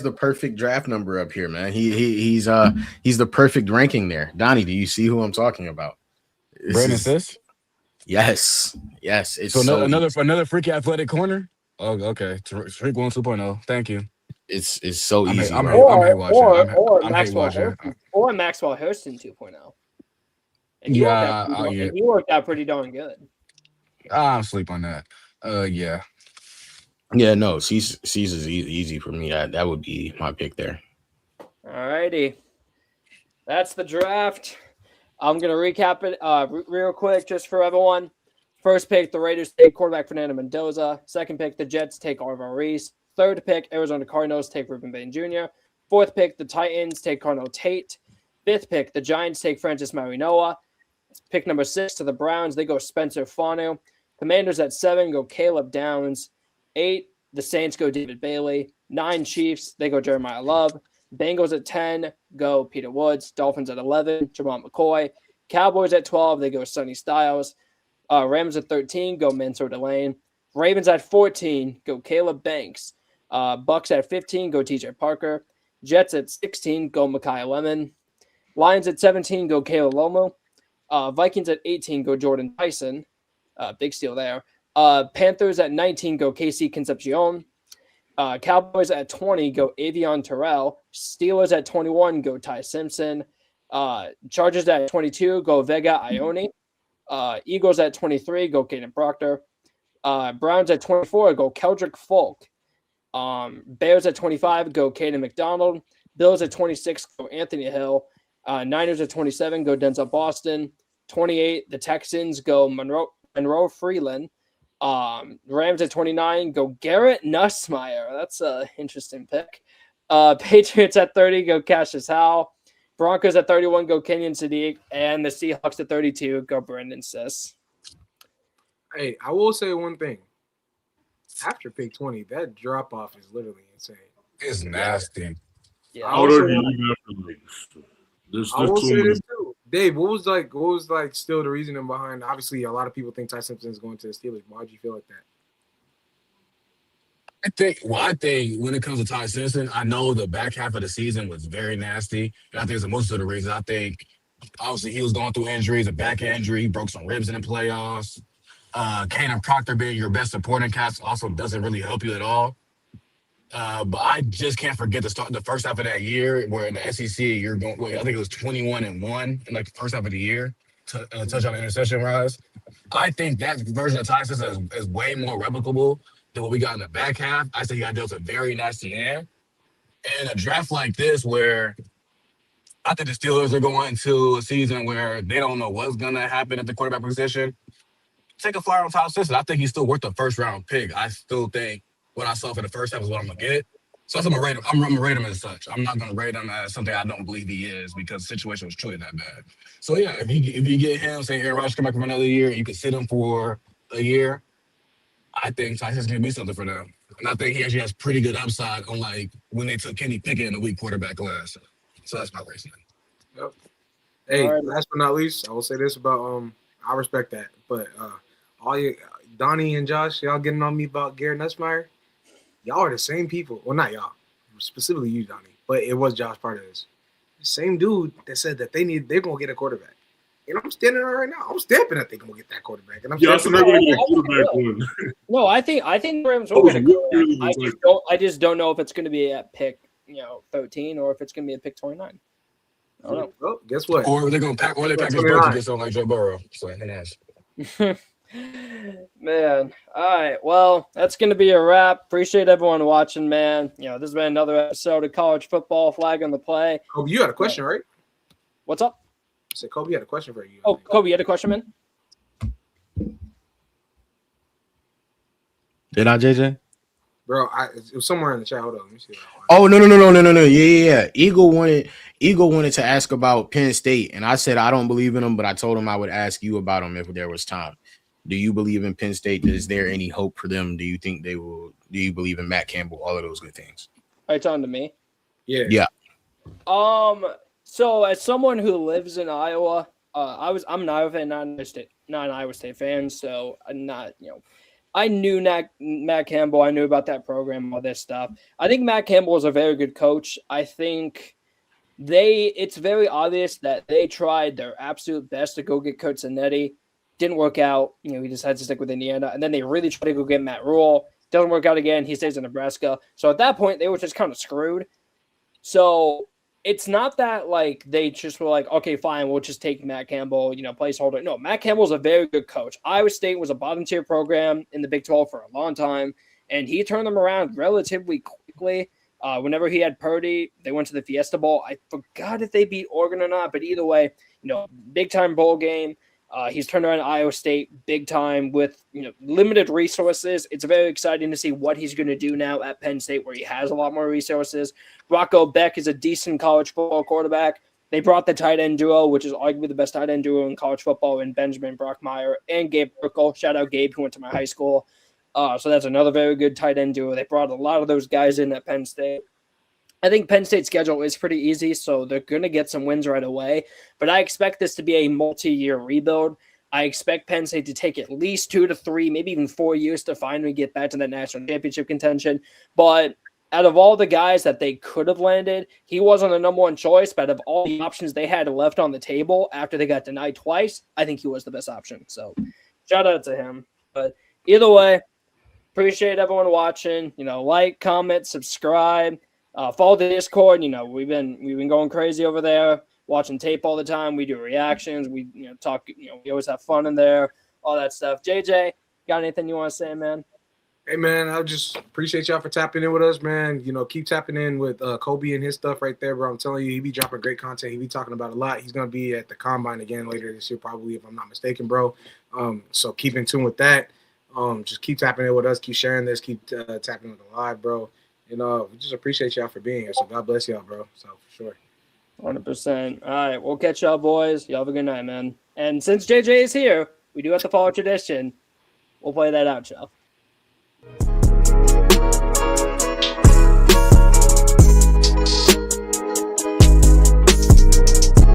the perfect draft number up here, man. He's the perfect ranking there. Donnie, do you see who I'm talking about? Brandon Sis? Yes. It's so another freaky athletic corner? Oh, okay. Freak 1 2.0. Thank you. It's so easy. I'm hate watching. Or Maxwell Houston 2.0. And he worked out pretty darn good. I'm sleep on that. Yeah. Yeah, no, Cease is easy for me. That would be my pick there. All righty. That's the draft. I'm going to recap it real quick just for everyone. First pick, the Raiders take quarterback Fernando Mendoza. Second pick, the Jets take Arvell Reese. Third pick, Arizona Cardinals take Ruben Bain Jr. Fourth pick, the Titans take Cardinal Tate. Fifth pick, the Giants take Francis Marinoa. Pick number 6 to the Browns, they go Spencer Fanu. Commanders at 7 go Caleb Downs. 8, the Saints go David Bailey. 9, Chiefs, they go Jeremiah Love. Bengals at 10 go Peter Woods. Dolphins at 11, Jamont McCoy. Cowboys at 12, they go Sonny Styles. Rams at 13 go Mansour Delane. Ravens at 14 go Caleb Banks. Bucks at 15 go TJ Parker. Jets at 16 go Micaiah Lemon. Lions at 17 go Caleb Lomo. Vikings at 18 go Jordan Tyson. Big steal there. Panthers at 19 go Casey Concepcion. Cowboys at 20 go Avion Terrell. Steelers at 21 go Ty Simpson. Chargers at 22 go Vega Ione. Eagles at 23 go Caden Proctor. Browns at 24 go Keldrick Folk. Bears at 25 go Caden McDonald. Bills at 26 go Anthony Hill. Niners at 27 go Denzel Boston. 28 the Texans go Monroe Freeland. Rams at 29 go Garrett Nussmeier. That's an interesting pick. Patriots at 30 go Cassius Howell. Broncos at 31 go Kenyon Sadiq. And the Seahawks at 32 go Brendan Siss. Hey, I will say one thing. After pick 20, that drop off is literally insane. It's nasty. Yeah, I will say, There's I will so say many. this too. Dave, what was still the reasoning behind? Obviously, a lot of people think Ty Simpson is going to the Steelers. Why do you feel like that? I think when it comes to Ty Simpson, I know the back half of the season was very nasty. And I think it's most of the reasons. I think obviously he was going through injuries, a back injury, he broke some ribs in the playoffs. Kanan Proctor being your best supporting cast also doesn't really help you at all. But I just can't forget the first half of that year where in the SEC you're going. I think it was 21-1 in like the first half of the year. Touchdown interception rise. I think that version of Ty Simpson is way more replicable than what we got in the back half. I think he got dealt a very nasty hand. And a draft like this, where I think the Steelers are going into a season where they don't know what's going to happen at the quarterback position. Take a flyer on Ty Simpson. I think he's still worth the first round pick. I still think what I saw for the first half is what I'm gonna get. So I'm gonna rate him. I'm gonna rate him as such. I'm not gonna rate him as something I don't believe he is because the situation was truly that bad. So yeah, if you get him, say Aaron Rodgers come back for another year, you can sit him for a year. I think Tyson's gonna be something for them, and I think he actually has pretty good upside. Unlike when they took Kenny Pickett in the weak quarterback class. So that's my reasoning. Yep. Hey, All right. last but not least, I will say this about I respect that, but all you Donnie and Josh, y'all getting on me about Garrett Nussmeier. Y'all are the same people. Well, not y'all, specifically you, Donnie, but it was Josh part of this. The same dude that said that they're gonna get a quarterback. And I'm standing there right now. I'm stamping that they're gonna get that quarterback. And I'm Yeah, so they're stamping going to get a quarterback one. No, I think the Rams will get a quarterback. I just don't know if it's going to be at pick 13 or if it's going to be at pick 29. I don't know. Well, guess what? Or they're gonna pack or they pack his bird to get something like Joe Burrow. So Man, all right. Well, that's going to be a wrap. Appreciate everyone watching, man. This has been another episode of College Football Flag on the Play. Kobe, you had a question, right? What's up? I said, Kobe had a question for you. Oh, Kobe, you had a question, man? Did I, JJ? Bro, it was somewhere in the chat. Hold on, let me see. Oh no. Yeah. Eagle wanted to ask about Penn State, and I said I don't believe in them, but I told him I would ask you about them if there was time. Do you believe in Penn State? Is there any hope for them? Do you think they will? Do you believe in Matt Campbell? All of those good things. Are you talking to me? Yeah. So as someone who lives in Iowa, I'm an Iowa fan, not an Iowa State fan. So I'm not, I knew Matt Campbell. I knew about that program, all this stuff. I think Matt Campbell is a very good coach. I think it's very obvious that they tried their absolute best to go get Coach Zanetti. Didn't work out. He decided to stick with Indiana. And then they really tried to go get Matt Rule. Doesn't work out again. He stays in Nebraska. So at that point, they were just kind of screwed. So it's not that like they just were like, okay, fine, we'll just take Matt Campbell, placeholder. No, Matt Campbell's a very good coach. Iowa State was a bottom tier program in the Big 12 for a long time, and he turned them around relatively quickly. Whenever he had Purdy, they went to the Fiesta Bowl. I forgot if they beat Oregon or not, but either way, big time bowl game. He's turned around Iowa State big time with limited resources. It's very exciting to see what he's going to do now at Penn State, where he has a lot more resources. Rocco Beck is a decent college football quarterback. They brought the tight end duo, which is arguably the best tight end duo in college football, in Benjamin Brockmeyer and Gabe Urkel. Shout out Gabe, who went to my high school. So that's another very good tight end duo. They brought a lot of those guys in at Penn State. I think Penn State's schedule is pretty easy, so they're going to get some wins right away. But I expect this to be a multi-year rebuild. I expect Penn State to take at least 2 to 3, maybe even 4 years to finally get back to that national championship contention. But out of all the guys that they could have landed, he wasn't the number one choice. But of all the options they had left on the table after they got denied twice, I think he was the best option. So shout out to him. But either way, appreciate everyone watching. Like, comment, subscribe, follow the Discord. We've been going crazy over there, watching tape all the time. We do reactions. We talk. We always have fun in there. All that stuff. JJ, got anything you want to say, man? Hey, man, I just appreciate y'all for tapping in with us, man. Keep tapping in with Kobe and his stuff right there, bro. I'm telling you, he be dropping great content. He be talking about a lot. He's going to be at the Combine again later this year, probably, if I'm not mistaken, bro. So keep in tune with that. Just keep tapping in with us. Keep sharing this. Keep tapping with the live, bro. We just appreciate y'all for being here. So God bless y'all, bro. So for sure. 100%. All right, we'll catch y'all, boys. Y'all have a good night, man. And since JJ is here, we do have to follow tradition. We'll play that out, y'all.